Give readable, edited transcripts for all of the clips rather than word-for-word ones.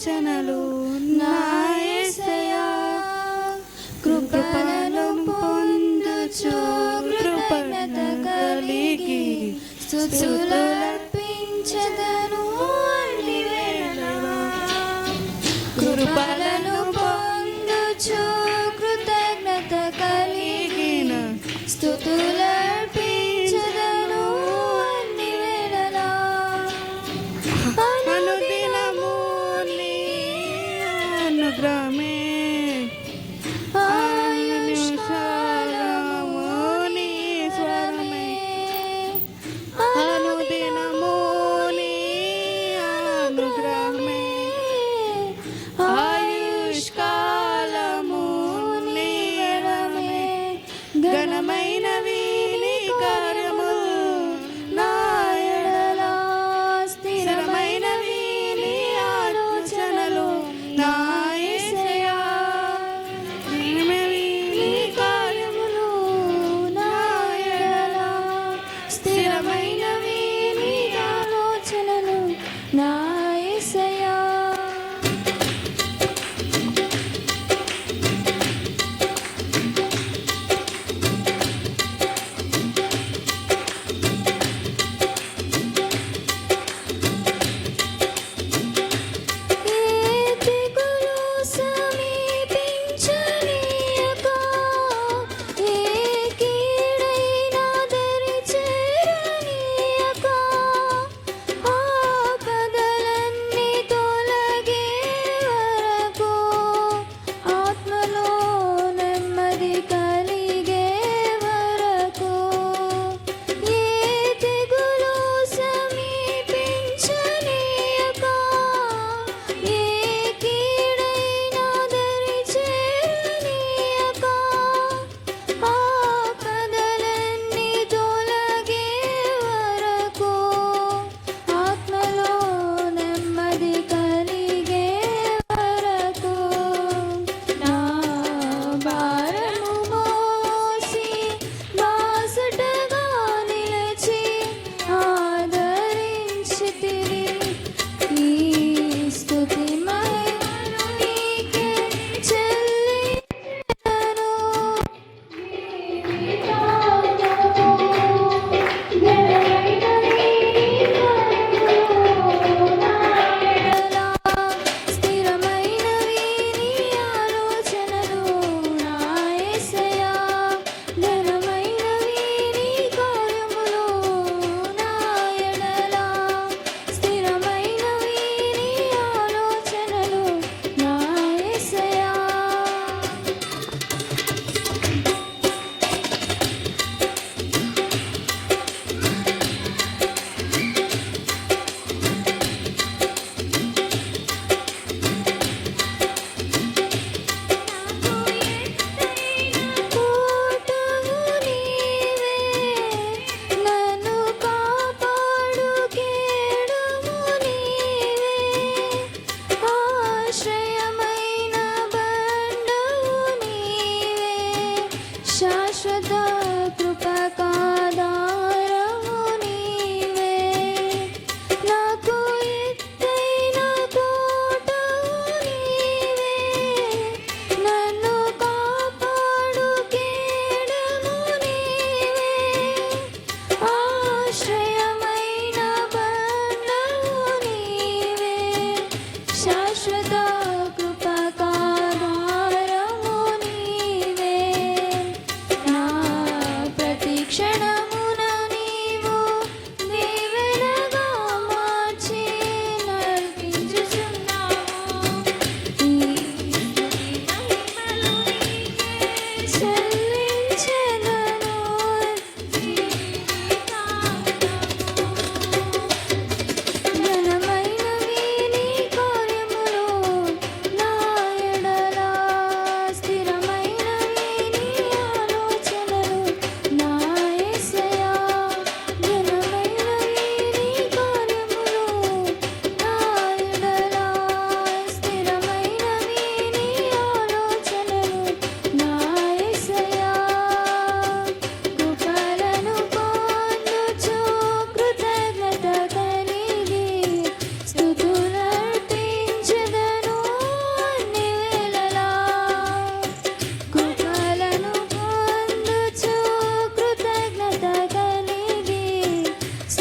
ఆలోచనలు నా యేసయ్యా కృపలను పొందుచు కృపణత కలిగి స్తుతులర్పించెదను అన్ని వేళలా కృపలను పొందుచు కృతజ్ఞత కలిగిన స్తుతులర్పించెదను అన్ని వేళలా అనుదినము నీ అనుగ్రహమే ఆయుష్కాలము నీ స్వరమే అనుదినము నీ అనుగ్రహమే ఆయుష్కాలము నీ వరమే ఘనమైనవి నీ కార్యములు నా ఎడల స్థిరమైనవి నీ ఆలోచనలు నా యేసయ్యా ఘనమైనవి నీ కార్యములు నా ఎడల స్థిరమైనవి నీ ఆలోచనలు నా యేసయ్యా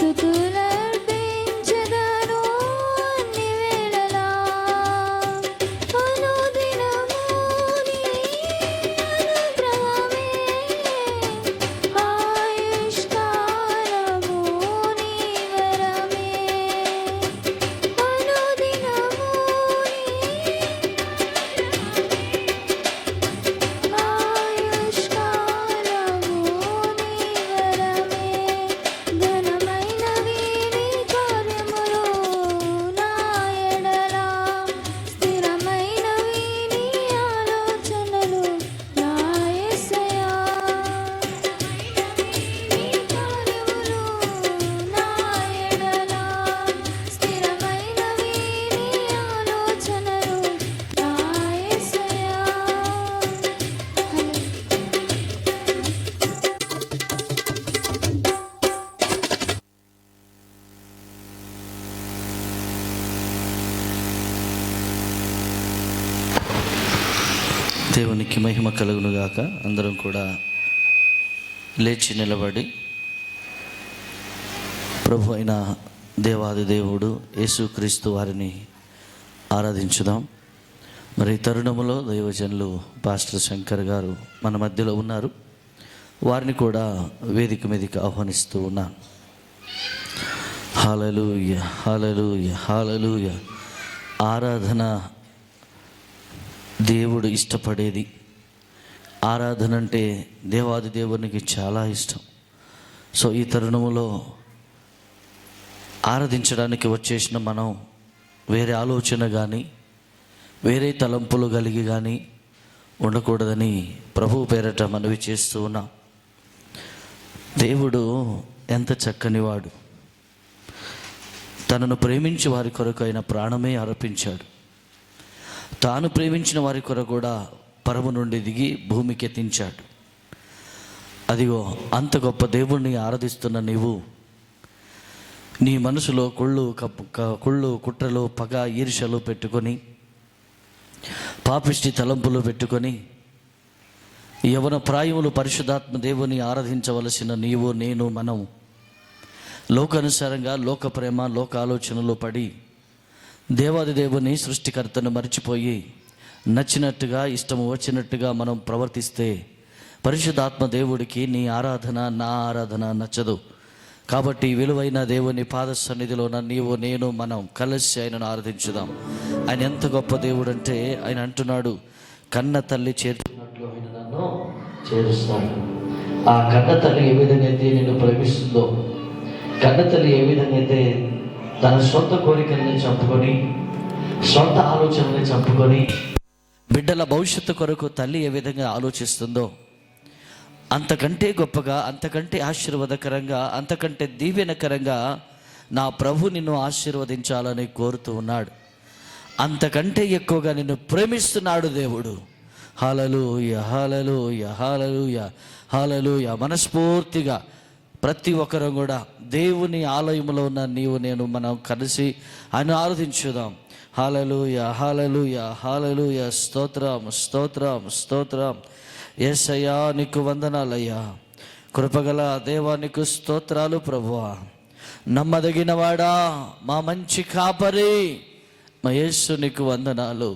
స్తుతులర్పించెదను అన్ని వేళలా. అనుదినము నీ అనుగ్రహమే, ఆయుష్కాలము నీ వరమే. అనుదినము ఆయుష్కాలము నీ వరమే. ఘనమైనవి నీ కార్యములు నా ఎడల, స్థిరమైనవి నీ ఆలోచనలు నా యేసయ్యా. నీ కార్యములు నా ఎడల, స్థిరమైనవి నీ ఆలోచనలు నా యేసయ్యా. దేవునికి మహిమ కలుగునుగాక. అందరం కూడా లేచి నిలబడి ప్రభు అయిన దేవాది దేవుడు యేసుక్రీస్తు వారిని ఆరాధించుదాం. మరి తరుణములో దైవజనులు పాస్టర్ శంకర్ గారు మన మధ్యలో ఉన్నారు. వారిని కూడా వేదిక మీదకి ఆహ్వానిస్తూ ఉన్నాను. హల్లెలూయా, హల్లెలూయా, హల్లెలూయా. ఆరాధన దేవుడు ఇష్టపడేది. ఆరాధన అంటే దేవాది దేవునికి చాలా ఇష్టం. సో ఈ తరుణములో ఆరాధించడానికి వచ్చేసిన మనం వేరే ఆలోచన కానీ వేరే తలంపులు కలిగి కానీ ఉండకూడదని ప్రభువు పేరట మనవి చేస్తూ ఉన్నాం. దేవుడు ఎంత చక్కనివాడు. తనను ప్రేమించి వారి కొరకు ఆయన ప్రాణమే అర్పించాడు. తాను ప్రేమించిన వారి కొరకు కూడా పరము నుండి దిగి భూమికి ఎత్తించాడు. అదిగో అంత గొప్ప దేవుణ్ణి ఆరాధిస్తున్న నీవు నీ మనసులో కుళ్ళు కుట్రలు పగ ఈర్ష్యలు పెట్టుకొని, పాపిష్టి తలంపులు పెట్టుకొని, యవన ప్రాయములు పరిశుద్ధాత్మ దేవుని ఆరాధించవలసిన నీవు నేను మనం లోకానుసారంగా లోక ప్రేమ లోక ఆలోచనలో పడి దేవాది దేవుని సృష్టికర్తను మర్చిపోయి నచ్చినట్టుగా ఇష్టము వచ్చినట్టుగా మనం ప్రవర్తిస్తే పరిశుద్ధాత్మ దేవుడికి నీ ఆరాధన నా ఆరాధన నచ్చదు. కాబట్టి విలువైన దేవుని పాద సన్నిధిలో నీవు నేను మనం కలిసి ఆయనను ఆరాధించుదాం. ఆయన ఎంత గొప్ప దేవుడు అంటే ఆయన అంటున్నాడు, కన్న తల్లి చేర్చున్నట్లు ఆయన నన్ను చేరుస్తాడు. ఆ కన్న తల్లి ఏ విధంగా అయితే నిన్ను ప్రేమిస్తుందో, కన్న తల్లి ఏ విధంగా అయితే తన సొంత కోరికల్ని చంపుకొని సొంత ఆలోచనల్ని చంపుకొని బిడ్డల భవిష్యత్తు కొరకు తల్లి ఏ విధంగా ఆలోచిస్తుందో అంతకంటే గొప్పగా, అంతకంటే ఆశీర్వాదకరంగా, అంతకంటే దీవెనకరంగా నా ప్రభు నిన్ను ఆశీర్వదించాలని కోరుతూ ఉన్నాడు. అంతకంటే ఎక్కువగా నిన్ను ప్రేమిస్తున్నాడు దేవుడు. హల్లెలూయా, హల్లెలూయా, హల్లెలూయా, హల్లెలూయా. మనస్ఫూర్తిగా ప్రతి ఒక్కరూ కూడా దేవుని ఆలయంలో ఉన్న నీవు నేను మనం కలిసి ఆయన ఆరాధించుదాం. హల్లెలూయా, హల్లెలూయా, హల్లెలూయా. స్తోత్రం, స్తోత్రం, స్తోత్రం. యేసయ్యా నీకు వందనాలయ్యా. కృపగల దేవా నీకు స్తోత్రాలు ప్రభువా. నమ్మదగిన వాడా, మా మంచి కాపరి, మా యేసు నీకు వందనాలు.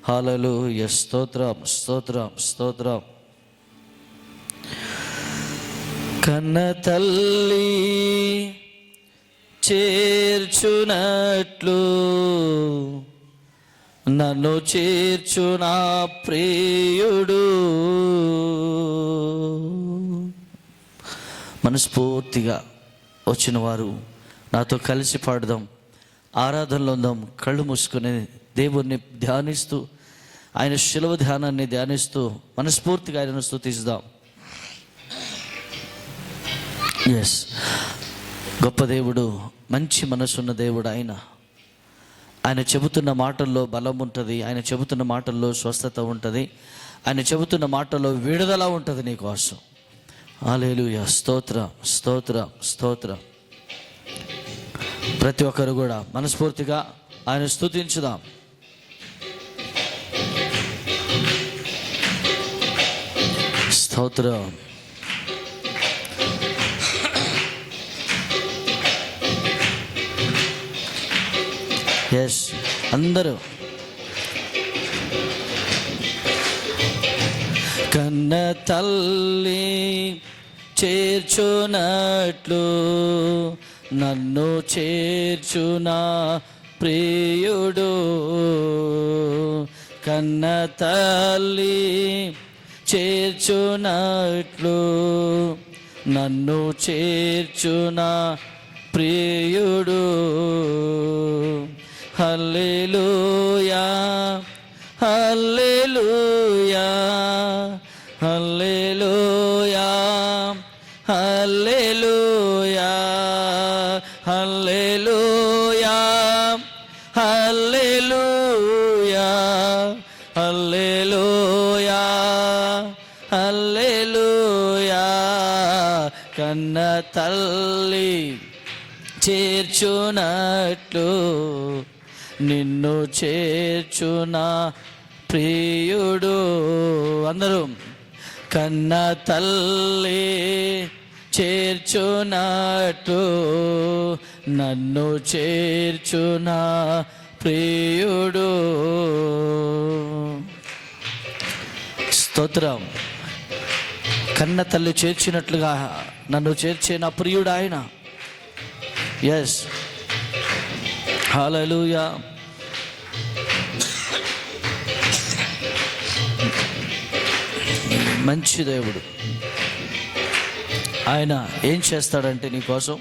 హల్లెలూయా. స్తోత్రం, స్తోత్రం, స్తోత్రం. కన్న తల్లి చేర్చునట్లు నన్ను చేర్చునా ప్రియుడు. మనస్ఫూర్తిగా వచ్చిన వారు నాతో కలిసి పాడదాం, ఆరాధనలో ఉందాం. కళ్ళు మూసుకుని దేవుణ్ణి ధ్యానిస్తూ ఆయన శిలువ ధ్యానాన్ని ధ్యానిస్తూ మనస్ఫూర్తిగా ఆయనను స్తుతిస్తాం. ఎస్, గొప్ప దేవుడు, మంచి మనసున్న దేవుడు ఆయన. ఆయన చెబుతున్న మాటల్లో బలం ఉంటుంది. ఆయన చెబుతున్న మాటల్లో స్వస్థత ఉంటుంది. ఆయన చెబుతున్న మాటల్లో విడుదల ఉంటుంది నీ కోసం. హల్లెలూయా. స్తోత్రం, స్తోత్రం, స్తోత్రం. ప్రతి ఒక్కరు కూడా మనస్ఫూర్తిగా ఆయన స్తుతించుదాం. స్తోత్రం. ఎస్, అందరూ కన్న తల్లి చేర్చునట్లు నన్ను చేర్చునా ప్రియుడు. కన్న తల్లి చేర్చునట్లు నన్ను చేర్చునా ప్రియుడు. హల్లెలూయా హల్లెలూయా హల్లెలూయా హల్లెలూయా హల్లెలూయా హల్లెలూయా హల్లెలూయా హల్లెలూయా. కన్న తల్లి చేర్చునట్లు నిన్ను చేర్చునా ప్రియుడు. అందరూ కన్న తల్లి చేర్చునట్లు నన్ను చేర్చునా ప్రియుడు. స్తోత్రం. కన్న తల్లి చేర్చినట్లుగా నన్ను చేర్చే నా ప్రియుడు ఆయన. ఎస్, హల్లెలూయా. మంచి దేవుడు. ఆయన ఏం చేస్తాడంటే నీకోసం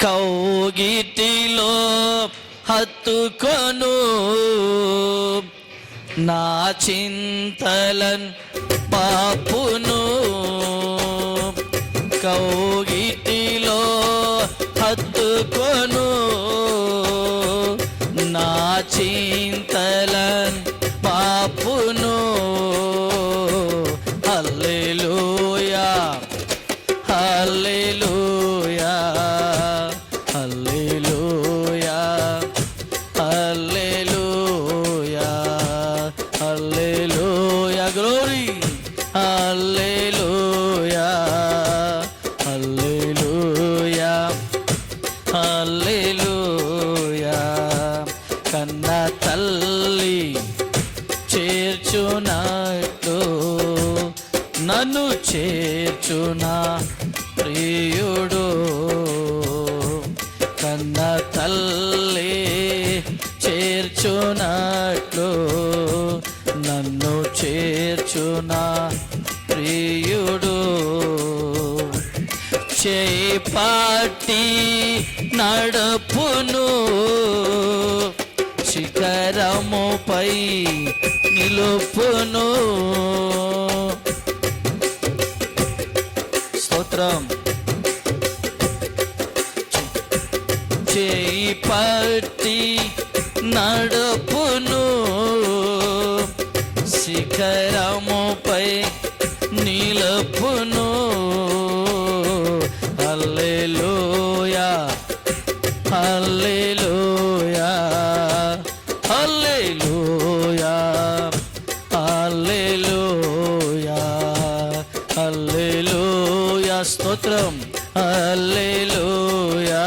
కౌగిటిలో హత్తుకొను నా చింతలన్ పాపును. కౌగిటిలో హత్తుకొను నా చింతలన్ పాపును. హల్లెలూయా హల్లెలూయా హల్లెలూయా హల్లెలూయా హల్లెలూయా. గ్లోరీ. హల్లెలూయా హల్లెలూయా హల్లెలూయా. కన్న తల్లి చేర్చునట్లు నన్ను చేర్చునా ప్రియుడు. కన్న తల్లి చేర్చునట్లు నన్ను చేర్చునా ప్రియుడు. చేపట్టి నడుపును శిఖరముపై నిలుపును. స్తోత్రం. చేపట్టి నడుపును శిఖరముపై నిలుపును. హల్లెలూయా హల్లెలూయా హల్లెలూయా హల్లెలూయా హల్లెలూయా. స్తోత్రం. హల్లెలూయా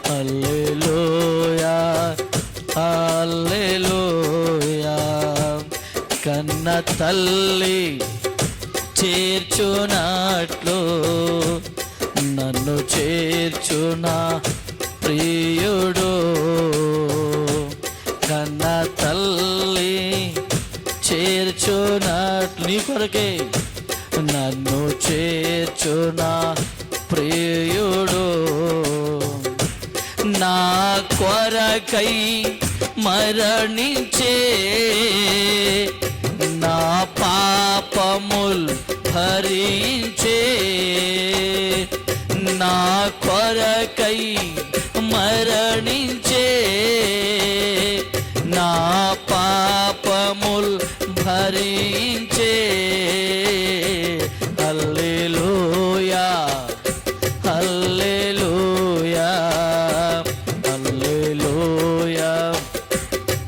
హల్లెలూయా హల్లెలూయా. కన్న తల్లి చేర్చునట్లు నన్ను చేర్చునా ప్రియుడు. కన్న తల్లి చేర్చునట్లు నీ కొరకే నన్ను చేర్చునా ప్రియుడు. నా కొరకై మరణించే నా పాపముల్ భరించే నా కొరకై మరణించే నా పాపముల్ భరించే. హల్లెలూయా హల్లెలూయా హల్లెలూయా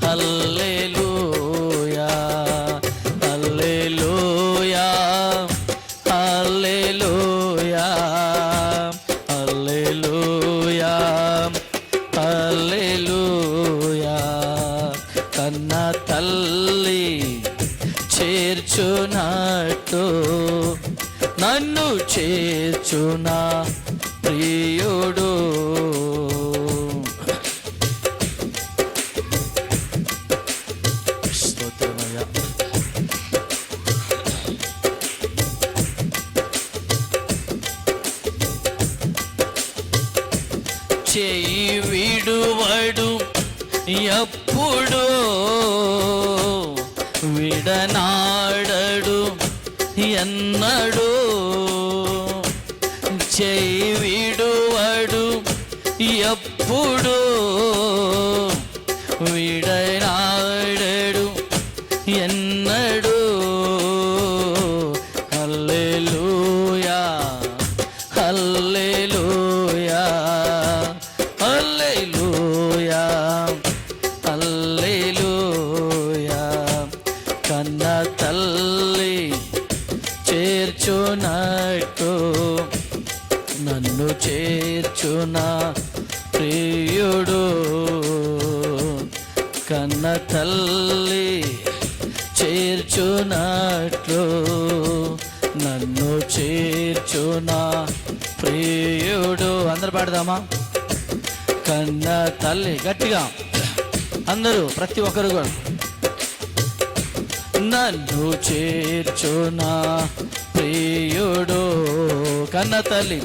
హల్లెలూయా హల్లెలూయా హల్లెలూయా హల్లెలూయా హల్లెలూయా చేర్చునా ప్రియుడు. స్తోత్రమయ్యా. చేయి విడువడు ఎప్పుడు, విడనాడడు ఎన్నడు. చేయి విడువడు ఎప్పుడు, విడనాడడు ఎన్నడు. హల్లెలూయా హల్లెలూయా హల్లెలూయా హల్లెలూయా. కన్న తల్లి చేర్చునట్టు నన్ను చేర్చునా ప్రియుడు. కన్న తల్లి చేర్చునట్లు నన్ను చేర్చునా ప్రియుడు. అందరు పాడదామా? కన్న తల్లి గట్టిగా అందరూ ప్రతి ఒక్కరు కూడా. నన్ను చేర్చునా ప్రియుడు. కన్న తల్లి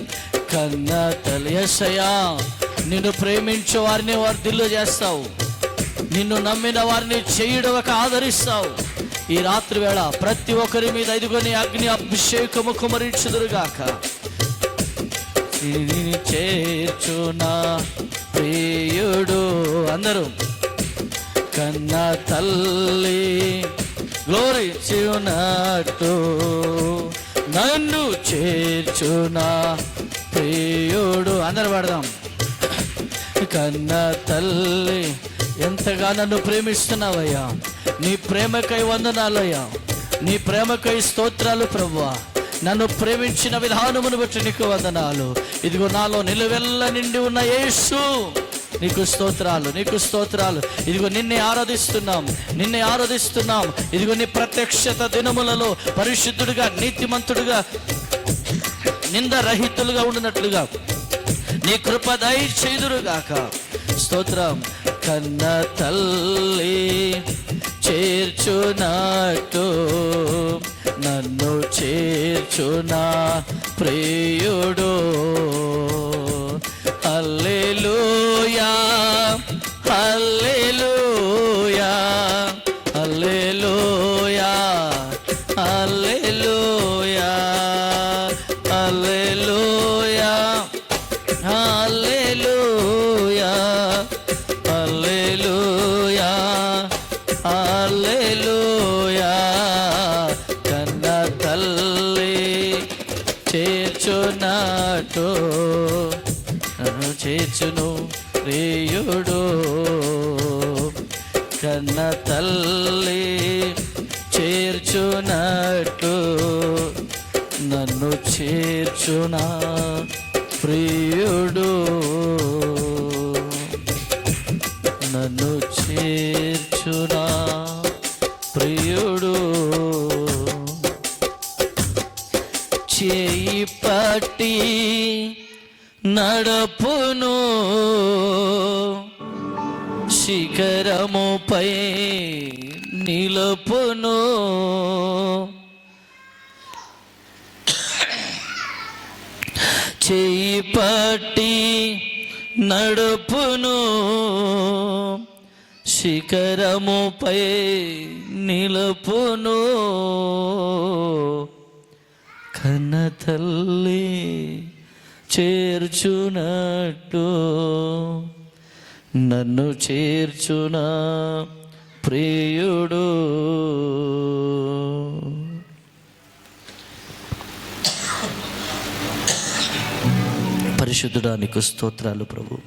కన్న తల్లి. యేసయ్యా, నిన్ను ప్రేమించే వారిని వర్ధిల్లు చేస్తావు, నిన్ను నమ్మిన వారిని చేయుడవక ఆదరిస్తావు. ఈ రాత్రి వేళ ప్రతి ఒక్కరి మీద ఇదిగోని అగ్ని అభిషేకము కుమరించుదురుగాక. చేర్చునా ప్రియుడు. అందరూ కన్న తల్లి గ్లోరీ చేయునట్టు నన్ను చేర్చునా ప్రియుడు. అందరు పడదాం. కన్న తల్లి ఎంతగా నన్ను ప్రేమిస్తున్నావయ్యా, నీ ప్రేమకై వందనాలయ్యా, నీ ప్రేమకై స్తోత్రాలు ప్రభువా. నన్ను ప్రేమించిన విధానమును బట్టి నీకు వందనాలు. ఇదిగో నాలో నిలువెల్ల నిండి ఉన్న యేసు, నీకు స్తోత్రాలు, నీకు స్తోత్రాలు. ఇదిగో నిన్నే ఆరాధిస్తున్నాం, నిన్నే ఆరాధిస్తున్నాం. ఇదిగో నీ ప్రత్యక్షత దినములలో పరిశుద్ధుడిగా, నీతిమంతుడుగా, నిందరహితులుగా ఉండినట్లుగా నీ కృప దయచేయుదురుగాక. స్తోత్రం. కన్న తల్లి చేర్చునట్టు నన్ను చేర్చునా ప్రియుడు. హల్లెలూయా హల్లెలూయా హల్లెలూయా హల్లెలూయా హల్లెలూయా హల్లెలూయా హల్లెలూయా హల్లెలూయా. కన్న తల్లి చేర్చునట్టు నన్ను చేర్చును ప్రియుడు. కన్న తల్లి చేర్చునట్టు నన్ను చేర్చునా ప్రియుడు. నన్ను చేర్చునా ప్రియుడు. చేయి పట్టి నడపును శిఖరముపై నిలుపును. చేయి పట్టి నడుపును శిఖరముపై నిలుపును. కన్న తల్లి చేర్చునట్టు నన్ను చేర్చునా ప్రియుడు. పరిశుద్ధుడా నీకు స్తోత్రాలు ప్రభు.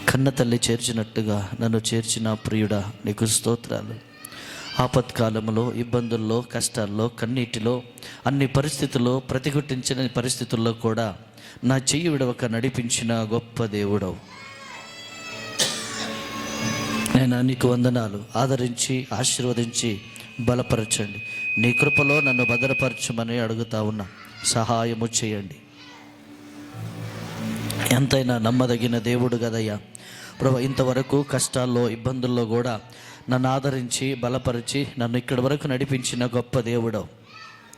కన్న తల్లి చేర్చినట్టుగా నన్ను చేర్చిన ప్రియుడా నీకు స్తోత్రాలు. ఆపత్కాలంలో, ఇబ్బందుల్లో, కష్టాల్లో, కన్నీటిలో, అన్ని పరిస్థితుల్లో, ప్రతిఘటించిన పరిస్థితుల్లో కూడా నా చెయ్యి విడవక నడిపించిన గొప్ప దేవుడవు. నేను నీకు వందనాలు. ఆదరించి ఆశీర్వదించి బలపరచండి. నీ కృపలో నన్ను భద్రపరచమని అడుగుతా ఉన్నా. సహాయము చేయండి. ఎంతైనా నమ్మదగిన దేవుడు కదయ్యా ప్రభు. ఇంతవరకు కష్టాల్లో ఇబ్బందుల్లో కూడా నన్ను ఆదరించి బలపరిచి నన్ను ఇక్కడి వరకు నడిపించిన గొప్ప దేవుడు.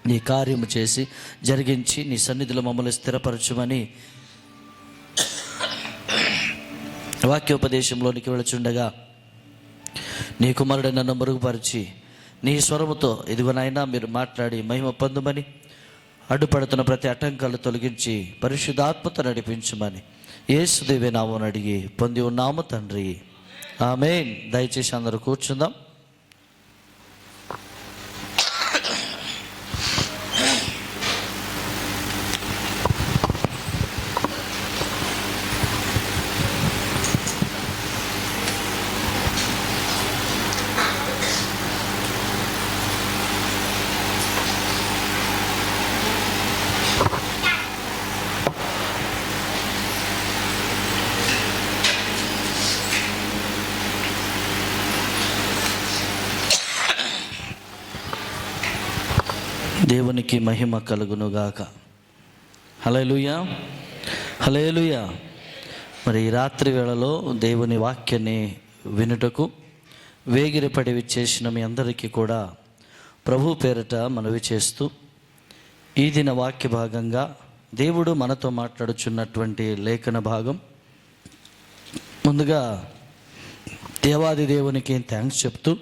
నీ కార్యము చేసి జరిగించి నీ సన్నిధిలో మమ్మల్ని స్థిరపరచుమని వాక్యోపదేశంలోనికి వెళుచుండగా నీ కుమారుడు నన్ను మరుగుపరిచి నీ స్వరముతో ఇదిగోనైనా మీరు మాట్లాడి మహిమ పొందుమని, అడ్డుపడుతున్న ప్రతి ఆటంకాలు తొలగించి పరిశుద్ధాత్మతో నడిపించమని యేసుదేవే నామమున అడిగి పొంది ఉన్నాము తండ్రి, ఆమేన్. దయచేసి అందరూ కూర్చుందాం. దేవునికి మహిమ కలుగునుగాక. హల్లెలూయా, హల్లెలూయా. మరి ఈ రాత్రి వేళలో దేవుని వాక్యాన్ని వినుటకు వేగిరపడి విచ్చేసిన మీ అందరికీ కూడా ప్రభు పేరిట మనవి చేస్తూ, ఈ దిన వాక్య భాగంగా దేవుడు మనతో మాట్లాడుచున్నటువంటి లేఖన భాగం, ముందుగా దేవాది దేవునికి థ్యాంక్స్ చెప్తూ,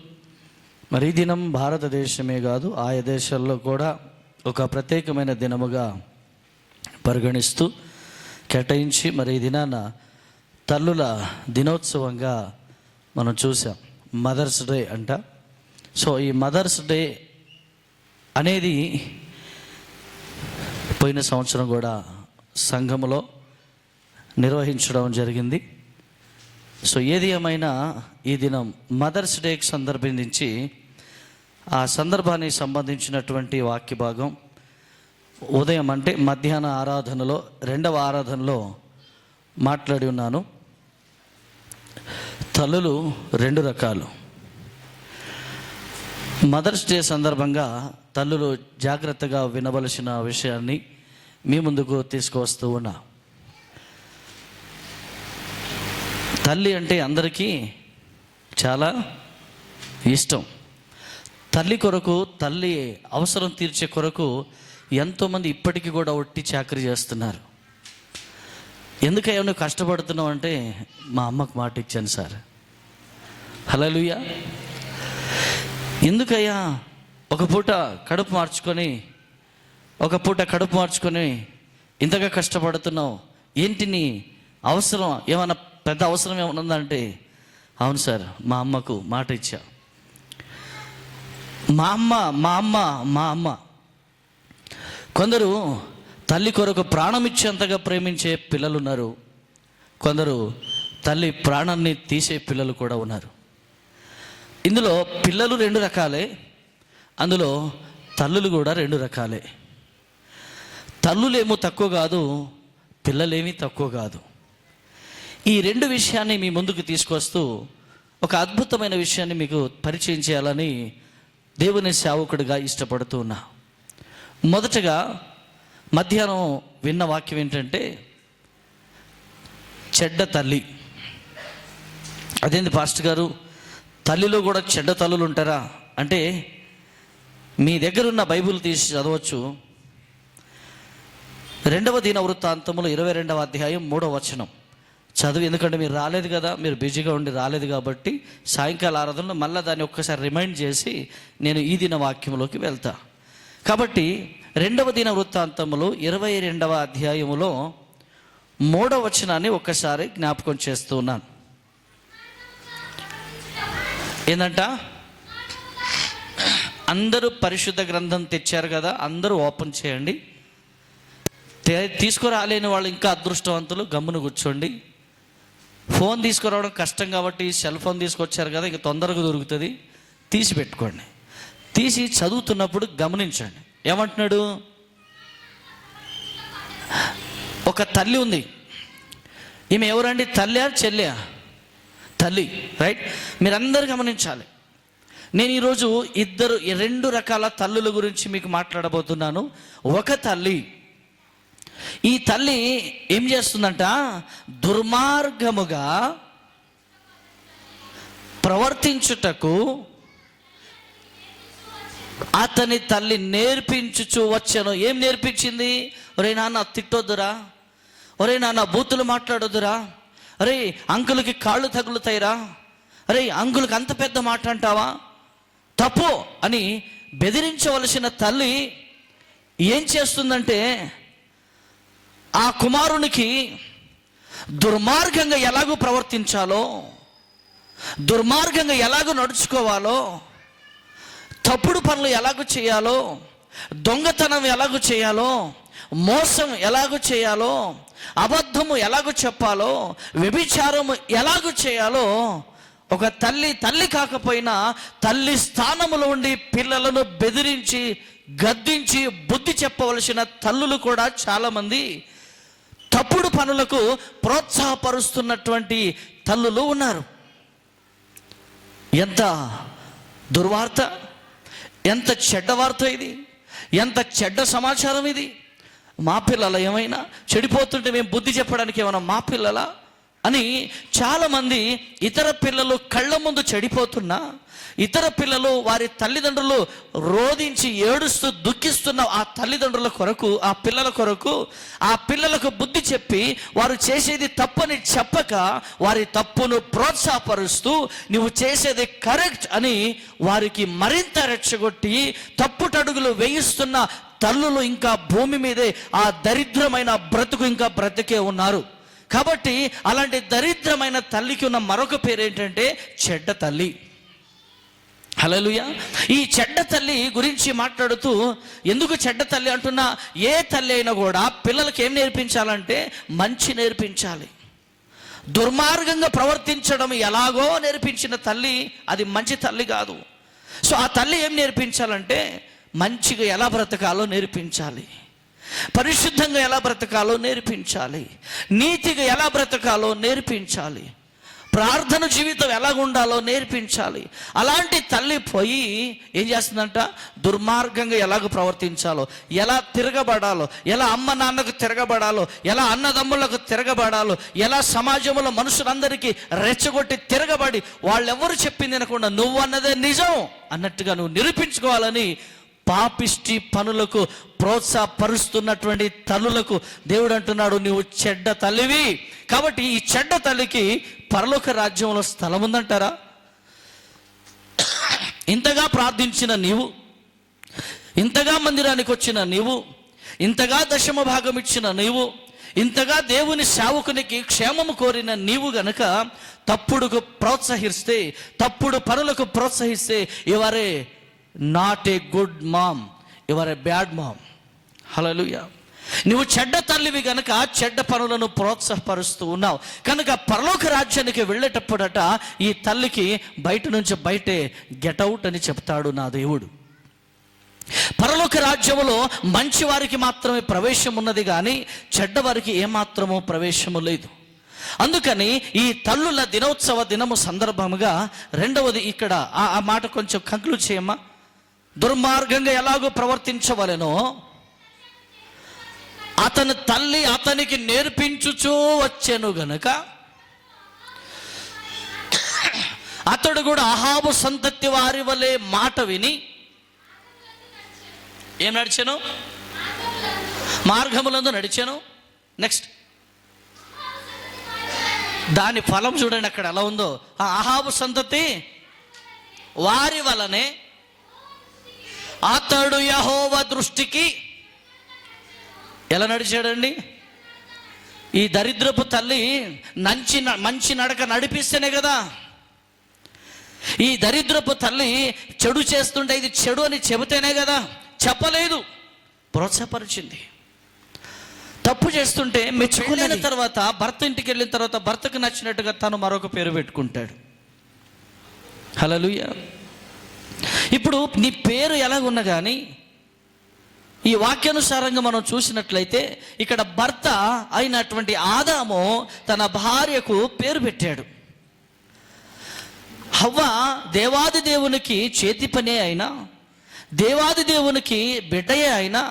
మరి ఈ దినం భారతదేశమే కాదు ఆయా దేశాల్లో కూడా ఒక ప్రత్యేకమైన దినముగా పరిగణిస్తూ కేటాయించి మరి ఈ దినాన తల్లుల దినోత్సవంగా మనం చూసాం. మదర్స్ డే అంట. సో ఈ మదర్స్ డే అనేది పోయిన సంవత్సరం కూడా సంఘములో నిర్వహించడం జరిగింది. సో ఏది ఏమైనా ఈ దినం మదర్స్ డేకి సందర్భించి ఆ సందర్భానికి సంబంధించినటువంటి వాక్య భాగం ఉదయం అంటే మధ్యాహ్న ఆరాధనలో 2వ ఆరాధనలో మాట్లాడి ఉన్నాను. తల్లులు 2 రకాలు. మదర్స్ డే సందర్భంగా తల్లులు జాగ్రత్తగా వినవలసిన విషయాన్ని మీ ముందుకు తీసుకువస్తూ ఉన్నా. తల్లి అంటే అందరికీ చాలా ఇష్టం. తల్లి కొరకు, తల్లి అవసరం తీర్చే కొరకు ఎంతోమంది ఇప్పటికీ కూడా ఒట్టి చాకరీ చేస్తున్నారు. ఎందుకయ్యా నువ్వు కష్టపడుతున్నావు అంటే, మా అమ్మకు మాట ఇచ్చాను సార్. హల్లెలూయా. ఎందుకయ్యా ఒక పూట కడుపు మార్చుకొని ఇంతగా కష్టపడుతున్నావు, ఏంటి నీ అవసరం, ఏమన్నా పెద్ద అవసరం ఏమన్నా ఉందంటే, అవును సార్ మా అమ్మకు మాట ఇచ్చా. మా అమ్మ కొందరు తల్లి కొరకు ప్రాణం ఇచ్చేంతగా ప్రేమించే పిల్లలు ఉన్నారు. కొందరు తల్లి ప్రాణాన్ని తీసే పిల్లలు కూడా ఉన్నారు. ఇందులో పిల్లలు 2 రకాలే, అందులో తల్లులు కూడా 2 రకాలే. తల్లులేమో తక్కువ కాదు, పిల్లలేమీ తక్కువ కాదు. ఈ 2 విషయాన్ని మీ ముందుకు తీసుకొస్తూ ఒక అద్భుతమైన విషయాన్ని మీకు పరిచయం చేయాలని దేవుని సేవకుడిగా ఇష్టపడుతూ ఉన్నా. మొదటగా మధ్యాహ్నం విన్న వాక్యం ఏంటంటే, చెడ్డ తల్లి. అదేంటి పాస్టర్ గారు, తల్లిలో కూడా చెడ్డ తల్లులు ఉంటారా అంటే, మీ దగ్గర ఉన్న బైబిల్ తీసి చదవచ్చు. 2వ దినవృత్తాంతములు 22వ అధ్యాయం 3వ వచనం చదువు. ఎందుకంటే మీరు రాలేదు కదా, మీరు బిజీగా ఉండి రాలేదు కాబట్టి సాయంకాల ఆరాధనలో మళ్ళీ దాన్ని ఒక్కసారి రిమైండ్ చేసి నేను ఈ దిన వాక్యంలోకి వెళ్తా. కాబట్టి 2వ దినవృత్తాంతములు 22వ అధ్యాయములో 3వ వచనాన్ని ఒక్కసారి జ్ఞాపకం చేస్తూ ఉన్నాను. ఏంటంట, అందరూ పరిశుద్ధ గ్రంథం తెచ్చారు కదా, అందరూ ఓపెన్ చేయండి. తీసుకురాలేని వాళ్ళు ఇంకా అదృష్టవంతులు, గమ్మును కూర్చోండి. ఫోన్ తీసుకురావడం కష్టం కాబట్టి సెల్ ఫోన్ తీసుకొచ్చారు కదా, ఇంక తొందరగా దొరుకుతుంది, తీసి పెట్టుకోండి. తీసి చదువుతున్నప్పుడు గమనించండి. ఏమంటున్నాడు, ఒక తల్లి ఉంది. ఈమె ఎవరండి, తల్లి చెల్లి? తల్లి, రైట్. మీరందరూ గమనించాలి. నేను ఈరోజు రెండు రకాల తల్లుల గురించి మీకు మాట్లాడబోతున్నాను. ఒక తల్లి, ఈ తల్లి ఏం చేస్తుందంట, దుర్మార్గముగా ప్రవర్తించుటకు అతని తల్లి నేర్పించుచు వచ్చాను. ఏం నేర్పించింది? ఒరే నాన్న తిట్టొద్దురా, ఒరే నాన్న బూతులు మాట్లాడొద్దురా, అరే అంకులకి కాళ్ళు తగులుతాయిరా, అరే అంకులకి అంత పెద్ద మాట అంటావా, తప్పు అని బెదిరించవలసిన తల్లి ఏం చేస్తుందంటే, ఆ కుమారునికి దుర్మార్గంగా ఎలాగో ప్రవర్తించాలో, దుర్మార్గంగా ఎలాగో నడుచుకోవాలో, తప్పుడు పనులు ఎలాగో చేయాలో, దొంగతనం ఎలాగో చేయాలో, మోసం ఎలాగో చేయాలో, అబద్ధము ఎలాగో చెప్పాలో, వ్యభిచారము ఎలాగో చేయాలో, ఒక తల్లి కాకపోయినా తల్లి స్థానములో ఉండి పిల్లలను బెదిరించి గద్దించి బుద్ధి చెప్పవలసిన తల్లులు కూడా చాలామంది తప్పుడు పనులకు ప్రోత్సాహపరుస్తున్నటువంటి తల్లులు ఉన్నారు. ఎంత దుర్వార్త, ఎంత చెడ్డ వార్త ఇది, ఎంత చెడ్డ సమాచారం ఇది. మా పిల్లల ఏమైనా చెడిపోతుంటే మేము బుద్ధి చెప్పడానికి ఏమైనా మా పిల్లల అని చాలామంది ఇతర పిల్లలు కళ్ళ ముందు చెడిపోతున్నా, ఇతర పిల్లలు వారి తల్లిదండ్రులు రోధించి ఏడుస్తూ దుఃఖిస్తున్న ఆ తల్లిదండ్రుల కొరకు, ఆ పిల్లల కొరకు, ఆ పిల్లలకు బుద్ధి చెప్పి వారు చేసేది తప్పని చెప్పక వారి తప్పును ప్రోత్సాహపరుస్తూ నువ్వు చేసేది కరెక్ట్ అని వారికి మరింత రెచ్చగొట్టి తప్పుటడుగులు వేయిస్తున్న తల్లులు ఇంకా భూమి మీదే ఆ దరిద్రమైన బ్రతుకు ఇంకా బ్రతికే ఉన్నారు. కాబట్టి అలాంటి దరిద్రమైన తల్లికి ఉన్న మరొక పేరు ఏంటంటే చెడ్డ తల్లి. హల్లెలూయా. ఈ చెడ్డ తల్లి గురించి మాట్లాడుతూ, ఎందుకు చెడ్డ తల్లి అంటున్నా, ఏ తల్లి అయినా కూడా పిల్లలకి ఏం నేర్పించాలంటే మంచి నేర్పించాలి. దుర్మార్గంగా ప్రవర్తించడం ఎలాగో నేర్పించిన తల్లి అది మంచి తల్లి కాదు. సో ఆ తల్లి ఏం నేర్పించాలంటే మంచిగా ఎలా బ్రతకాలో నేర్పించాలి, పరిశుద్ధంగా ఎలా బ్రతకాలో నేర్పించాలి, నీతిగా ఎలా బ్రతకాలో నేర్పించాలి, ప్రార్థన జీవితం ఎలా ఉండాలో నేర్పించాలి. అలాంటి తల్లి పోయి ఏం చేస్తుందంట, దుర్మార్గంగా ఎలాగ ప్రవర్తించాలో, ఎలా తిరగబడాలో, ఎలా అమ్మ నాన్నకు తిరగబడాలో, ఎలా అన్నదమ్ములకు తిరగబడాలో, ఎలా సమాజంలో మనుషులందరికీ రెచ్చగొట్టి తిరగబడి వాళ్ళెవరు చెప్పింది అనకుండా నువ్వు అన్నదే నిజం అన్నట్టుగా నువ్వు నిరూపించుకోవాలని పాపిష్టి పనులకు ప్రోత్సాహపరుస్తున్నటువంటి తల్లులకు దేవుడు అంటున్నాడు, నువ్వు చెడ్డ తల్లివి. కాబట్టి ఈ చెడ్డ తల్లికి పరలోక రాజ్యంలో స్థలం ఉందంటారా? ఇంతగా ప్రార్థించిన నీవు, ఇంతగా మందిరానికి వచ్చిన నీవు, ఇంతగా దశమ భాగం ఇచ్చిన నీవు, ఇంతగా దేవుని సేవకునికి క్షేమము కోరిన నీవు గనక తప్పుడుకు ప్రోత్సహిస్తే, తప్పుడు పనులకు ప్రోత్సహిస్తే, you're not a good mom, your a bad mom. Hallelujah. నువ్వు చెడ్డ తల్లివి గనక చెడ్డ పనులను ప్రోత్సాహపరుస్తూ ఉన్నావు కనుక పరలోక రాజ్యానికి వెళ్ళేటప్పుడట ఈ తల్లికి బయట నుంచి బయటే గెట్అవుట్ అని చెప్తాడు నా దేవుడు. పరలోక రాజ్యములో మంచి వారికి మాత్రమే ప్రవేశం ఉన్నది కానీ చెడ్డవారికి ఏమాత్రమూ ప్రవేశము లేదు. అందుకని ఈ తల్లుల దినోత్సవ దినము సందర్భముగా రెండవది ఇక్కడ ఆ మాట కొంచెం కంక్లూడ్ చేయమ్మా. దుర్మార్గంగా ఎలాగో ప్రవర్తించవలెనో అతని తల్లి అతనికి నేర్పించుచూ వచ్చెను గనుక అతడు కూడా అహాబు సంతతి వారి వలె మాట విని ఏం నడిచాను, మార్గములందు నడిచాను. నెక్స్ట్ దాని ఫలం చూడండి అక్కడ ఎలా ఉందో. ఆ అహాబు సంతతి వారి వలనే అతడు యెహోవా దృష్టికి ఎలా నడిచాడండి? ఈ దరిద్రపు తల్లి మంచి నడక నడిపిస్తేనే కదా. ఈ దరిద్రపు తల్లి చెడు చేస్తుంటే ఇది చెడు అని చెబితేనే కదా, చెప్పలేదు, ప్రోత్సాహపరిచింది. తప్పు చేస్తుంటే మెచ్చుకున్న తర్వాత భర్త ఇంటికి వెళ్ళిన తర్వాత భర్తకు నచ్చినట్టుగా తను మరొక పేరు పెట్టుకుంటాడు. హల్లెలూయా. ఇప్పుడు నీ పేరు ఎలాగున్నా కానీ ఈ వాక్యానుసారంగా మనం చూసినట్లయితే ఇక్కడ భర్త అయినటువంటి ఆదాము తన భార్యకు పేరు పెట్టాడు. హవ్వ దేవాది దేవునికి చేతి పనే అయినా, దేవాది దేవునికి బిడ్డయే అయినా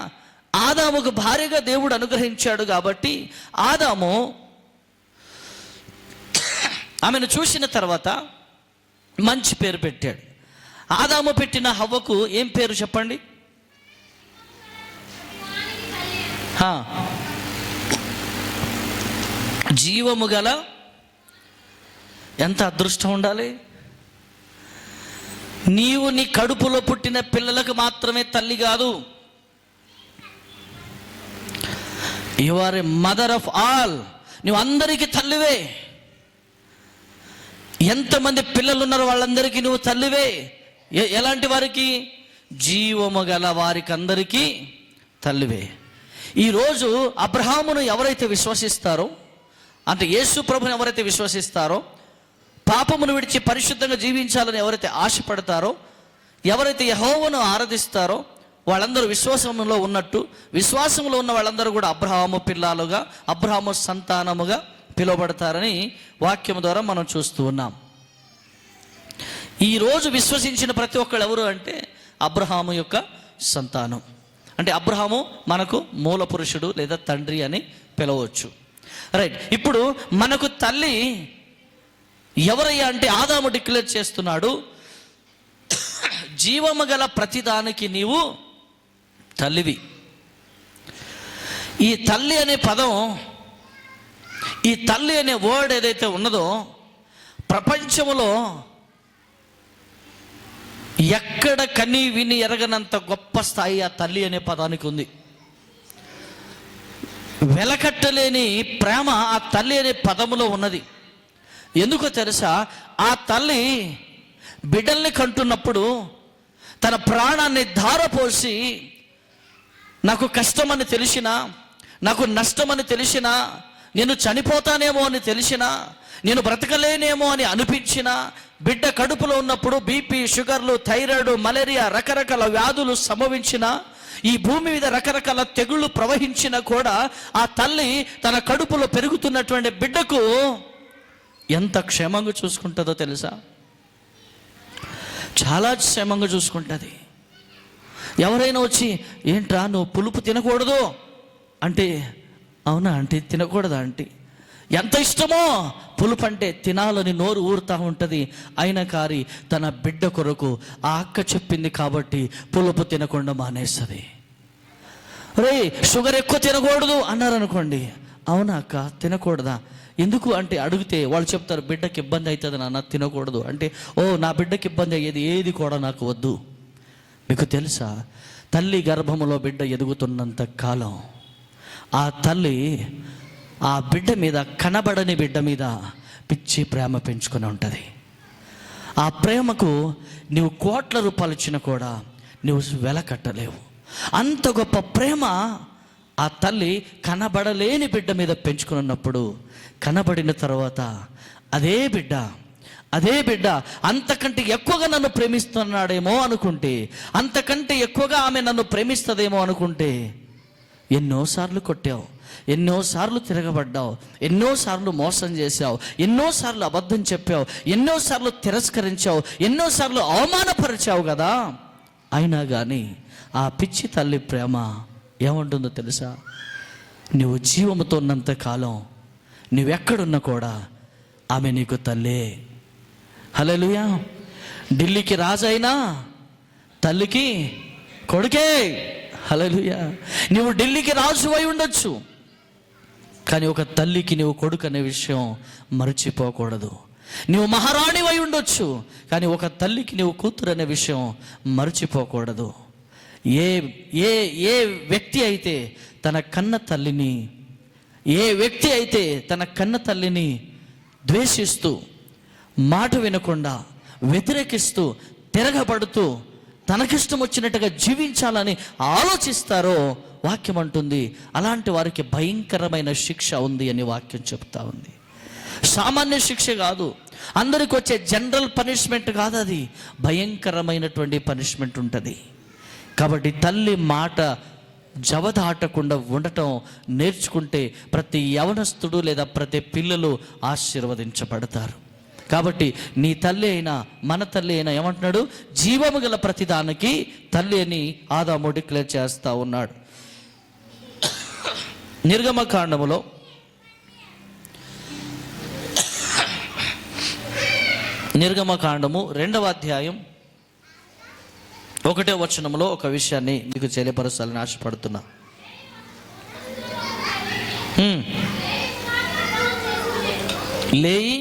ఆదాముకు భార్యగా దేవుడు అనుగ్రహించాడు. కాబట్టి ఆదాము ఆమెను చూసిన తర్వాత మంచి పేరు పెట్టాడు. ఆదాము పెట్టిన హవ్వకు ఏం పేరు చెప్పండి? జీవము గల. ఎంత అదృష్టం ఉండాలి! నీవు నీ కడుపులో పుట్టిన పిల్లలకు మాత్రమే తల్లి కాదు, you are a mother of all. నువ్వు అందరికీ తల్లివే. ఎంతమంది పిల్లలు ఉన్నారో వాళ్ళందరికీ నువ్వు తల్లివే. ఎలాంటి వారికి? జీవము గల వారికి అందరికీ తల్లివే. ఈరోజు అబ్రహామును ఎవరైతే విశ్వసిస్తారో, అంటే యేసు ప్రభుని ఎవరైతే విశ్వసిస్తారో, పాపమును విడిచి పరిశుద్ధంగా జీవించాలని ఎవరైతే ఆశపడతారో, ఎవరైతే యెహోవాను ఆరాధిస్తారో వాళ్ళందరూ విశ్వాసంలో ఉన్నట్టు, విశ్వాసంలో ఉన్న వాళ్ళందరూ కూడా అబ్రహాము పిల్లలుగా, అబ్రహాము సంతానముగా పిలువబడతారని వాక్యం ద్వారా మనం చూస్తూ ఉన్నాం. ఈరోజు విశ్వసించిన ప్రతి ఒక్కరు ఎవరు అంటే అబ్రహాము యొక్క సంతానం. అంటే అబ్రహాము మనకు మూల పురుషుడు లేదా తండ్రి అని పిలవచ్చు. రైట్. ఇప్పుడు మనకు తల్లి ఎవరయ్యా అంటే ఆదాము డిక్లేర్ చేస్తున్నాడు, జీవము గల ప్రతిదానికి నీవు తల్లివి. ఈ తల్లి అనే పదం, ఈ తల్లి అనే వర్డ్ ఏదైతే ఉన్నదో ప్రపంచంలో ఎక్కడ కని విని ఎరగనంత గొప్ప స్థాయి ఆ తల్లి అనే పదానికి ఉంది. వెలకట్టలేని ప్రేమ ఆ తల్లి అనే పదములో ఉన్నది. ఎందుకో తెలుసా? ఆ తల్లి బిడ్డల్ని కంటున్నప్పుడు తన ప్రాణాన్ని ధారపోసి, నాకు కష్టమని తెలిసినా, నాకు నష్టమని తెలిసినా, నేను చనిపోతానేమో అని తెలిసినా, నేను బ్రతకలేనేమో అని అనిపించినా, బిడ్డ కడుపులో ఉన్నప్పుడు బీపీ, షుగర్లు, థైరాయిడ్, మలేరియా, రకరకాల వ్యాధులు సంభవించిన, ఈ భూమి మీద రకరకాల తెగుళ్ళు ప్రవహించిన కూడా ఆ తల్లి తన కడుపులో పెరుగుతున్నటువంటి బిడ్డకు ఎంత క్షేమంగా చూసుకుంటుందో తెలుసా? చాలా క్షేమంగా చూసుకుంటుంది. ఎవరైనా వచ్చి, ఏంట్రా నువ్వు పులుపు తినకూడదు అంటే, అవునా అంటే తినకూడదా అంటే, ఎంత ఇష్టమో పులుపు అంటే, తినాలని నోరు ఊరుతూ ఉంటుంది. అయినా కారి తన బిడ్డ కొరకు ఆ అక్క చెప్పింది కాబట్టి పులుపు తినకుండా మానేస్తుంది. రే షుగర్ ఎక్కువ తినకూడదు అన్నారనుకోండి, అవునా అక్క తినకూడదా? ఎందుకు అంటే అడిగితే వాళ్ళు చెప్తారు, బిడ్డకి ఇబ్బంది అవుతుంది నాన్న తినకూడదు అంటే, ఓ నా బిడ్డకి ఇబ్బంది అయ్యేది ఏది కూడా నాకు వద్దు. మీకు తెలుసా, తల్లి గర్భములో బిడ్డ ఎదుగుతున్నంత కాలం ఆ తల్లి ఆ బిడ్డ మీద, కనబడని బిడ్డ మీద పిచ్చి ప్రేమ పెంచుకొని ఉంటుంది. ఆ ప్రేమకు నువ్వు కోట్ల రూపాయలు ఇచ్చినా కూడా నువ్వు వెల కట్టలేవు. అంత గొప్ప ప్రేమ ఆ తల్లి కనబడలేని బిడ్డ మీద పెంచుకున్నప్పుడు, కనబడిన తర్వాత అదే బిడ్డ అంతకంటే ఎక్కువగా నన్ను ప్రేమిస్తున్నాడేమో అనుకుంటే, అంతకంటే ఎక్కువగా ఆమె నన్ను ప్రేమిస్తుందేమో అనుకుంటే, ఎన్నోసార్లు కొట్టావు, ఎన్నోసార్లు తిరగబడ్డావు, ఎన్నోసార్లు మోసం చేశావు, ఎన్నోసార్లు అబద్ధం చెప్పావు, ఎన్నోసార్లు తిరస్కరించావు, ఎన్నోసార్లు అవమానపరిచావు కదా. అయినా కానీ ఆ పిచ్చి తల్లి ప్రేమ ఏముంటుందో తెలుసా? నువ్వు జీవముతో ఉన్నంత కాలం నువ్వెక్కడున్నా కూడా ఆమె నీకు తల్లే. హల్లెలూయా. ఢిల్లీకి రాజైనా తల్లికి కొడుకే. హల్లెలూయా. నువ్వు ఢిల్లీకి రాజు అయి ఉండొచ్చు, కానీ ఒక తల్లికి నువ్వు కొడుకు అనే విషయం మర్చిపోకూడదు. నువ్వు మహారాణి అయి ఉండొచ్చు, కానీ ఒక తల్లికి నువ్వు కూతురు అనే విషయం మర్చిపోకూడదు. ఏ వ్యక్తి అయితే తన కన్న తల్లిని ద్వేషిస్తూ, మాట వినకుండా, వ్యతిరేకిస్తూ, తిరగబడుతూ, తనకిష్టం వచ్చినట్టుగా జీవించాలని ఆలోచిస్తారో వాక్యం అంటుంది, అలాంటి వారికి భయంకరమైన శిక్ష ఉంది అని వాక్యం చెప్తా ఉంది. సామాన్య శిక్ష కాదు, అందరికి వచ్చే జనరల్ పనిష్మెంట్ కాదు, అది భయంకరమైనటువంటి పనిష్మెంట్ ఉంటుంది. కాబట్టి తల్లి మాట జవదాటకుండా ఉండటం నేర్చుకుంటే ప్రతి యవనస్తుడు లేదా ప్రతి పిల్లలు ఆశీర్వదించబడతారు. కాబట్టి నీ తల్లి అయినా మన తల్లి అయినా ఏమంటున్నాడు? జీవము గల ప్రతిదానికి తల్లి అని ఆదాము డిక్లేర్ చేస్తూ ఉన్నాడు. నిర్గమకాండములో నిర్గమకాండము 2వ అధ్యాయం 1వ వచనంలో ఒక విషయాన్ని మీకు తెలియపరచాలని ఆశపడుతున్నా. లేయి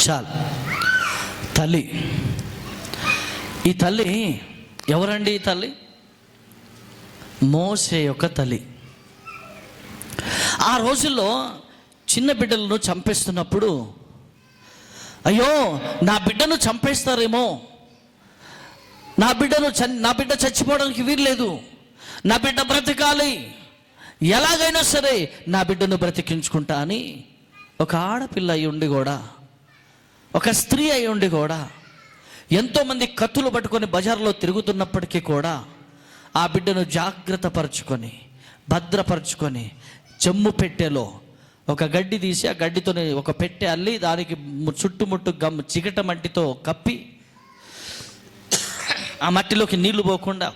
చాలు. తల్లి, ఈ తల్లి ఎవరండి? ఈ తల్లి మోసే యొక్క తల్లి. ఆ రోజుల్లో చిన్న బిడ్డలను చంపేస్తున్నప్పుడు, అయ్యో నా బిడ్డను చంపేస్తారేమో, నా బిడ్డ చచ్చిపోవడానికి వీల్లేదు, నా బిడ్డ బ్రతకాలి, ఎలాగైనా సరే నా బిడ్డను బ్రతికించుకుంటా అని ఒక ఆడపిల్ల అయి ఉండి కూడా, ఒక స్త్రీ అయి ఉండి కూడా, ఎంతోమంది కత్తులు పట్టుకొని బజార్లో తిరుగుతున్నప్పటికీ కూడా ఆ బిడ్డను జాగ్రత్త పరుచుకొని భద్రపరుచుకొని చెమ్ము పెట్టెలో ఒక గడ్డి తీసి ఆ గడ్డితోనే ఒక పెట్టె అల్లి దానికి చుట్టుముట్టు చిగట మట్టితో కప్పి ఆ మట్టిలోకి నీళ్లు పోకుండా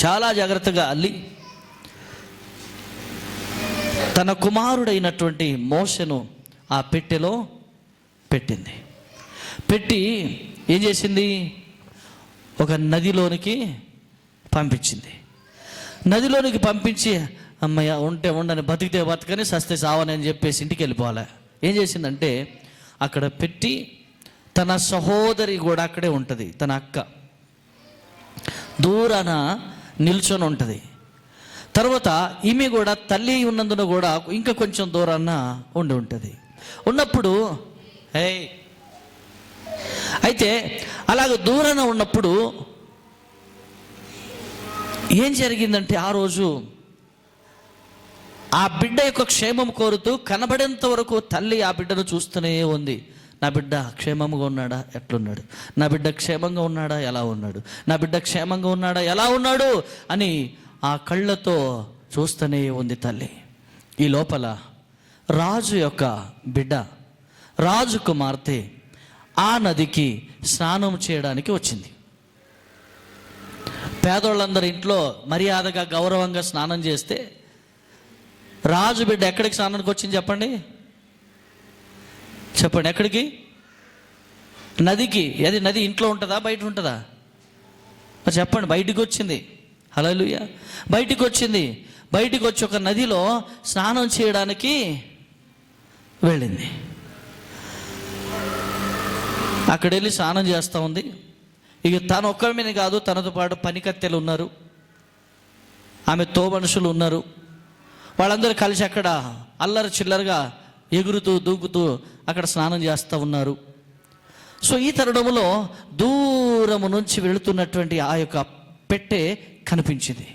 చాలా జాగ్రత్తగా అల్లి తన కుమారుడైనటువంటి మోషను ఆ పెట్టెలో పెట్టింది. పెట్టి ఏం చేసింది? ఒక నదిలోనికి పంపించింది. నదిలోనికి పంపించి అమ్మయ్య ఉంటే ఉండని, బతికితే బతకని, సస్తే సావని అని చెప్పేసి ఇంటికి వెళ్ళిపోవాలి. ఏం చేసిందంటే అక్కడ పెట్టి తన సహోదరి కూడా అక్కడే ఉంటుంది, తన అక్క దూరాన నిల్చొని ఉంటుంది. తర్వాత ఈమె కూడా తల్లి ఉన్నందున కూడా ఇంకా కొంచెం దూరాన ఉండి ఉంటుంది. ఉన్నప్పుడు అయితే అలాగ దూరాన ఉన్నప్పుడు ఏం జరిగిందంటే, ఆ రోజు ఆ బిడ్డ యొక్క క్షేమం కోరుతూ కనబడేంత వరకు తల్లి ఆ బిడ్డను చూస్తూనే ఉంది. నా బిడ్డ క్షేమంగా ఉన్నాడా, ఎట్లున్నాడు, నా బిడ్డ క్షేమంగా ఉన్నాడా, ఎలా ఉన్నాడు, నా బిడ్డ క్షేమంగా ఉన్నాడా, ఎలా ఉన్నాడు అని ఆ కళ్ళతో చూస్తూనే ఉంది తల్లి. ఈ లోపల రాజు యొక్క బిడ్డ, రాజు కుమార్తె ఆ నదికి స్నానం చేయడానికి వచ్చింది. పేదోళ్ళందరి ఇంట్లో మర్యాదగా గౌరవంగా స్నానం చేస్తే రాజు బిడ్డ ఎక్కడికి స్నానానికి వచ్చింది చెప్పండి? చెప్పండి, ఎక్కడికి? నదికి. అది నది ఇంట్లో ఉంటుందా, బయట ఉంటుందా? చెప్పండి. బయటికి వచ్చింది. హల్లెలూయా. బయటికి వచ్చింది. బయటికి వచ్చి ఒక నదిలో స్నానం చేయడానికి వెళ్ళింది. అక్కడ వెళ్ళి స్నానం చేస్తూ ఉంది. ఇక తను ఒక్కమేనే కాదు, తనతో పాటు పనికత్తెలు ఉన్నారు, ఆమె మనుషులు ఉన్నారు. వాళ్ళందరూ కలిసి అక్కడ అల్లరి చిల్లరగా ఎగురుతూ దూకుతూ అక్కడ స్నానం చేస్తూ ఉన్నారు. సో ఈ తరుణంలో దూరము నుంచి వెళుతున్నటువంటి ఆ యొక్క పెట్టె కనిపించింది.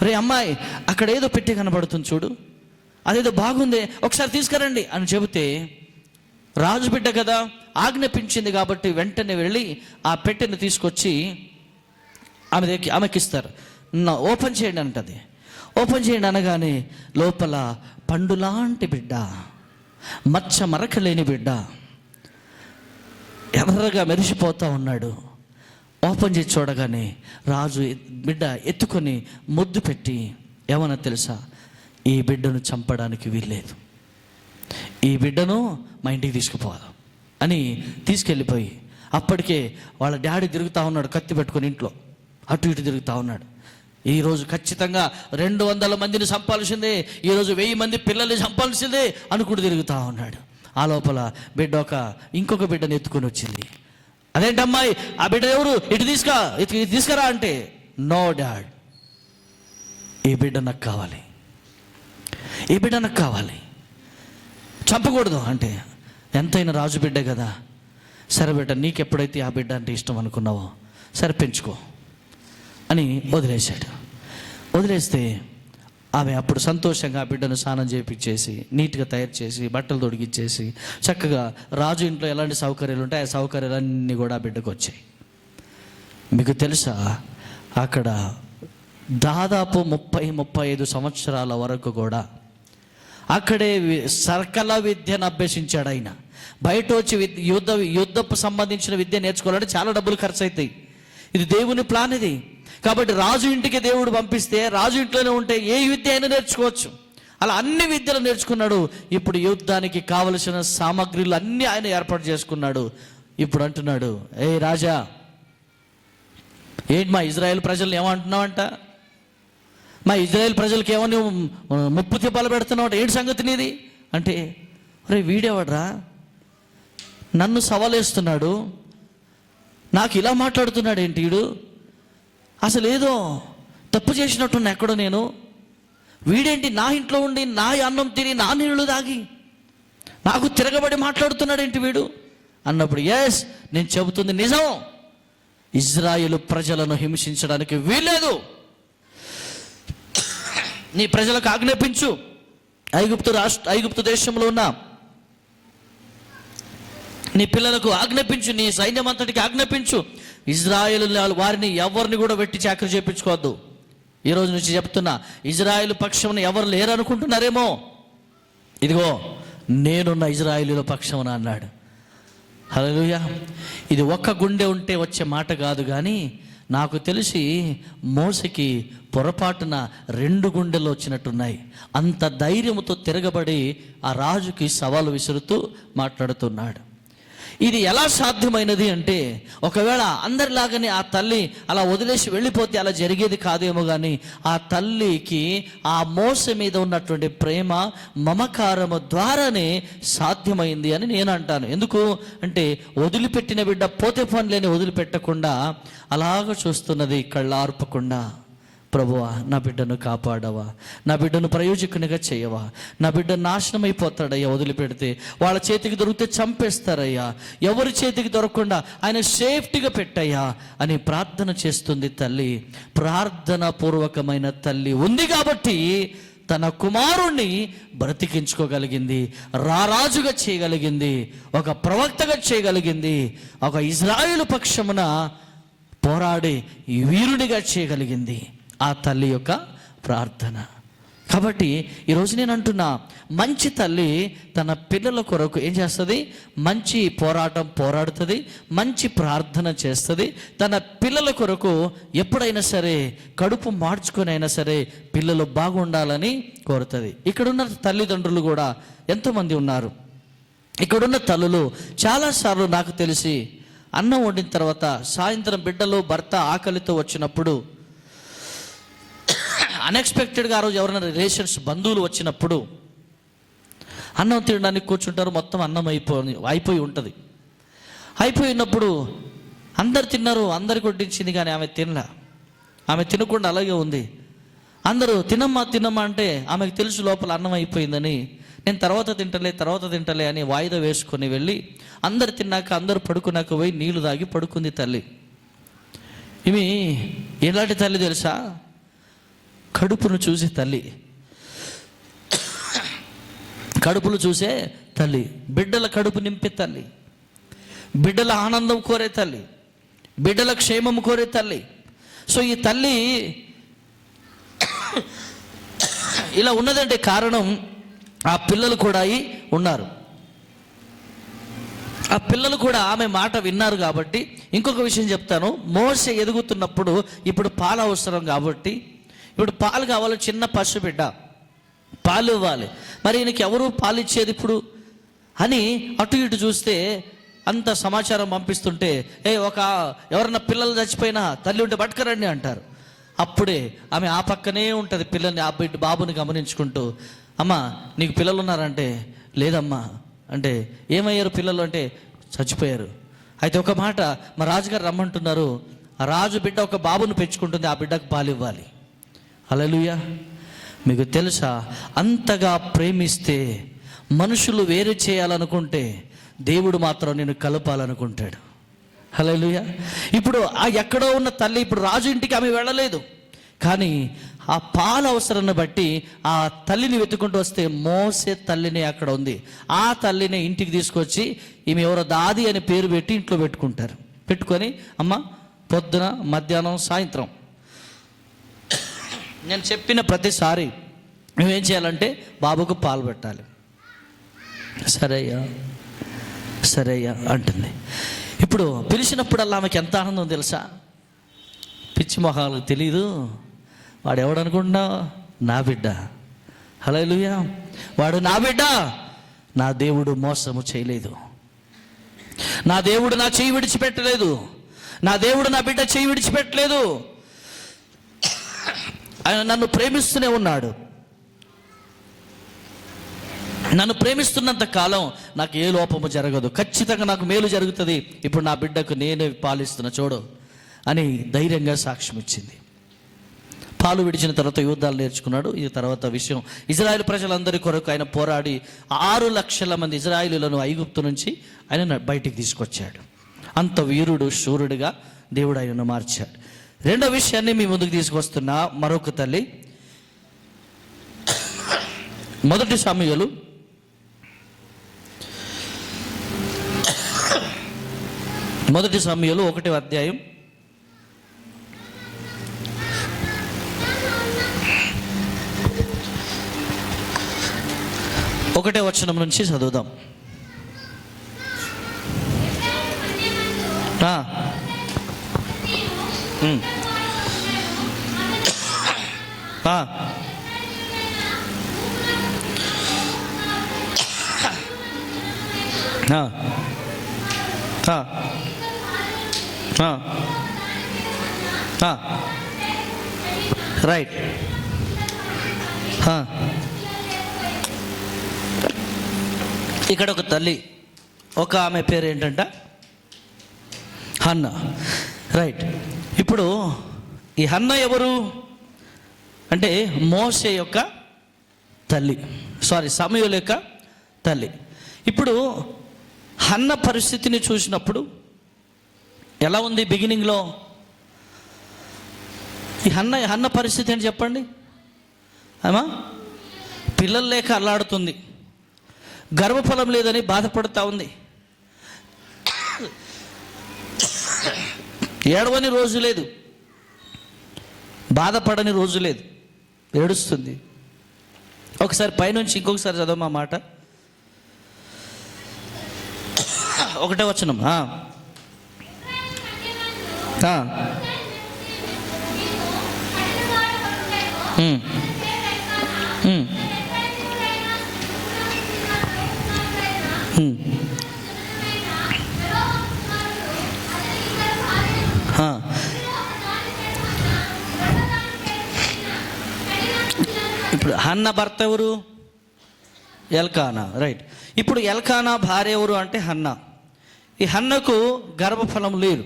రే అమ్మాయి, అక్కడ ఏదో పెట్టె కనబడుతుంది చూడు, అదేదో బాగుంది, ఒకసారి తీసుకురండి అని చెబితే రాజు బిడ్డ కదా, ఆజ్ఞాపించింది కాబట్టి వెంటనే వెళ్ళి ఆ పెట్టెను తీసుకొచ్చి ఆమెకి ఇస్తారు. ఓపెన్ చేయండి అంటది. ఓపెన్ చేయండి అనగానే లోపల పండులాంటి బిడ్డ, మచ్చ మరక లేని బిడ్డ, ఎర్రగా మెరిసిపోతూ ఉన్నాడు. ఓపెన్ చేసి చూడగానే రాజు బిడ్డ ఎత్తుకొని ముద్దు పెట్టి ఏమన్నా తెలుసా, ఈ బిడ్డను చంపడానికి వీల్లేదు, ఈ బిడ్డను మా ఇంటికి తీసుకుపోవాలి అని తీసుకెళ్ళిపోయి, అప్పటికే వాళ్ళ డాడీ తిరుగుతూ ఉన్నాడు, కత్తి పెట్టుకొని ఇంట్లో అటు ఇటు తిరుగుతూ ఉన్నాడు. ఈరోజు ఖచ్చితంగా 200 మందిని చంపాల్సిందే, ఈరోజు 1000 మంది పిల్లల్ని చంపాల్సిందే అనుకుంటూ తిరుగుతూ ఉన్నాడు. ఆ లోపల బిడ్డ ఇంకొక బిడ్డను ఎత్తుకొని వచ్చింది. అదేంటమ్మాయి, ఆ బిడ్డ ఎవరు, ఇటు తీసుకురా అంటే, నో డాడ్, ఈ బిడ్డ నాకు కావాలి, ఈ బిడ్డ నాకు కావాలి, చంపకూడదు అంటే, ఎంతైనా రాజు బిడ్డే కదా, సరే బిడ్డ నీకెప్పుడైతే ఆ బిడ్డ అంటే ఇష్టం అనుకున్నావో సరే పెంచుకో అని వదిలేశాడు. వదిలేస్తే ఆమె అప్పుడు సంతోషంగా ఆ బిడ్డను స్నానం చేయించేసి నీట్గా తయారు చేసి బట్టలు తొడిగిచ్చేసి చక్కగా రాజు ఇంట్లో ఎలాంటి సౌకర్యాలు ఉంటాయి ఆ సౌకర్యాలన్నీ కూడా ఆ బిడ్డకు వచ్చాయి. మీకు తెలుసా, అక్కడ దాదాపు 30-35 సంవత్సరాల వరకు కూడా అక్కడే సకల విద్యను అభ్యసించాడు ఆయన. బయట వచ్చి యుద్ధపు సంబంధించిన విద్య నేర్చుకోవాలంటే చాలా డబ్బులు ఖర్చు అవుతాయి. ఇది దేవుని ప్లాన్ ఇది. కాబట్టి రాజు ఇంటికి దేవుడు పంపిస్తే రాజు ఇంట్లోనే ఉంటే ఏ విద్య అయినా నేర్చుకోవచ్చు. అలా అన్ని విద్యలు నేర్చుకున్నాడు. ఇప్పుడు యుద్ధానికి కావలసిన సామగ్రిలు అన్నీ ఆయన ఏర్పాటు చేసుకున్నాడు. ఇప్పుడు అంటున్నాడు, ఏ రాజా, ఏంటి మా ఇజ్రాయెల్ ప్రజల్ని ఏమంటున్నావంట? మా ఇజ్రాయెల్ ప్రజలకి ఏమో నువ్వు ముప్పు తిప్పాలు పెడుతున్నావు, ఏంటి సంగతి నీది అంటే, అరే వీడేవాడ్రా నన్ను సవాలేస్తున్నాడు, నాకు ఇలా మాట్లాడుతున్నాడు ఏంటి వీడు, అసలు ఏదో తప్పు చేసినట్టున్నా ఎక్కడో నేను, వీడేంటి నా ఇంట్లో ఉండి నా అన్నం తిని నా నీళ్ళు తాగి నాకు తిరగబడి మాట్లాడుతున్నాడు ఏంటి వీడు అన్నప్పుడు, ఎస్ నేను చెబుతుంది నిజం, ఇజ్రాయేలు ప్రజలను హింసించడానికి వీల్లేదు. నీ ప్రజలకు ఆజ్ఞాపించు, ఐగుప్తు దేశంలో ఉన్న నీ పిల్లలకు ఆజ్ఞాపించు, నీ సైన్యం అంతటికి ఆజ్ఞాపించు, ఇజ్రాయేలు వారిని ఎవరిని కూడా వెట్టి చాకరీ చేయించుకోవద్దు. ఈ రోజు నుంచి చెప్తున్నా, ఇజ్రాయేలు పక్షమున ఎవరు లేరు అనుకుంటున్నారేమో, ఇదిగో నేనున్న ఇజ్రాయేలుల పక్షమున అన్నాడు. హల్లెలూయా. ఇది ఒక్క గుండె ఉంటే వచ్చే మాట కాదు, కానీ నాకు తెలిసి మోసకి పొరపాటున 2 గుండెలు వచ్చినట్టున్నాయి. అంత ధైర్యంతో తిరగబడి ఆ రాజుకి సవాలు విసురుతూ మాట్లాడుతున్నాడు. ఇది ఎలా సాధ్యమైనది అంటే, ఒకవేళ అందరిలాగానే ఆ తల్లి అలా వదిలేసి వెళ్ళిపోతే అలా జరిగేది కాదేమో, కానీ ఆ తల్లికి ఆ మోస మీద ఉన్నటువంటి ప్రేమ మమకారము ద్వారానే సాధ్యమైంది అని నేను అంటాను. ఎందుకు అంటే, వదిలిపెట్టిన బిడ్డ పోతే పనిలేని వదిలిపెట్టకుండా అలాగ చూస్తున్నది కళ్ళార్పకుండా. ప్రభువా, నా బిడ్డను కాపాడవా, నా బిడ్డను ప్రయోజకునిగా చేయవా, నా బిడ్డ నాశనం అయిపోతాడయ్యా వదిలిపెడితే, వాళ్ళ చేతికి దొరికితే చంపేస్తారయ్యా, ఎవరి చేతికి దొరకకుండా ఆయన సేఫ్టీగా పెట్టయ్యా అని ప్రార్థన చేస్తుంది తల్లి. ప్రార్థన పూర్వకమైన తల్లి ఉంది కాబట్టి తన కుమారుణ్ణి బ్రతికించుకోగలిగింది, రారాజుగా చేయగలిగింది, ఒక ప్రవక్తగా చేయగలిగింది, ఒక ఇజ్రాయేలు పక్షమున పోరాడి వీరునిగా చేయగలిగింది ఆ తల్లి యొక్క ప్రార్థన. కాబట్టి ఈరోజు నేను అంటున్నా, మంచి తల్లి తన పిల్లల కొరకు ఏం చేస్తుంది? మంచి పోరాడుతుంది, మంచి ప్రార్థన చేస్తుంది. తన పిల్లల కొరకు ఎప్పుడైనా సరే కడుపు మార్చుకొని అయినా సరే పిల్లలు బాగుండాలని కోరుతుంది. ఇక్కడున్న తల్లిదండ్రులు కూడా ఎంతోమంది ఉన్నారు. ఇక్కడున్న తల్లులు చాలాసార్లు నాకు తెలిసి అన్నం వండిన తర్వాత సాయంత్రం బిడ్డలు భర్త ఆకలితో వచ్చినప్పుడు, అన్ఎక్స్పెక్టెడ్గా ఆ రోజు ఎవరైనా రిలేషన్స్ బంధువులు వచ్చినప్పుడు అన్నం తినడానికి కూర్చుంటారు. మొత్తం అన్నం అయిపోయి ఉంటుంది. అయిపోయినప్పుడు అందరు తిన్నారు, అందరికి వడ్డించింది, కానీ ఆమె తినలా. ఆమె తినకుండా అలాగే ఉంది. అందరూ తినమ్మా అంటే ఆమెకు తెలుసు లోపల అన్నం అయిపోయిందని. నేను తర్వాత తింటలే అని వాయిదా వేసుకొని వెళ్ళి అందరు తిన్నాక అందరూ పడుకున్నాక పోయి నీళ్లు తాగి పడుకుంది తల్లి. ఇవి ఎలాంటి తల్లి తెలుసా? కడుపును చూసే తల్లి, కడుపులు చూసే తల్లి, బిడ్డల కడుపు నింపే తల్లి, బిడ్డల ఆనందం కోరే తల్లి, బిడ్డల క్షేమం కోరే తల్లి. సో ఈ తల్లి ఇలా ఉన్నదంటే కారణం ఆ పిల్లలు కూడా ఉన్నారు. ఆ పిల్లలు కూడా ఆమె మాట విన్నారు కాబట్టి. ఇంకొక విషయం చెప్తాను. మోసే ఎదుగుతున్నప్పుడు ఇప్పుడు పాలు అవసరం కాబట్టి, ఇప్పుడు పాలు కావాలి, చిన్న పసిబిడ్డ పాలు ఇవ్వాలి, మరి ఈయనకి ఎవరు పాలు ఇచ్చేది ఇప్పుడు అని అటు ఇటు చూస్తే అంత సమాచారం పంపిస్తుంటే, ఎవరన్నా పిల్లలు చచ్చిపోయినా తల్లి ఉంటే పట్టుకరండి అంటారు. అప్పుడే ఆమె ఆ పక్కనే ఉంటుంది పిల్లల్ని, ఆ బాబుని గమనించుకుంటూ, అమ్మ నీకు పిల్లలు ఉన్నారంటే లేదమ్మా అంటే, ఏమయ్యారు పిల్లలు అంటే చచ్చిపోయారు. అయితే ఒక మాట, మా రాజుగారు రమ్మంటున్నారు. ఆ రాజు బిడ్డ ఒక బాబును పెంచుకుంటుంది, ఆ బిడ్డకు పాలు ఇవ్వాలి. హల్లెలూయా. మీకు తెలుసా, అంతగా ప్రేమిస్తే, మనుషులు వేరు చేయాలనుకుంటే దేవుడు మాత్రం నేను కలపాలనుకుంటాడు. హల్లెలూయా. ఇప్పుడు ఆ ఎక్కడో ఉన్న తల్లి ఇప్పుడు రాజు ఇంటికి ఆమె వెళ్ళలేదు, కానీ ఆ పాల అవసరాన్ని బట్టి ఆ తల్లిని వెతుకుంటూ వస్తే మోసే తల్లిని అక్కడ ఉంది. ఆ తల్లిని ఇంటికి తీసుకొచ్చి ఈమె ఎవరో దాది అని పేరు పెట్టి ఇంట్లో పెట్టుకుంటారు. పెట్టుకొని అమ్మ పొద్దున మధ్యాహ్నం సాయంత్రం నేను చెప్పిన ప్రతిసారి నువ్వేం చేయాలంటే బాబుకు పాలు పెట్టాలి. సరే అయ్యా అంటుంది. ఇప్పుడు పిలిచినప్పుడల్లా ఆమెకి ఎంత ఆనందం తెలుసా? పిచ్చి మొహాలకు తెలీదు. వాడు ఎవడనుకుంటున్నావు? నా బిడ్డ. హల్లెలూయా. వాడు నా బిడ్డ. నా దేవుడు మోసము చేయలేదు. నా దేవుడు నా చెయ్యి విడిచిపెట్టలేదు. నా దేవుడు నా బిడ్డ చెయ్యి విడిచిపెట్టలేదు. ఆయన నన్ను ప్రేమిస్తూనే ఉన్నాడు. నన్ను ప్రేమిస్తున్నంత కాలం నాకు ఏ లోపము జరగదు, ఖచ్చితంగా నాకు మేలు జరుగుతుంది. ఇప్పుడు నా బిడ్డకు నేనే పాలిస్తున్నా చూడు అని ధైర్యంగా సాక్ష్యం ఇచ్చింది. పాలు విడిచిన తర్వాత యుద్ధాలు నేర్చుకున్నాడు. ఈ తర్వాత విషయం ఇజ్రాయేల్ ప్రజలందరి కొరకు ఆయన పోరాడి 6 లక్షల మంది ఇజ్రాయేలులను ఐగుప్తు నుంచి ఆయన బయటికి తీసుకొచ్చాడు. అంత వీరుడు శూరుడిగా దేవుడు ఆయనను మార్చాడు. రెండో విషయాన్ని మీ ముందుకు తీసుకొస్తున్న మరొక తల్లి, మొదటి సమూయేలు 1వ అధ్యాయం 1వ వచనం నుంచి చదువుదాం. రైట్. ఇక్కడ ఒక తల్లి, ఒక ఆమె పేరు ఏంటంట? హన్న. రైట్. ఇప్పుడు ఈ హన్న ఎవరు అంటే మోసే యొక్క తల్లి, సమూయేలు యొక్క తల్లి. ఇప్పుడు హన్న పరిస్థితిని చూసినప్పుడు ఎలా ఉంది? బిగినింగ్లో ఈ హన్న పరిస్థితి ఏంటి చెప్పండి? అమ్మా పిల్లలు లేక అల్లాడుతుంది, గర్భఫలం లేదని బాధపడుతూ ఉంది, ఏడవని రోజు లేదు, బాధపడని రోజు లేదు, ఏడుస్తుంది. ఒకసారి పైనుంచి ఇంకొకసారి చదవమా మాట. 1వ వచనం. ఇప్పుడు హన్న భర్త ఎవరు? ఎల్కానా. రైట్. ఇప్పుడు ఎల్కానా భార్య ఎవరు అంటే హన్న. ఈ హన్నకు గర్భఫలం లేదు.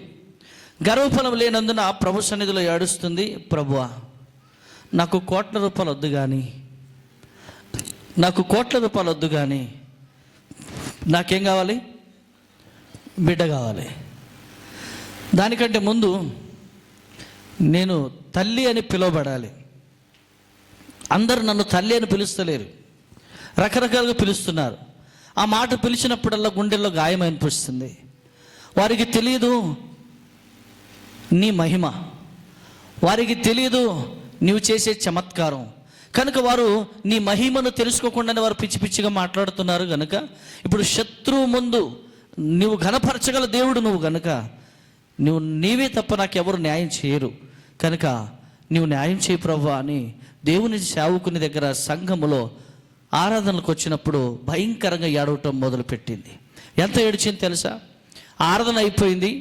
గర్భఫలం లేనందున ప్రభు సన్నిధిలో ఏడుస్తుంది, ప్రభువా నాకు కోట్ల రూపాయలు వద్దు కానీ నాకేం కావాలి? బిడ్డ కావాలి. దానికంటే ముందు నేను తల్లి అని పిలువబడాలి. అందరూ నన్ను తల్లి అని పిలుస్తలేరు, రకరకాలుగా పిలుస్తున్నారు. ఆ మాట పిలిచినప్పుడల్లా గుండెల్లో గాయం అనిపిస్తుంది. వారికి తెలియదు నీ మహిమ, వారికి తెలియదు నీవు చేసే చమత్కారం. కనుక వారు నీ మహిమను తెలుసుకోకుండానే వారు పిచ్చి పిచ్చిగా మాట్లాడుతున్నారు. కనుక ఇప్పుడు శత్రువు ముందు నువ్వు ఘనపరచగల దేవుడు నువ్వు కనుక నీవే తప్ప నాకెవరు న్యాయం చేయరు, కనుక నీవు న్యాయం చేయి ప్రభువా అని దేవుని సేవకుని దగ్గర సంఘములో ఆరాధనలకు వచ్చినప్పుడు భయంకరంగా ఏడవటం మొదలుపెట్టింది. ఎంత ఏడ్చింది తెలుసా? ఆరాధన అయిపోయింది,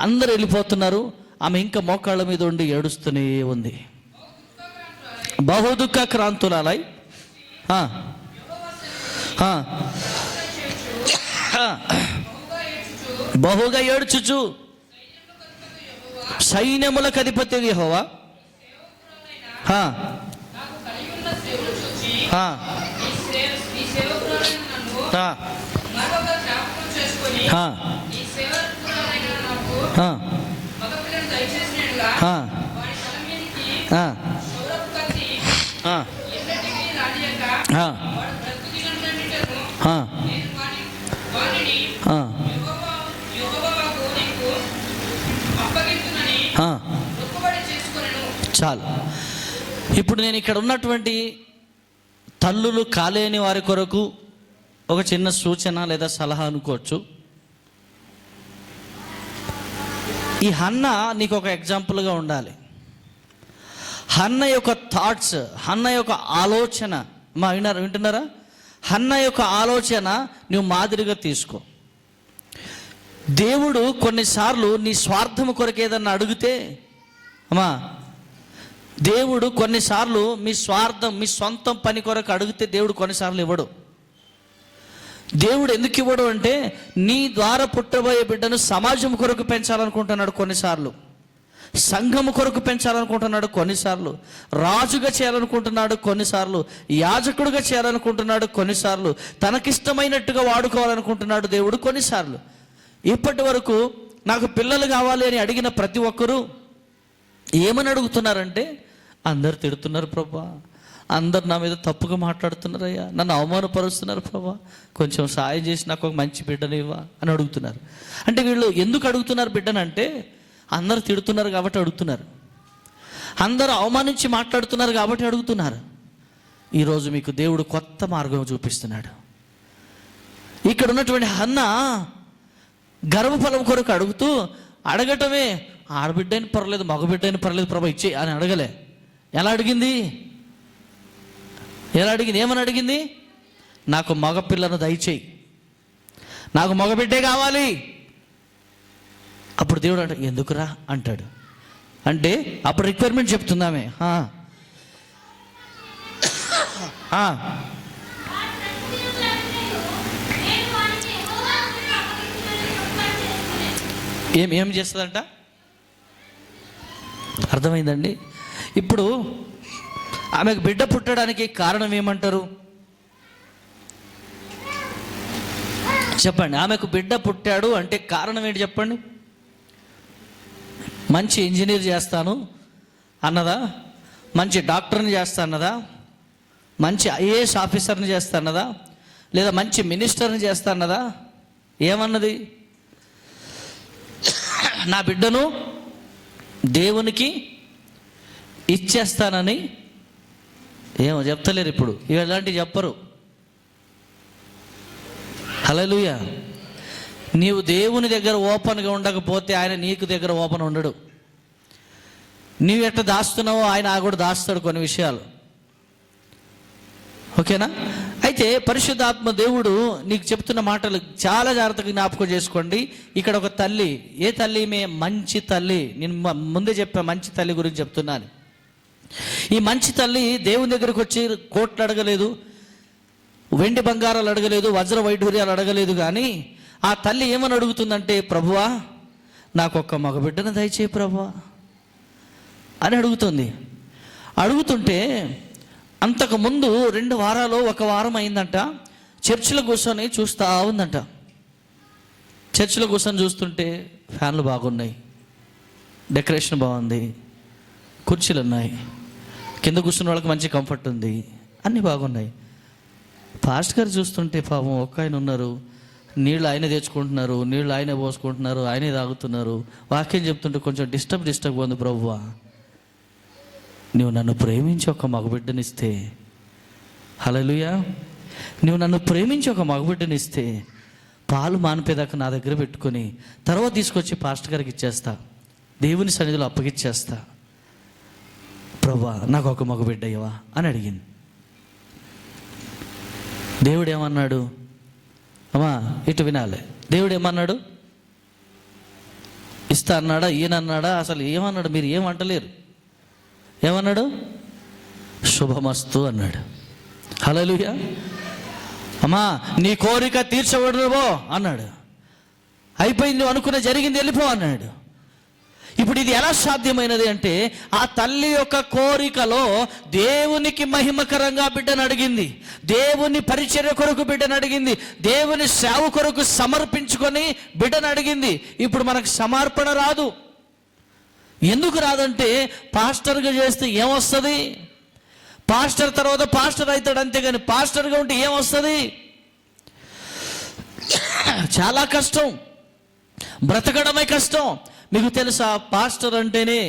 అందరూ వెళ్ళిపోతున్నారు, ఆమె ఇంకా మోకాళ్ళ మీద ఉండి ఏడుస్తూనే ఉంది. బహుదుఃఖ క్రాంతులాలై బహుగా ఏడ్చుచు సైన్యములకు అధిపతి యెహోవా ఆ, నీ సేవకురాలైన నాకు ఆ, మగపిల్లను దయచేసిన యెడల ఆ, వాడి తల మీదికి ఆ, క్షౌరపు కత్తి ఆ, ఎన్నటికీ రానియక ఆ, వాడు బ్రతుకుదినంతటిను ఆ, నేను వానిని ఆ, యెహోవాకు నీకు అప్పగించునని ఆ. మొక్కుబడి చేసుకొనెను. చాలు. ఇప్పుడు నేను ఇక్కడ ఉన్నటువంటి తల్లులు కాలేని వారి కొరకు ఒక చిన్న సూచన లేదా సలహా అనుకోవచ్చు. ఈ హన్న నీకు ఒక ఎగ్జాంపుల్గా ఉండాలి. హన్న యొక్క థాట్స్, హన్న యొక్క ఆలోచన వింటున్నారా? హన్న యొక్క ఆలోచన నువ్వు మాదిరిగా తీసుకో. దేవుడు కొన్నిసార్లు నీ స్వార్థము కొరకు ఏదన్నా అడిగితే అమ్మా, దేవుడు కొన్నిసార్లు మీ స్వార్థం, మీ సొంతం పని కొరకు అడిగితే దేవుడు కొన్నిసార్లు ఇవ్వడు. దేవుడు ఎందుకు ఇవ్వడు అంటే నీ ద్వారా పుట్టబోయే బిడ్డను సమాజం కొరకు పెంచాలనుకుంటున్నాడు కొన్నిసార్లు, సంఘము కొరకు పెంచాలనుకుంటున్నాడు కొన్నిసార్లు, రాజుగా చేయాలనుకుంటున్నాడు కొన్నిసార్లు, యాజకుడుగా చేయాలనుకుంటున్నాడు కొన్నిసార్లు, తనకిష్టమైనట్టుగా వాడుకోవాలనుకుంటున్నాడు దేవుడు కొన్నిసార్లు. ఇప్పటి వరకు నాకు పిల్లలు కావాలి అని అడిగిన ప్రతి ఒక్కరూ ఏమని అడుగుతున్నారంటే, అందరు తిడుతున్నారు ప్రభా, అందరు నా మీద తప్పుగా మాట్లాడుతున్నారయ్యా, నన్ను అవమానపరుస్తున్నారు ప్రభా, కొంచెం సాయం చేసి నాకు ఒక మంచి బిడ్డనివ్వా అని అడుగుతున్నారు. అంటే వీళ్ళు ఎందుకు అడుగుతున్నారు బిడ్డనంటే, అందరు తిడుతున్నారు కాబట్టి అడుగుతున్నారు, అందరూ అవమానించి మాట్లాడుతున్నారు కాబట్టి అడుగుతున్నారు. ఈరోజు మీకు దేవుడు కొత్త మార్గం చూపిస్తున్నాడు. ఇక్కడ ఉన్నటువంటి హన్న గర్భఫలం కొరకు అడుగుతూ, అడగటమే ఆడబిడ్డ అయిన పర్లేదు, మగబిడ్డ అయిన పర్లేదు ప్రభా ఇచ్చే అని అడగలే. ఎలా అడిగింది? ఏమని అడిగింది? నాకు మగపిల్లను దయచేయి, నాకు మగబిడ్డే కావాలి. అప్పుడు దేవుడు అంట ఎందుకురా అంటాడు. అంటే అప్పుడు రిక్వైర్మెంట్ చెప్తుందామే. ఏం చేస్తుందంట? అర్థమైందండి? ఇప్పుడు ఆమెకు బిడ్డ పుట్టడానికి కారణం ఏమంటారు చెప్పండి? ఆమెకు బిడ్డ పుట్టాడు అంటే కారణం ఏంటి చెప్పండి? మంచి ఇంజనీర్ చేస్తాను అన్నదా? మంచి డాక్టర్ని చేస్తా అన్నదా? మంచి ఐఏఎస్ ఆఫీసర్ని చేస్తా అన్నదా? లేదా మంచి మినిస్టర్ని చేస్తా అన్నదా? ఏమన్నది? నా బిడ్డను దేవునికి ఇచ్చేస్తానని ఏమో చెప్తలేరు. ఇప్పుడు ఇలాంటివి చెప్పరు. హల్లెలూయా. నీవు దేవుని దగ్గర ఓపెన్గా ఉండకపోతే ఆయన నీకు దగ్గర ఓపెన్ ఉండడు. నీవు ఎట్లా దాస్తున్నావో ఆయన కూడా దాస్తాడు కొన్ని విషయాలు. ఓకేనా? అయితే పరిశుద్ధాత్మ దేవుడు నీకు చెప్తున్న మాటలు చాలా జాగ్రత్తగా జ్ఞాపకం చేసుకోండి. ఇక్కడ ఒక తల్లి, ఏ తల్లి? మంచి తల్లి. నేను ముందే చెప్పా మంచి తల్లి గురించి చెప్తున్నాను. ఈ మంచి తల్లి దేవుని దగ్గరకు వచ్చి కోట్లు అడగలేదు, వెండి బంగారాలు అడగలేదు, వజ్ర వైఢూర్యాలు అడగలేదు. కానీ ఆ తల్లి ఏమని అడుగుతుందంటే, ప్రభువా నాకు ఒక్క మగబిడ్డను దయచేయి ప్రభువా అని అడుగుతుంది. అడుగుతుంటే అంతకుముందు 2 వారాలు 1 వారం అయిందంట, చర్చిలో కూర్చొని చూస్తూ ఉందంట. చర్చిలో కూర్చొని చూస్తుంటే ఫ్యాన్లు బాగున్నాయి, డెకరేషన్ బాగుంది, కుర్చీలు ఉన్నాయి, కింద కూర్చున్న వాళ్ళకి మంచి కంఫర్ట్ ఉంది, అన్నీ బాగున్నాయి. పాస్టర్ గారు చూస్తుంటే పాపం ఒక్క ఆయన ఉన్నారు, నీళ్ళు ఆయనే తెచ్చుకుంటున్నారు, నీళ్ళు ఆయనే పోసుకుంటున్నారు, ఆయనే తాగుతున్నారు. వాక్యం చెప్తుంటే కొంచెం డిస్టర్బ్ ఉంది. ప్రభువా నువ్వు నన్ను ప్రేమించి ఒక మగబిడ్డనిస్తే, హల్లెలూయా, నువ్వు నన్ను ప్రేమించి ఒక మగబిడ్డనిస్తే పాలు మానిపేదాకా నా దగ్గర పెట్టుకొని తర్వాత తీసుకొచ్చి పాస్టర్ గారికి ఇచ్చేస్తా, దేవుని సన్నిధిలో అప్పగిచ్చేస్తా. ప్రభువా నాకు ఒక మగబిడ్డ ఇవ్వా అని అడిగింది. దేవుడు ఏమన్నాడు? అమ్మా ఇటు వినాలి. దేవుడు ఏమన్నాడు? ఇస్తా అన్నాడా? ఈయన అన్నాడా? అసలు ఏమన్నాడు? మీరు ఏమంటలేరు. ఏమన్నాడు? శుభమస్తు అన్నాడు. హల్లెలూయా. అమ్మా నీ కోరిక తీర్చబడునువో అన్నాడు. అయిపోయింది, నువ్వు అనుకున్న జరిగింది, వెళ్ళిపో అన్నాడు. ఇప్పుడు ఇది ఎలా సాధ్యమైనది అంటే ఆ తల్లి యొక్క కోరికలో దేవునికి మహిమకరంగా బిడ్డను అడిగింది, దేవుని పరిచర్య కొరకు బిడ్డను అడిగింది, దేవుని సేవ కొరకు సమర్పించుకొని బిడ్డను అడిగింది. ఇప్పుడు మనకు సమర్పణ రాదు. ఎందుకు రాదంటే పాస్టర్గా చేస్తే ఏమొస్తుంది? పాస్టర్ తర్వాత పాస్టర్ అవుతాడు, అంతేగాని పాస్టర్గా ఉంటే ఏమొస్తుంది? చాలా కష్టం, బ్రతకడమే కష్టం. మీకు తెలుసా, పాస్టర్ అంటేనే,